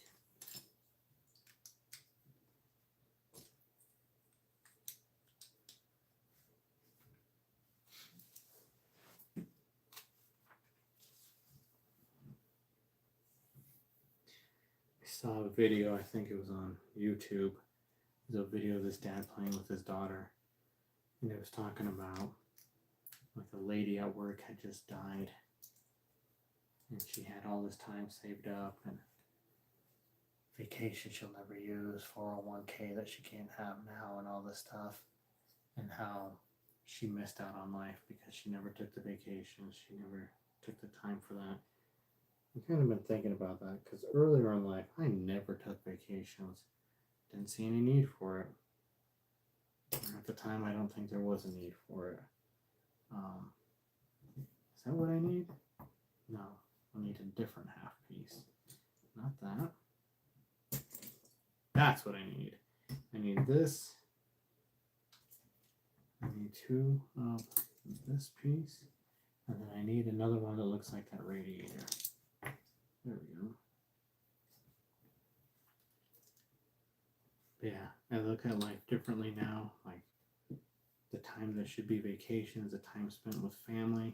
Speaker 1: I saw a video, I think it was on YouTube. It was a video of this dad playing with his daughter, and it was talking about like a lady at work had just died, and she had all this time saved up and vacation she'll never use, 401k that she can't have now, and all this stuff, and how she missed out on life because she never took the vacations, she never took the time for that. I've kind of been thinking about that because earlier in life I never took vacations, didn't see any need for it. At the time I don't think there was a need for it. Is that what I need? No, I need a different half piece. Not that. That's what I need. I need this. I need two of this piece. And then I need another one that looks like that radiator. There we go. But yeah, I look at life differently now. Like the time that should be vacations, the time spent with family,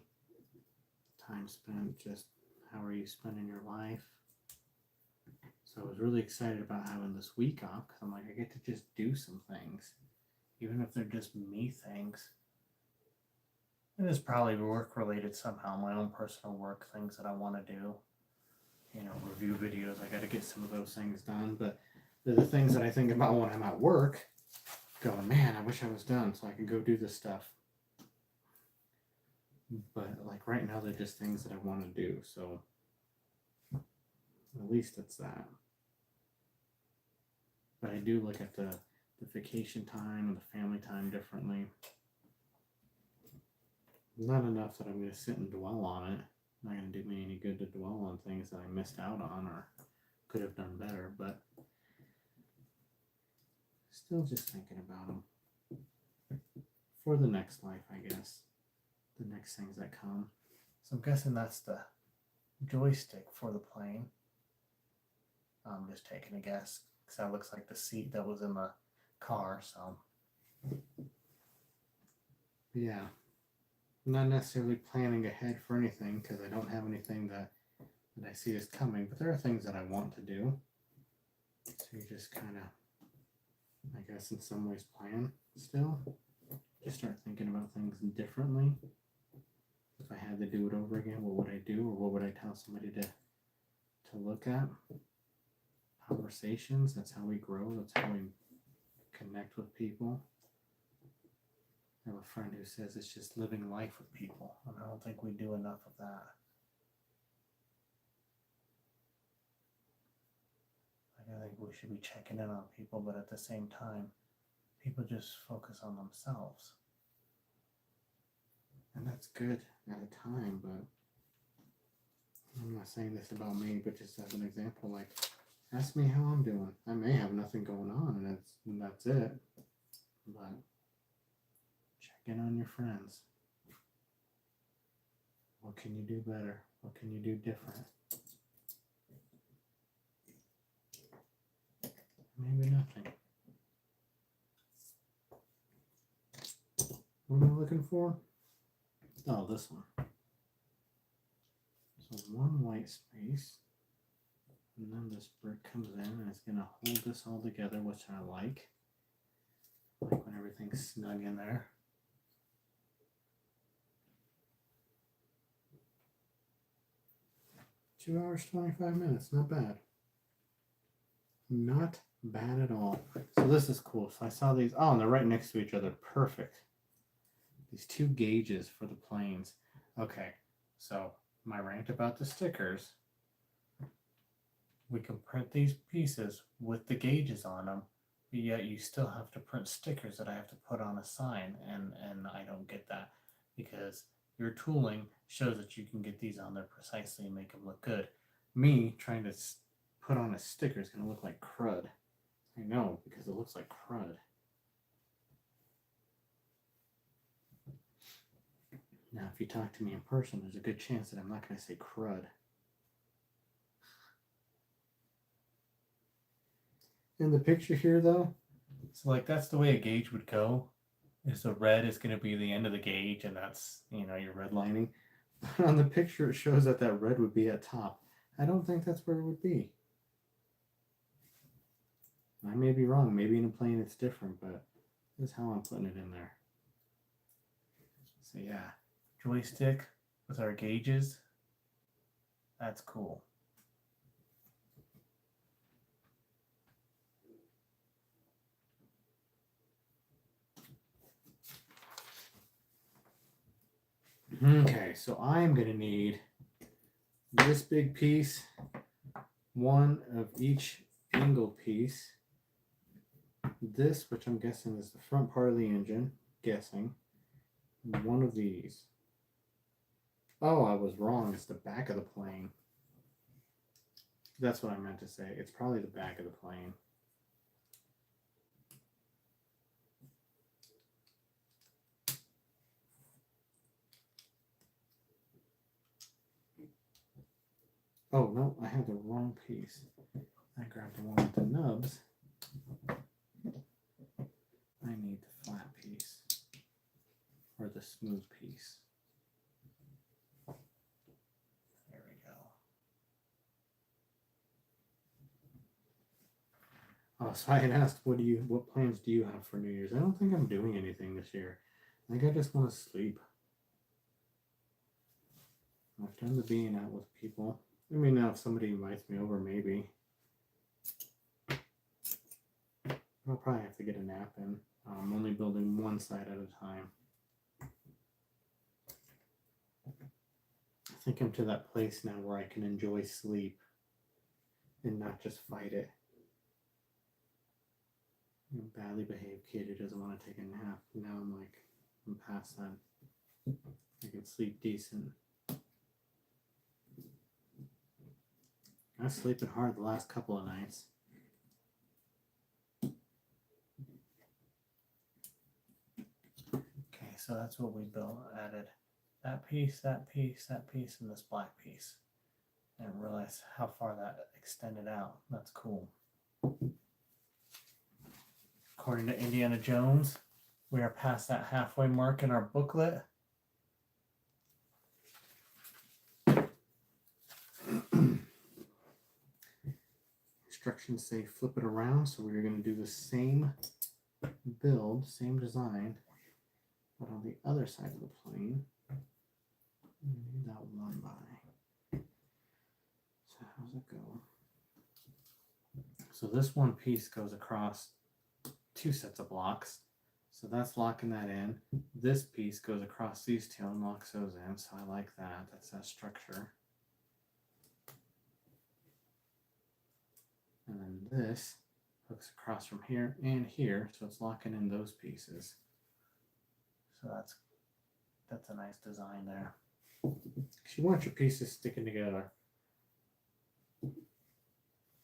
Speaker 1: time spent just how are you spending your life. So I was really excited about having this week off because I'm like, I get to just do some things, even if they're just me things. And it's probably work related somehow, my own personal work things that I want to do. You know, review videos, I got to get some of those things done. But they're the things that I think about when I'm at work, going, man, I wish I was done so I can go do this stuff. But like right now, they're just things that I want to do. So at least it's that. But I do look at the vacation time and the family time differently. Not enough that I'm going to sit and dwell on it. Not going to do me any good to dwell on things that I missed out on or could have done better, but still just thinking about them for the next life, I guess. The next things that come. So I'm guessing that's the joystick for the plane. I'm just taking a guess because that looks like the seat that was in the car. So yeah. Not necessarily planning ahead for anything because I don't have anything that I see is coming, but there are things that I want to do. So you just kind of, I guess in some ways, plan still. Just start thinking about things differently. If I had to do it over again, what would I do, or what would I tell somebody to look at? Conversations, that's how we grow, that's how we connect with people. I have a friend who says it's just living life with people, and I don't think we do enough of that. Like, I think we should be checking in on people, but at the same time, people just focus on themselves. And that's good at a time, but I'm not saying this about me, but just as an example, like, ask me how I'm doing. I may have nothing going on, and that's it, but check in on your friends. What can you do better? What can you do different? Maybe nothing. What am I looking for? Oh, this one. So one white space. And then this brick comes in and it's going to hold this all together, which I like. I like when everything's snug in there. 2 hours, 25 minutes. Not bad. Not bad at all. So this is cool. So I saw these. Oh, and they're right next to each other. Perfect. These 2 gauges for the planes. Okay. So my rant about the stickers. We can print these pieces with the gauges on them, but yet you still have to print stickers that I have to put on a sign, and I don't get that, because your tooling shows that you can get these on there precisely and make them look good. Me trying to put on a sticker is going to look like crud. I know, because it looks like crud. Now, if you talk to me in person, there's a good chance that I'm not going to say crud. In the picture here, though, so like that's the way a gauge would go. Is the red is going to be the end of the gauge, and that's, you know, your red lining. On the picture, it shows that that red would be at top. I don't think that's where it would be. I may be wrong. Maybe in a plane it's different, but this is how I'm putting it in there. So yeah, joystick with our gauges. That's cool. Okay, so I'm going to need this big piece, one of each angle piece, this, which I'm guessing is the front part of the engine, one of these. Oh, I was wrong. It's the back of the plane. That's what I meant to say. It's probably the back of the plane. Oh, no, I had the wrong piece. I grabbed the one with the nubs. I need the flat piece, or the smooth piece. There we go. Oh, so I had asked, what plans do you have for New Year's? I don't think I'm doing anything this year. I think I just want to sleep. I've done the being out with people. I mean, now if somebody invites me over, maybe. I'll probably have to get a nap in. I'm only building one side at a time. I think I'm to that place now where I can enjoy sleep and not just fight it. A badly behaved kid who doesn't want to take a nap. Now I'm past that. I can sleep decent. I was sleeping hard the last couple of nights. Okay, so that's what we built. Added that piece, that piece, that piece, and this black piece. I didn't realize how far that extended out. That's cool. According to Indiana Jones, we are past that halfway mark in our booklet. Instructions say flip it around, so we're going to do the same build, same design, but on the other side of the plane. We need that one by. So how's it go? So this one piece goes across 2 sets of blocks. So that's locking that in. This piece goes across these 2 and locks those in. So I like that. That's that structure. And then this hooks across from here and here, so it's locking in those pieces. So that's a nice design there. You want your pieces sticking together.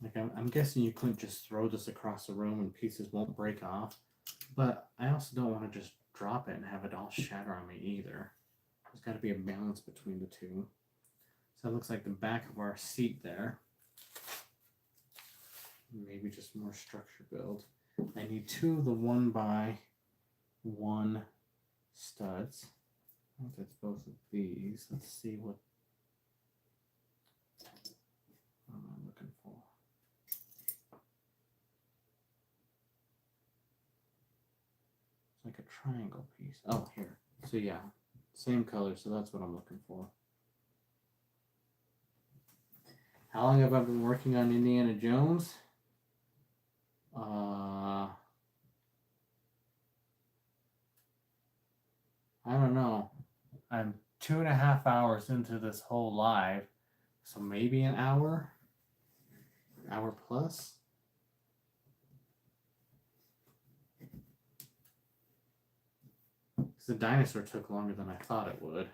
Speaker 1: Like I'm guessing you couldn't just throw this across the room and pieces won't break off. But I also don't want to just drop it and have it all shatter on me either. There's got to be a balance between the two. So it looks like the back of our seat there. Maybe just more structure build. I need 2 of the 1x1 studs. I think that's both of these. Let's see what I'm looking for. like a triangle piece. Oh, here. So yeah, same color, so that's what I'm looking for. How long have I been working on Indiana Jones? I don't know. I'm 2.5 hours into this whole live, so maybe an hour plus. Because the dinosaur took longer than I thought it would.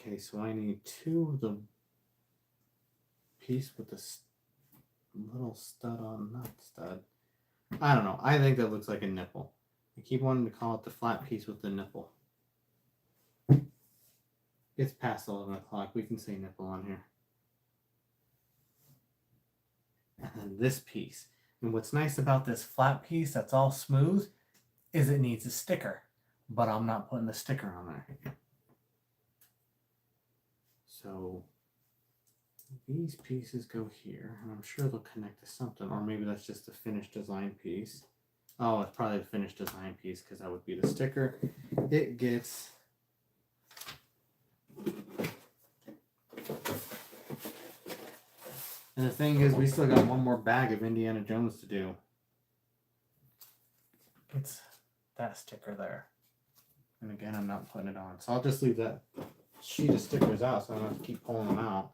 Speaker 1: Okay, so I need 2 of the piece with the little stud on, not stud. I don't know. I think that looks like a nipple. I keep wanting to call it the flat piece with the nipple. It's past 11 o'clock. We can say nipple on here. And then this piece. And what's nice about this flat piece that's all smooth is it needs a sticker. But I'm not putting the sticker on there. So these pieces go here, and I'm sure they'll connect to something, or maybe that's just the finished design piece. Oh, it's probably the finished design piece because that would be the sticker. It gets and the thing is, we still got one more bag of Indiana Jones to do. It's that sticker there. And again, I'm not putting it on. So I'll just leave that sheet of stickers out so I don't have to keep pulling them out.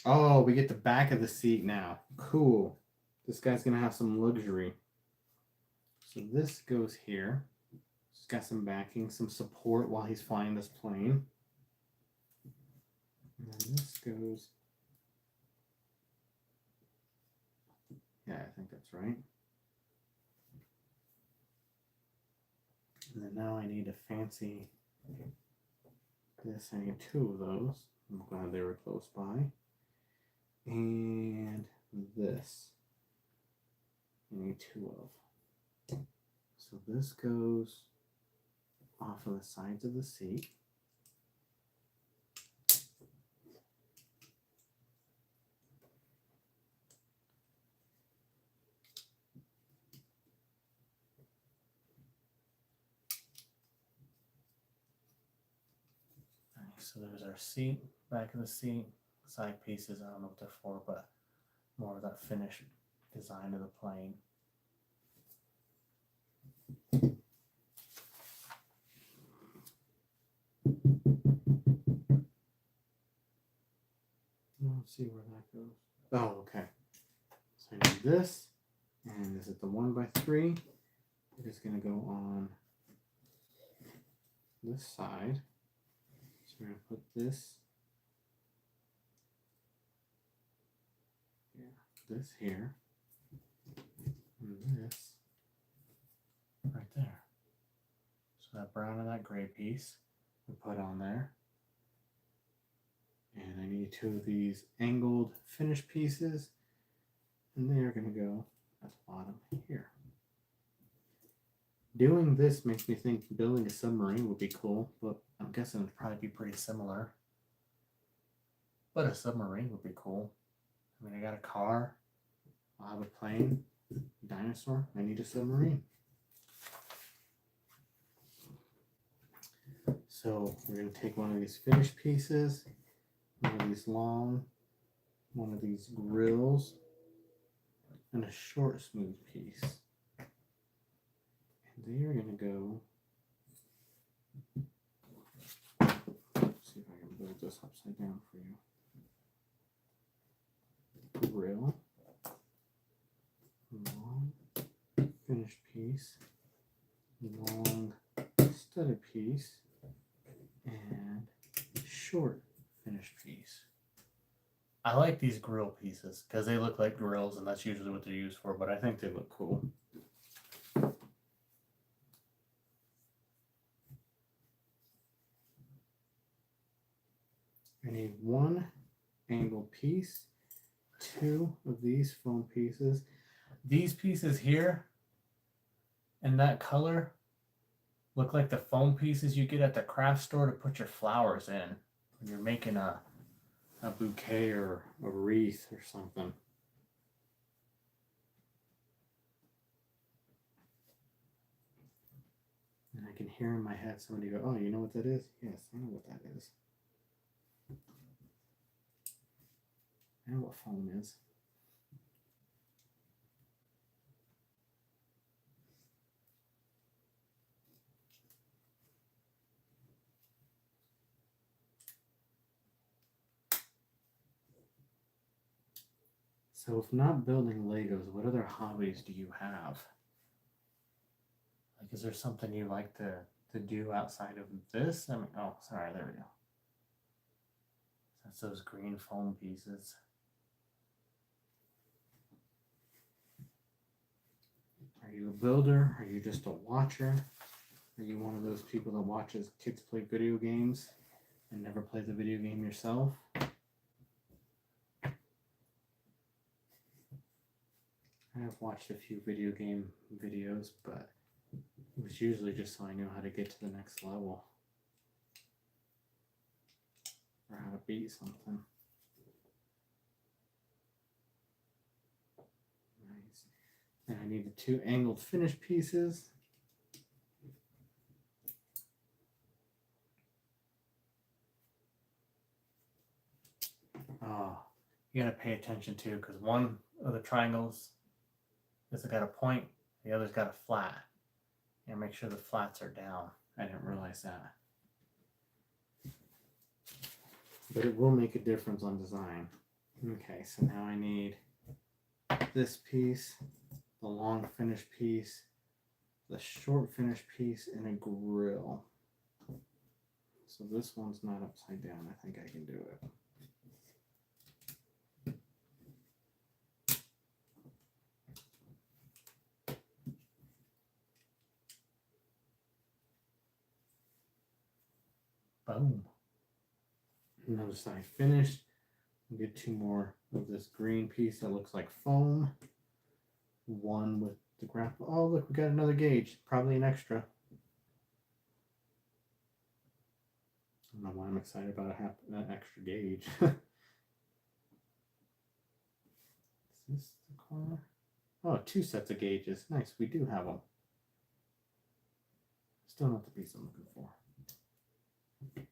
Speaker 1: Oh, we get the back of the seat now. Cool. This guy's going to have some luxury. So this goes here. It's got some backing, some support while he's flying this plane. And then this goes... Yeah, I think that's right. And then now I need a fancy... This, I need 2 of those. I'm glad they were close by. And this I need 2 of. So this goes off of the sides of the seat. So there's our seat, back of the seat, side pieces. I don't know what they're for, but more of that finished design of the plane. Let's see where that goes. Oh, okay. So I need this, and this is the 1x3. It is going to go on this side. So we're going to put this, this here, and this right there. So that brown and that gray piece we put on there. And I need 2 of these angled finish pieces, and they are going to go at the bottom here. Doing this makes me think building a submarine would be cool, but I'm guessing it'd probably be pretty similar. But a submarine would be cool. I mean, I got a car, I'll have a plane, a dinosaur, I need a submarine. So we're going to take one of these finished pieces, one of these long, one of these grills, and a short smooth piece. And they are going to go, let's see if I can build this upside down for you. Grill, long finished piece, long studded piece, and short finished piece. I like these grill pieces because they look like grills, and that's usually what they're used for, but I think they look cool. I need 1 angled piece, 2 of these foam pieces. These pieces here and that color look like the foam pieces you get at the craft store to put your flowers in when you're making a bouquet or a wreath or something. And I can hear in my head somebody go, "Oh, you know what that is?" Yes, I know what that is. I know what foam is. So if not building Legos, what other hobbies do you have? Like, is there something you like to do outside of this? I mean, oh, sorry, there we go. That's those green foam pieces. Are you a builder? Are you just a watcher? Are you one of those people that watches kids play video games and never play the video game yourself? I have watched a few video game videos, but it was usually just so I knew how to get to the next level or how to beat something. Nice. And I need the 2 angled finish pieces. Oh, you gotta pay attention too, because one of the triangles has got a point, the other's got a flat. And make sure the flats are down. I didn't realize that. But it will make a difference on design. Okay, so now I need this piece, the long finish piece, the short finish piece, and a grill. So this one's not upside down. I think I can do it. Boom. Notice I finished. I'll get 2 more of this green piece that looks like foam. One with the grapple. Oh, look, we got another gauge. Probably an extra. I don't know why I'm excited about an extra gauge. Is this the corner? Oh, 2 sets of gauges. Nice, we do have them. Still not the piece I'm looking for. Put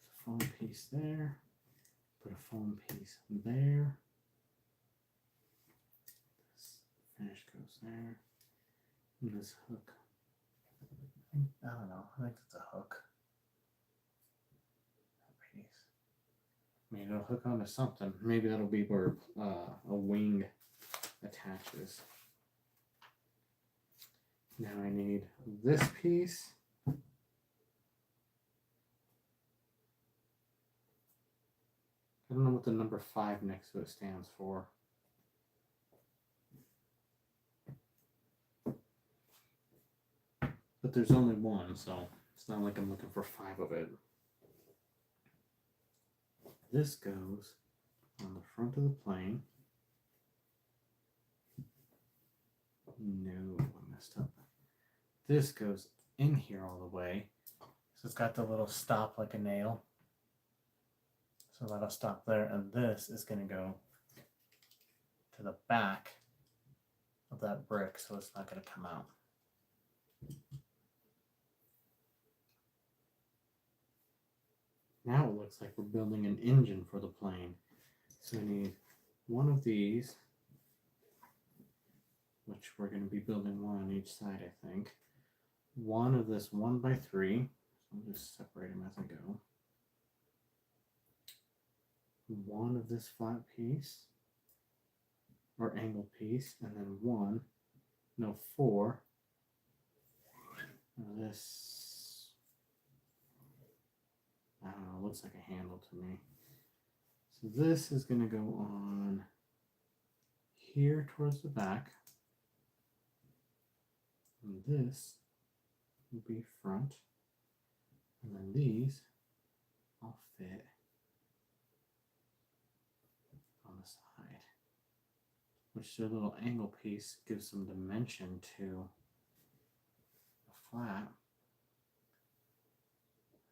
Speaker 1: a foam piece there. Put a foam piece there. This finish goes there. And this hook. I don't know. I think it's a hook. That piece. I mean, it'll hook onto something. Maybe that'll be where a wing attaches. Now I need this piece. I don't know what the number 5 next to it stands for. But there's only one, so it's not like I'm looking for 5 of it. This goes on the front of the plane. No, I messed up. This goes in here all the way. So it's got the little stop like a nail. So that'll stop there. And this is going to go to the back of that brick, so it's not going to come out. Now it looks like we're building an engine for the plane. So we need one of these, which we're going to be building one on each side, I think. One of this 1x3. I'll just separate them as I go. One of this flat piece, or angled piece, and then 4 of this. I don't know, it looks like a handle to me. So this is going to go on here towards the back. And this will be front. And then these all fit on the side, which their little angle piece gives some dimension to the flat.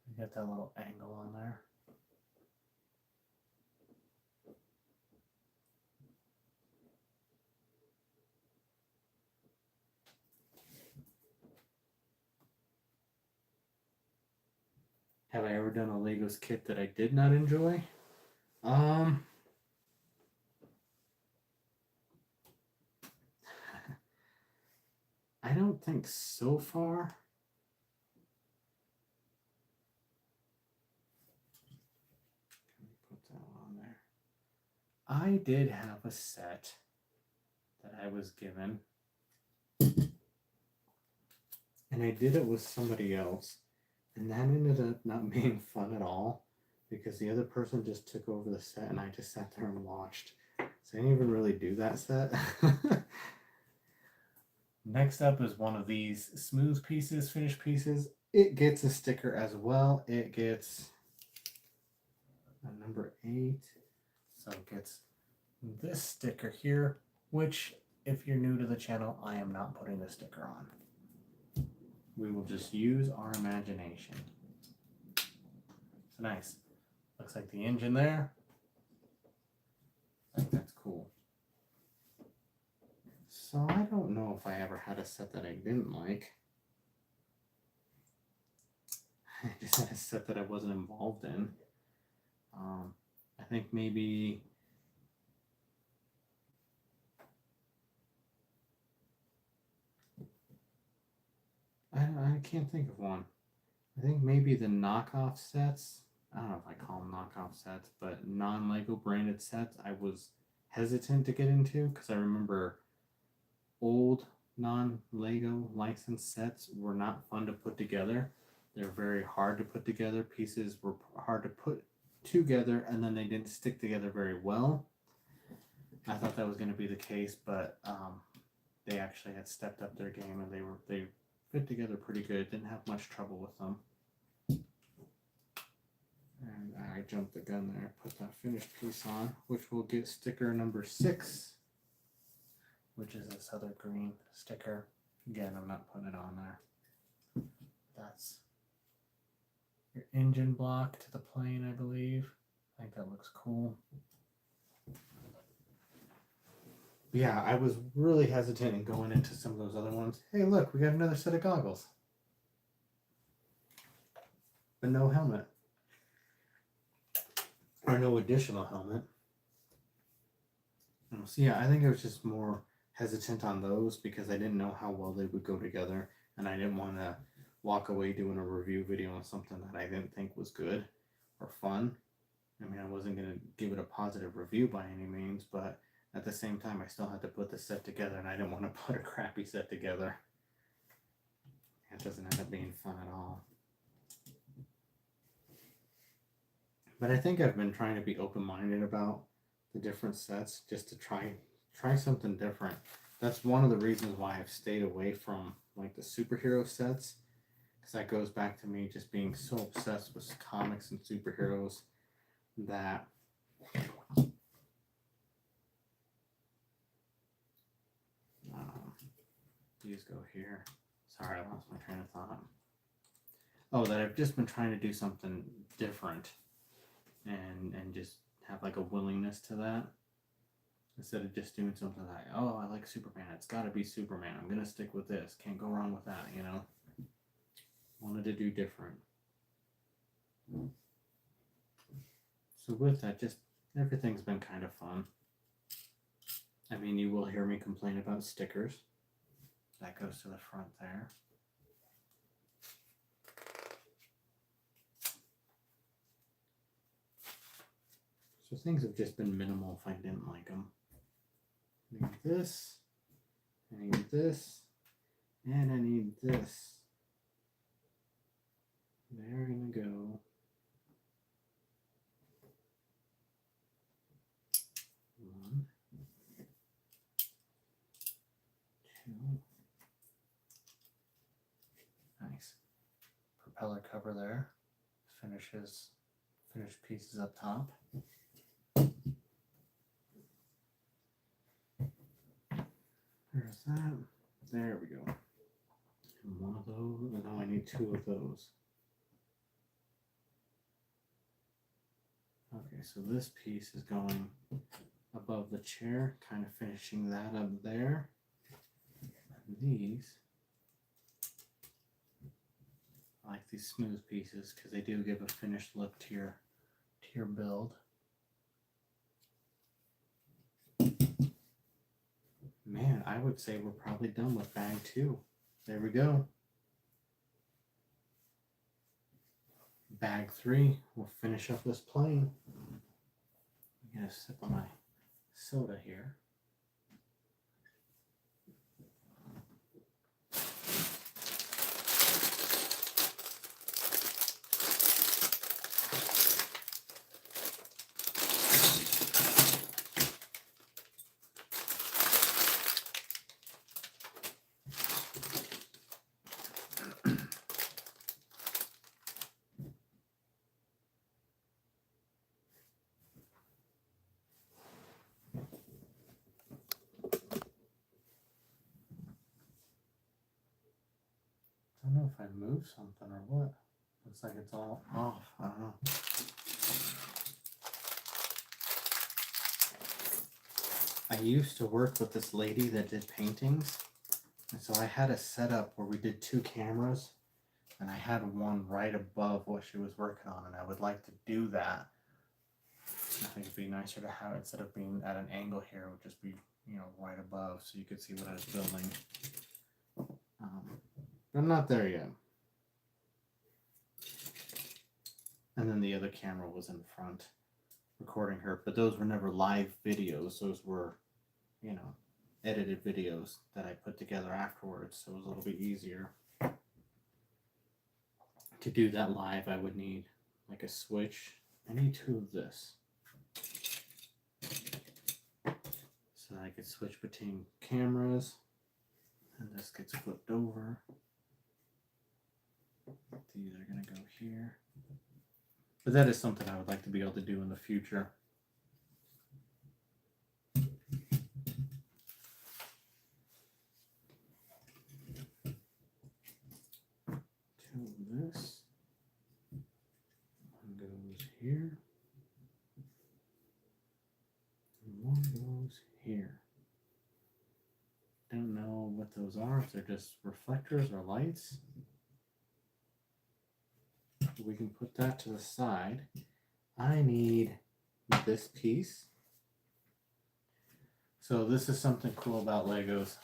Speaker 1: You get that little angle on there. Have I ever done a Legos kit that I did not enjoy? I don't think so far. Let me put that on there. I did have a set that I was given, and I did it with somebody else, and that ended up not being fun at all because the other person just took over the set and I just sat there and watched. So I didn't even really do that set. Next up is one of these smooth pieces, finished pieces. It gets a sticker as well. It gets a number 8. So it gets this sticker here, which if you're new to the channel, I am not putting the sticker on. We will just use our imagination. It's nice. Looks like the engine there. I think that's cool. So I don't know if I ever had a set that I didn't like. I just had a set that I wasn't involved in. I think maybe I can't think of one. I think maybe the knockoff sets. I don't know if I call them knockoff sets, but non-Lego branded sets I was hesitant to get into because I remember old non-Lego licensed sets were not fun to put together. They're very hard to put together. Pieces were hard to put together and then they didn't stick together very well. I thought that was going to be the case, but they actually had stepped up their game and they fit together pretty good. Didn't have much trouble with them. And I jumped the gun there. Put that finished piece on, which will get sticker number 6, which is this other green sticker. Again, I'm not putting it on there. That's your engine block to the plane, I believe. I think that looks cool. Yeah, I was really hesitant in going into some of those other ones. Hey, look, we got another set of goggles. But no helmet. Or no additional helmet. So yeah, I think I was just more hesitant on those because I didn't know how well they would go together. And I didn't want to walk away doing a review video on something that I didn't think was good or fun. I mean, I wasn't going to give it a positive review by any means, but at the same time, I still had to put the set together, and I didn't want to put a crappy set together. It doesn't end up being fun at all. But I think I've been trying to be open-minded about the different sets just to try something different. That's one of the reasons why I've stayed away from like the superhero sets, because that goes back to me just being so obsessed with comics and superheroes that these go here. Sorry, I lost my train of thought. Oh, that I've just been trying to do something different and just have like a willingness to that instead of just doing something like, oh, I like Superman, it's got to be Superman, I'm gonna stick with this, can't go wrong with that, you know. Wanted to do different. So with that, just everything's been kind of fun. I mean, you will hear me complain about stickers. That goes to the front there. So things have just been minimal if I didn't like them. I need this, I need this, and I need this. They're gonna go one, two. Nice. Propeller cover there. Finished pieces up top. that. There we go. And one of those, and now I need two of those. Okay, so this piece is going above the chair, kind of finishing that up there. And these, I like these smooth pieces because they do give a finished look to your build. Man, I would say we're probably done with bag 2. There we go. Bag 3, we'll finish up this plane. I'm gonna sip on my soda here. I don't know if I moved something or what. Looks like it's all off. I don't know. I used to work with this lady that did paintings. And so I had a setup where we did 2 cameras. And I had one right above what she was working on. And I would like to do that. I think it'd be nicer to have it, instead of being at an angle here, it would just be, right above so you could see what I was building. I'm not there yet. And then the other camera was in front recording her, but those were never live videos. Those were, edited videos that I put together afterwards. So it was a little bit easier. To do that live, I would need like a switch. I need 2 of this. So I could switch between cameras. And this gets flipped over. These are going to go here. But that is something I would like to be able to do in the future. Two of this. One goes here. And one goes here. Don't know what those are, if they're just reflectors or lights. We can put that to the side. I need this piece. So this is something cool about Legos.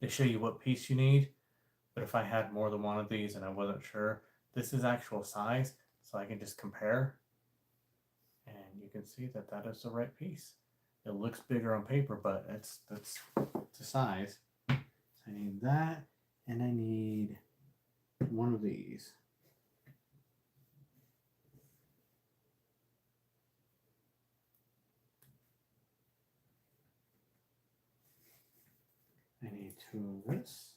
Speaker 1: They show you what piece you need, but if I had more than one of these and I wasn't sure, this is actual size, so I can just compare. And you can see that that is the right piece. It looks bigger on paper, but that's the size. So I need that, and I need one of these. I need 2 of this.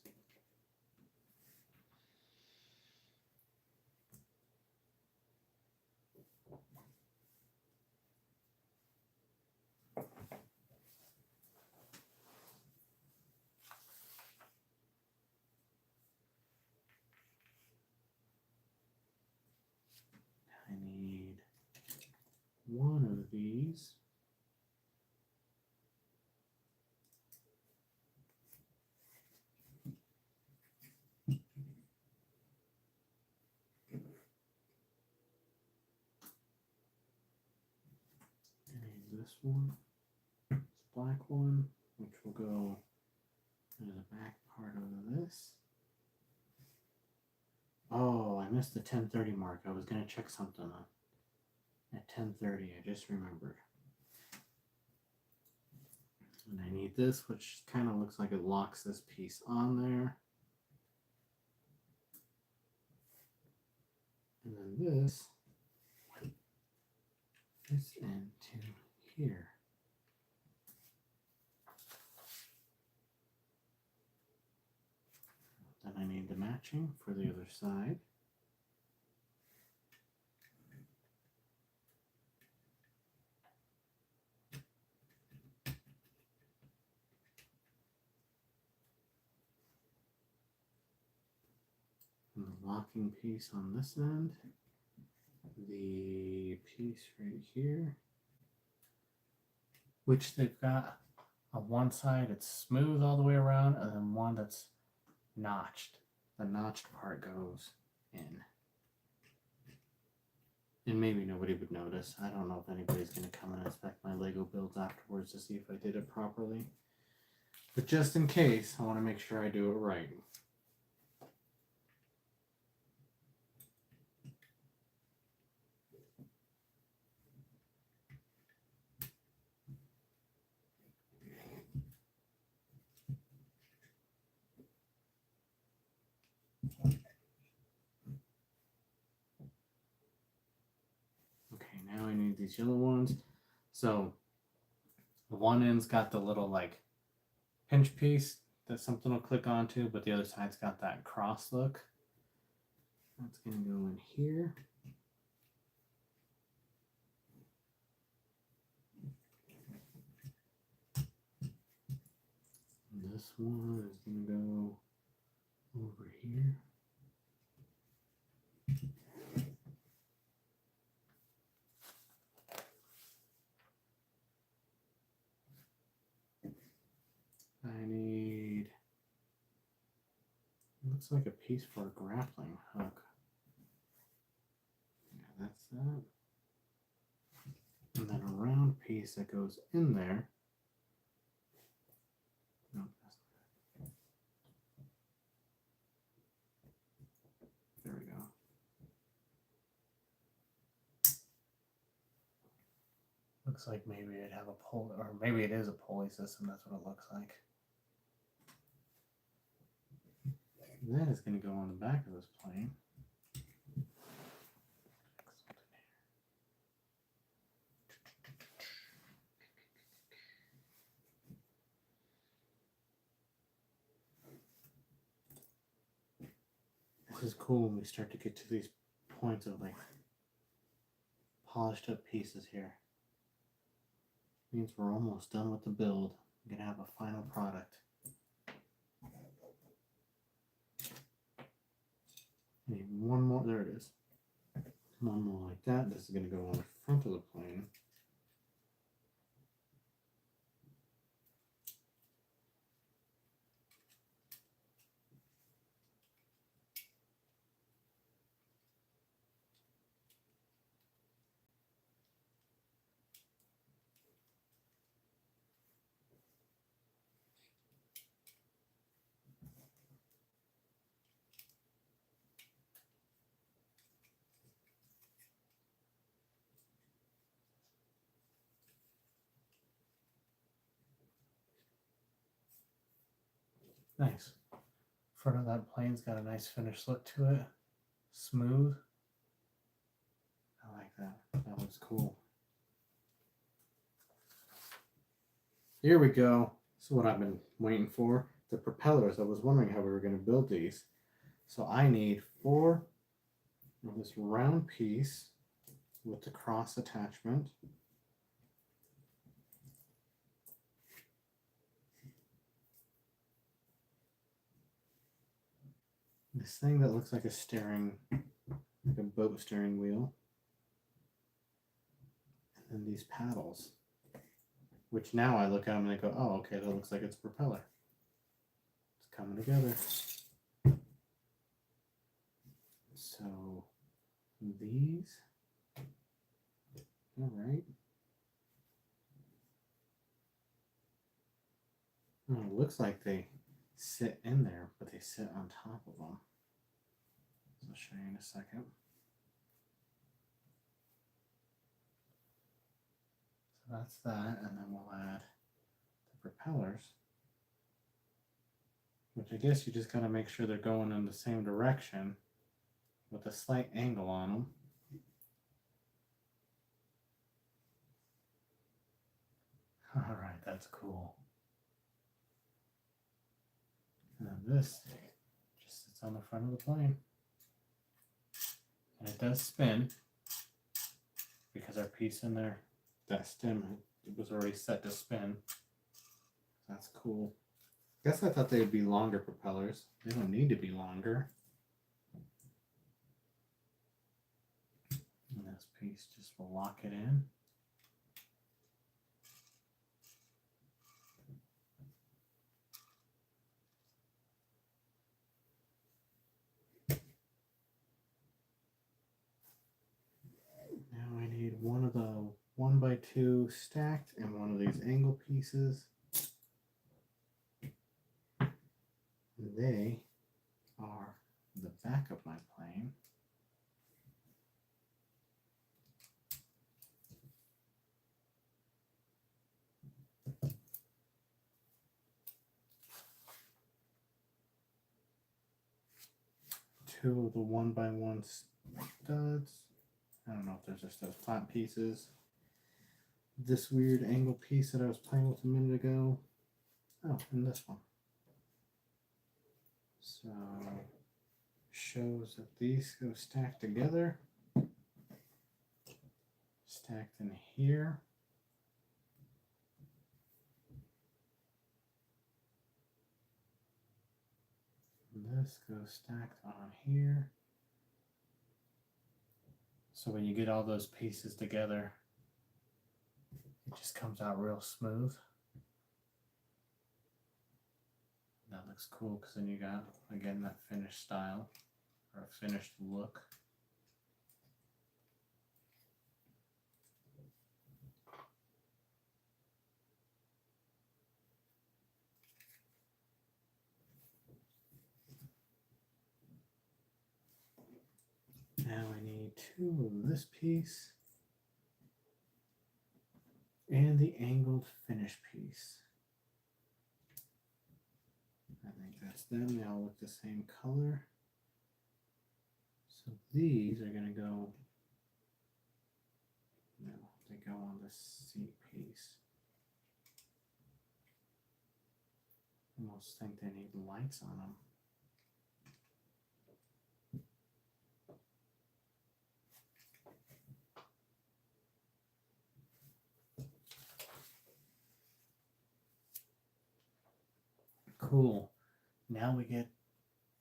Speaker 1: I need 1 of these. This one, this black one, which will go into the back part of this. Oh, I missed the 10:30 mark. I was going to check something on at 10:30. I just remembered. And I need this, which kind of looks like it locks this piece on there. And then this fits into here. Then I need the matching for the other side. And the locking piece on this end. The piece right here, which they've got on one side it's smooth all the way around, and then one that's notched. The notched part goes in. And maybe nobody would notice. I don't know if anybody's going to come and inspect my Lego builds afterwards to see if I did it properly. But just in case, I want to make sure I do it right. Okay, now I need these yellow ones. So the one end's got the little like pinch piece that something will click onto, but the other side's got that cross look. That's gonna go in here. And this one is gonna go over here. I need, looks like a piece for a grappling hook. Yeah, that's that. And then a round piece that goes in there. Nope, that's not it. There we go. Looks like maybe it'd have a pulley, or maybe it is a pulley system. That's what it looks like. That is going to go on the back of this plane. This is cool when we start to get to these points of like polished up pieces here. Means we're almost done with the build. We're going to have a final product. Need one more, there it is. One more like that. This is going to go on the front of the plane. Nice. Front of that plane's got a nice finished look to it. Smooth. I like that. That looks cool. Here we go. This is what I've been waiting for. The propellers. I was wondering how we were going to build these. So I need 4 of this round piece with the cross attachment. This thing that looks like a steering, like a boat steering wheel. And then these paddles, which now I look at them and I go, oh, okay, that looks like it's a propeller. It's coming together. So these, all right. Oh, it looks like they sit in there, but they sit on top of them. So I'll show you in a second. So that's that, and then we'll add the propellers, which I guess you just gotta make sure they're going in the same direction with a slight angle on them. All right, that's cool. And then this just sits on the front of the plane. And it does spin because our piece in there, that stem, it was already set to spin. That's cool. Guess I thought they would be longer propellers. They don't need to be longer. piece just will lock it in. Now I need one of the 1x2 stacked and one of these angle pieces. They are the back of my plane. Two of the 1x1 studs. I don't know if there's just those flat pieces. This weird angle piece that I was playing with a minute ago. Oh, and this one. So shows that these go stacked together. Stacked in here. And this goes stacked on here. So when you get all those pieces together, it just comes out real smooth. That looks cool because then you got, again, that finished style or finished look. Now I need two of this piece and the angled finish piece. I think that's them. They all look the same color. So these are going to go, no, they go on the seat piece. Almost think they need lights on them. Cool. Now we get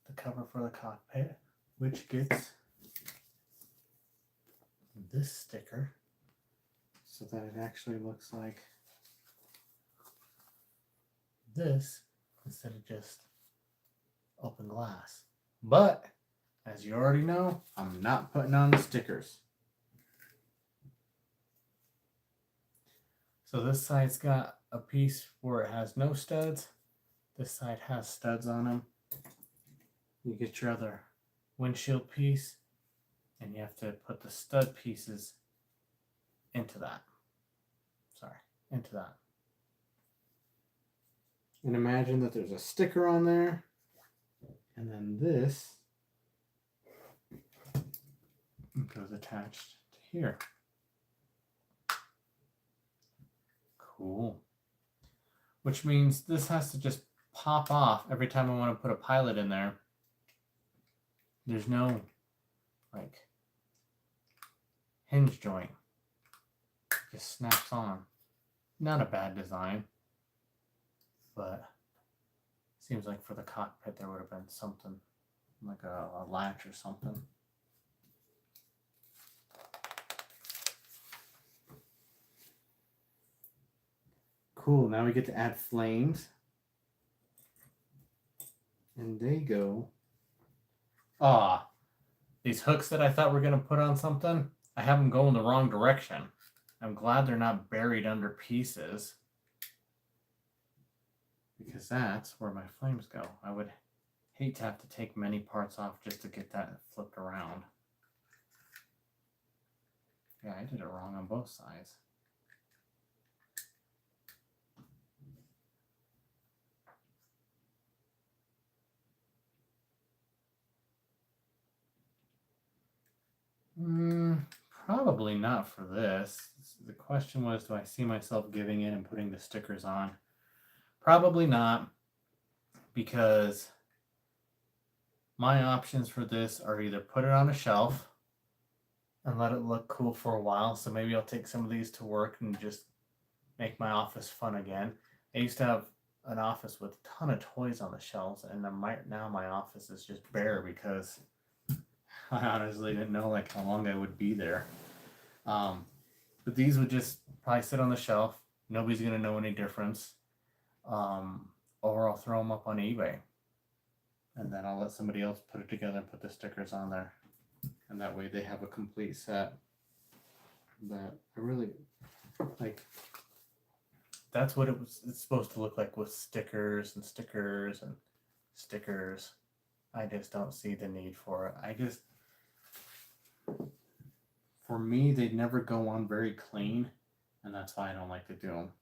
Speaker 1: the cover for the cockpit, which gets this sticker so that it actually looks like this instead of just open glass. But as you already know, I'm not putting on the stickers. So this side's got a piece where it has no studs. This side has studs on them. You get your other windshield piece, and you have to put the stud pieces into that. Into that. And imagine that there's a sticker on there, and then this goes attached to here. Cool. Which means this has to just pop off every time I want to put a pilot in there. There's no like hinge joint. It just snaps on. Not a bad design, but seems like for the cockpit there would have been something like a latch or something. Cool, now we get to add flames. And they go. These hooks that I thought were going to put on something, I have them going the wrong direction. I'm glad they're not buried under pieces, because that's where my flames go. I would hate to have to take many parts off just to get that flipped around. Yeah, I did it wrong on both sides. Probably not for this. The question was, do I see myself giving in and putting the stickers on? Probably not, because my options for this are either put it on a shelf and let it look cool for a while. So maybe I'll take some of these to work and just make my office fun again. I used to have an office with a ton of toys on the shelves, and now my office is just bare because I honestly didn't know like how long I would be there. But these would just probably sit on the shelf. Nobody's gonna know any difference. Or I'll throw them up on eBay, and then I'll let somebody else put it together and put the stickers on there, and that way they have a complete set. But I really like. That's what it's supposed to look like, with stickers and stickers and stickers. I just don't see the need for it. For me, they never go on very clean, and that's why I don't like to do them.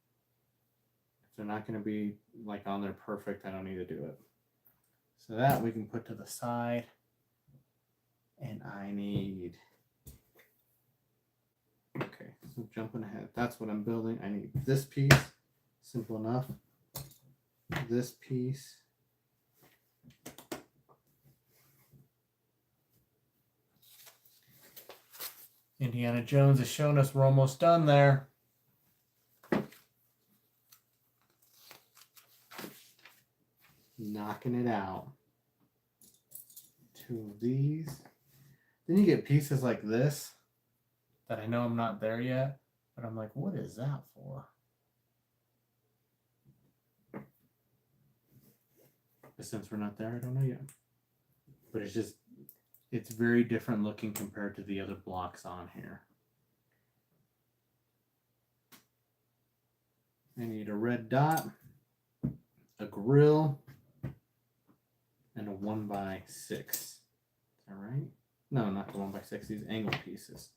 Speaker 1: If they're not going to be like on there perfect, I don't need to do it. So that we can put to the side. And I need, okay, so jumping ahead, that's what I'm building. I need this piece, simple enough. This piece. Indiana Jones has shown us we're almost done there. Knocking it out. 2 of these. Then you get pieces like this that I know I'm not there yet, but I'm like, what is that for? But since we're not there, I don't know yet. But it's very different looking compared to the other blocks on here. I need a red dot, a grill, and a 1x6. Is that right? No, not the 1x6, these angle pieces.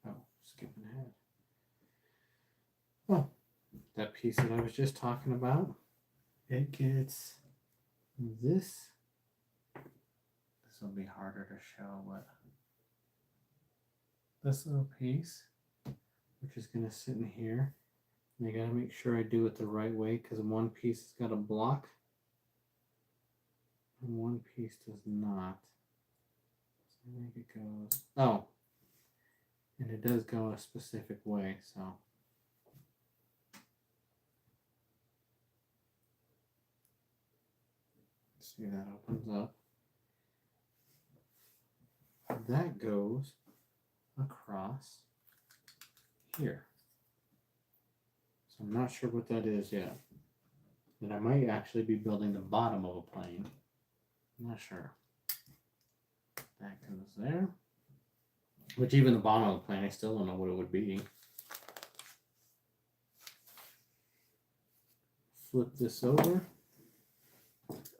Speaker 1: Oh, skipping ahead. Oh, that piece that I was just talking about, it gets this. This will be harder to show, but this little piece, which is going to sit in here. And I got to make sure I do it the right way, because one piece has got a block and one piece does not. So I think it goes, oh, and it does go a specific way, so. See, that opens up. That goes across here. So I'm not sure what that is yet. And I might actually be building the bottom of a plane. I'm not sure. That goes there. Which even the bottom of the plane, I still don't know what it would be. Flip this over.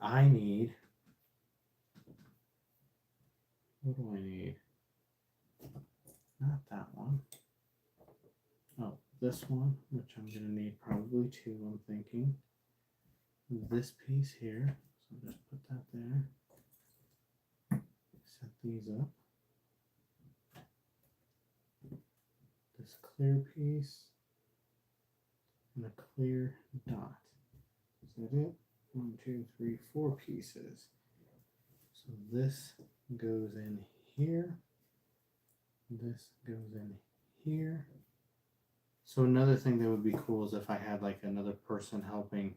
Speaker 1: I need, what do I need? Not that one. Oh, this one, which I'm going to need probably 2, I'm thinking. This piece here, so just put that there. Set these up. This clear piece and a clear dot. Is that it? 1, 2, 3, 4 pieces. So this goes in here. This goes in here. So another thing that would be cool is if I had like another person helping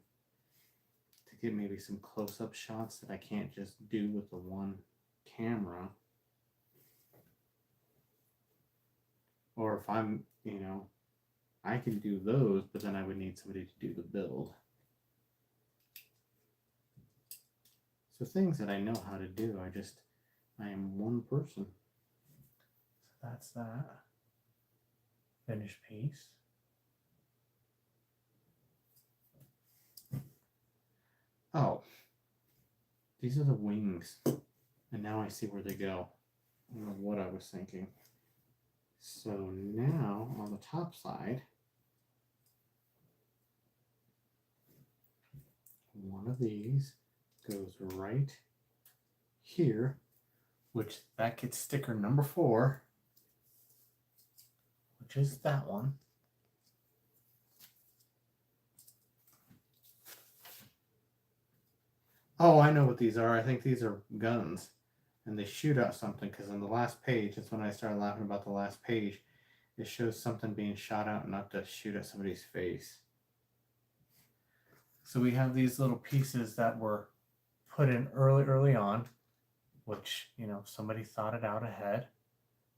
Speaker 1: to get maybe some close-up shots that I can't just do with the one camera. Or if I'm, I can do those, but then I would need somebody to do the build. So things that I know how to do, I am one person. So that's that. Finished piece. Oh, these are the wings. And now I see where they go. I don't know what I was thinking. So now on the top side, one of these goes right here, which that gets sticker number 4, which is that one. Oh, I know what these are. I think these are guns. And they shoot out something, because on the last page, that's when I started laughing about the last page. It shows something being shot out, not to shoot at somebody's face. So we have these little pieces that were put in early on, which, you know, somebody thought it out ahead.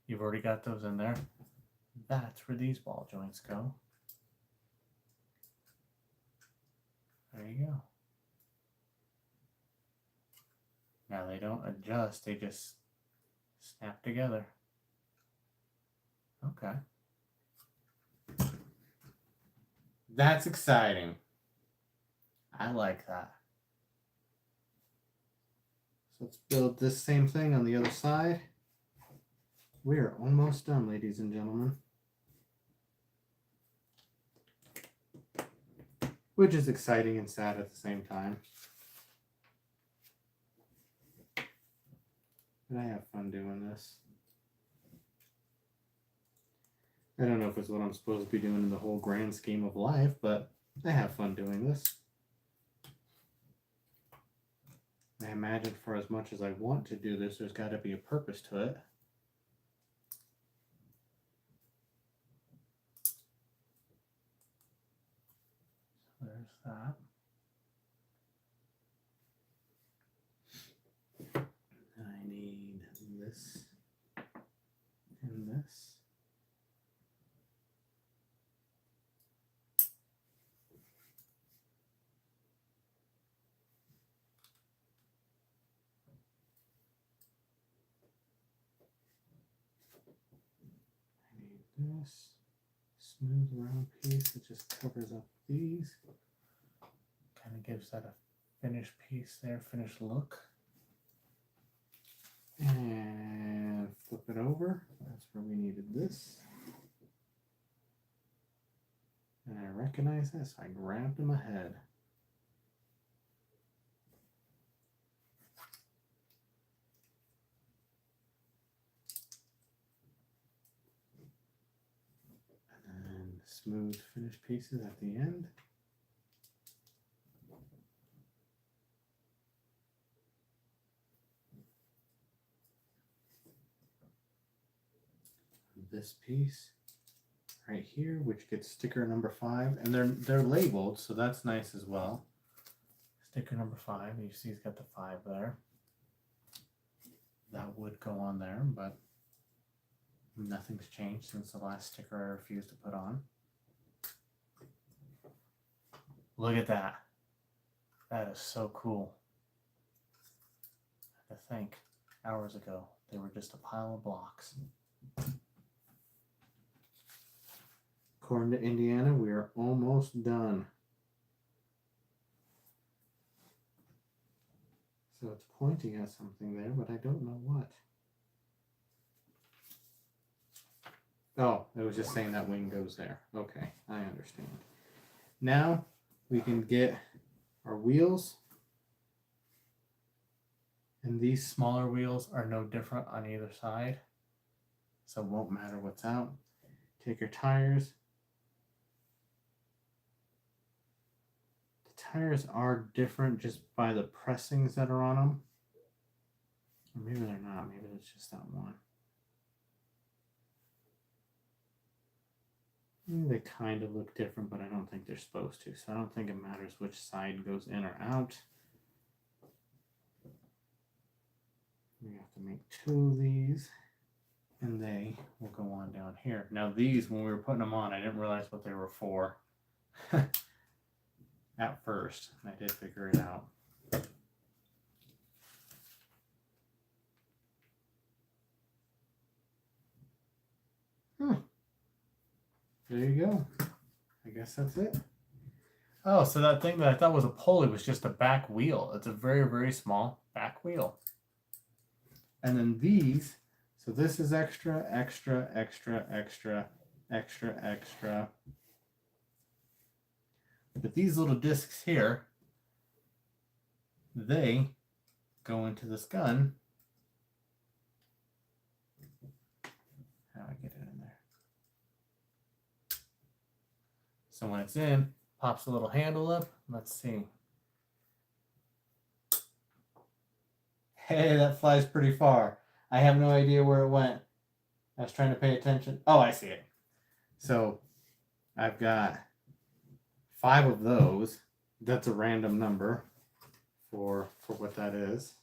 Speaker 1: You've already got those in there. That's where these ball joints go. There you go. Now they don't adjust, they just snap together. Okay. That's exciting. I like that. So let's build this same thing on the other side. We are almost done, ladies and gentlemen. Which is exciting and sad at the same time. But I have fun doing this. I don't know if it's what I'm supposed to be doing in the whole grand scheme of life, but I have fun doing this. I imagine for as much as I want to do this, there's got to be a purpose to it. So there's that. I need this and this. This smooth round piece that just covers up these. Kind of gives that a finished piece there, finished look. And flip it over. That's where we needed this. And I recognize this, so I grabbed them ahead. Smooth finished pieces at the end. This piece right here, which gets sticker number 5, and they're labeled, so that's nice as well. Sticker number 5, you see it's got the 5 there. That would go on there, but nothing's changed since the last sticker I refused to put on. Look at that. That is so cool. I had to think, hours ago, they were just a pile of blocks. According to Indiana, we are almost done. So it's pointing at something there, but I don't know what. Oh, it was just saying that wing goes there. Okay, I understand. Now we can get our wheels. And these smaller wheels are no different on either side. So it won't matter what's out. Take your tires. The tires are different just by the pressings that are on them. Or maybe they're not. Maybe it's just that one. They kind of look different, but I don't think they're supposed to. So I don't think it matters which side goes in or out. We have to make 2 of these, and they will go on down here. Now these, when we were putting them on, I didn't realize what they were for at first. I did figure it out. There you go. I guess that's it. Oh, so that thing that I thought was a pulley was just a back wheel. It's a very, very small back wheel. And then these, so this is extra, extra, extra, extra, extra, extra. But these little discs here, they go into this gun. How do I get it in there? So when it's in, pops a little handle up. Let's see. Hey, that flies pretty far. I have no idea where it went. I was trying to pay attention. Oh, I see it. So I've got 5 of those. That's a random number for what that is.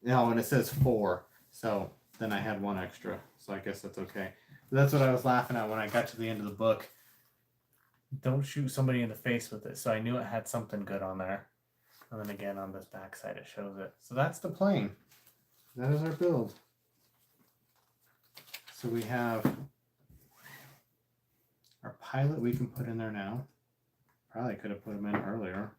Speaker 1: No, and it says 4. So then I had 1 extra. So I guess that's okay. That's what I was laughing at when I got to the end of the book. Don't shoot somebody in the face with it. So I knew it had something good on there. And then again on this back side it shows it. So that's the plane. That is our build. So we have our pilot we can put in there now. Probably could have put him in earlier.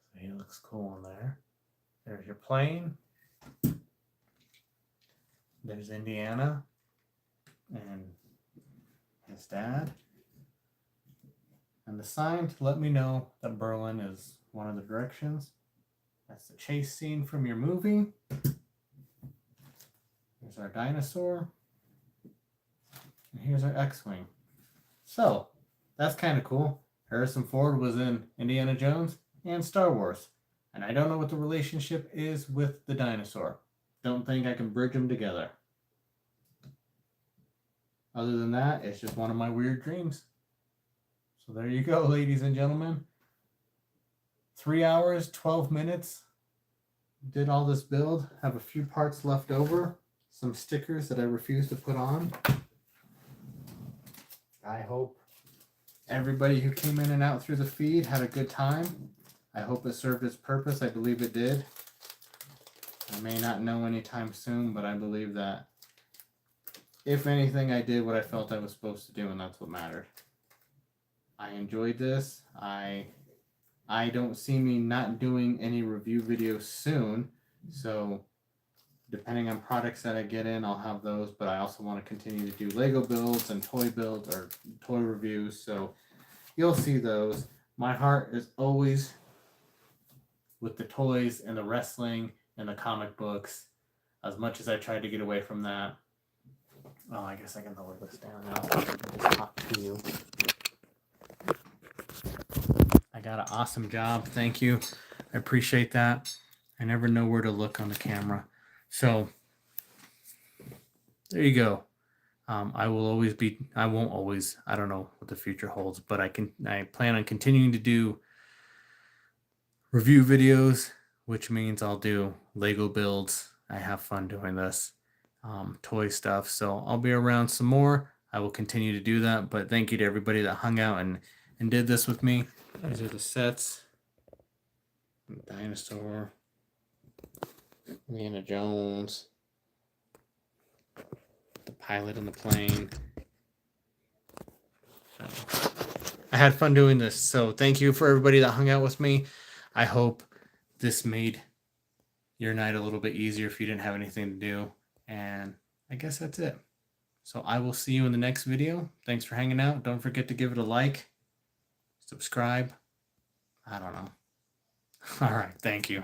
Speaker 1: So he looks cool in there. There's your plane. There's Indiana and his dad. And the sign to let me know that Berlin is one of the directions. That's the chase scene from your movie. Here's our dinosaur. And here's our X-Wing. So, that's kind of cool. Harrison Ford was in Indiana Jones and Star Wars. And I don't know what the relationship is with the dinosaur. Don't think I can bridge them together. Other than that, it's just one of my weird dreams. So there you go, ladies and gentlemen. 3 hours, 12 minutes. Did all this build. Have a few parts left over. Some stickers that I refuse to put on. I hope everybody who came in and out through the feed had a good time. I hope it served its purpose. I believe it did. I may not know anytime soon, but I believe that if anything, I did what I felt I was supposed to do, and that's what mattered. I enjoyed this. I don't see me not doing any review videos soon, so depending on products that I get in, I'll have those, but I also want to continue to do Lego builds and toy builds or toy reviews, so you'll see those. My heart is always with the toys and the wrestling and the comic books, as much as I tried to get away from that. Oh, I guess I can lower this down now. I'll just talk to you. I got an awesome job. Thank you. I appreciate that. I never know where to look on the camera. So there you go. I won't always, I don't know what the future holds, but I plan on continuing to do review videos, which means I'll do Lego builds. I have fun doing this. Toy stuff. So I'll be around some more. I will continue to do that. But thank you to everybody that hung out and did this with me. These are the sets. Dinosaur. Indiana Jones. The pilot and the plane. So, I had fun doing this. So thank you for everybody that hung out with me. I hope this made your night a little bit easier if you didn't have anything to do. And I guess that's it. So I will see you in the next video. Thanks for hanging out. Don't forget to give it a like, subscribe. I don't know. All right. Thank you.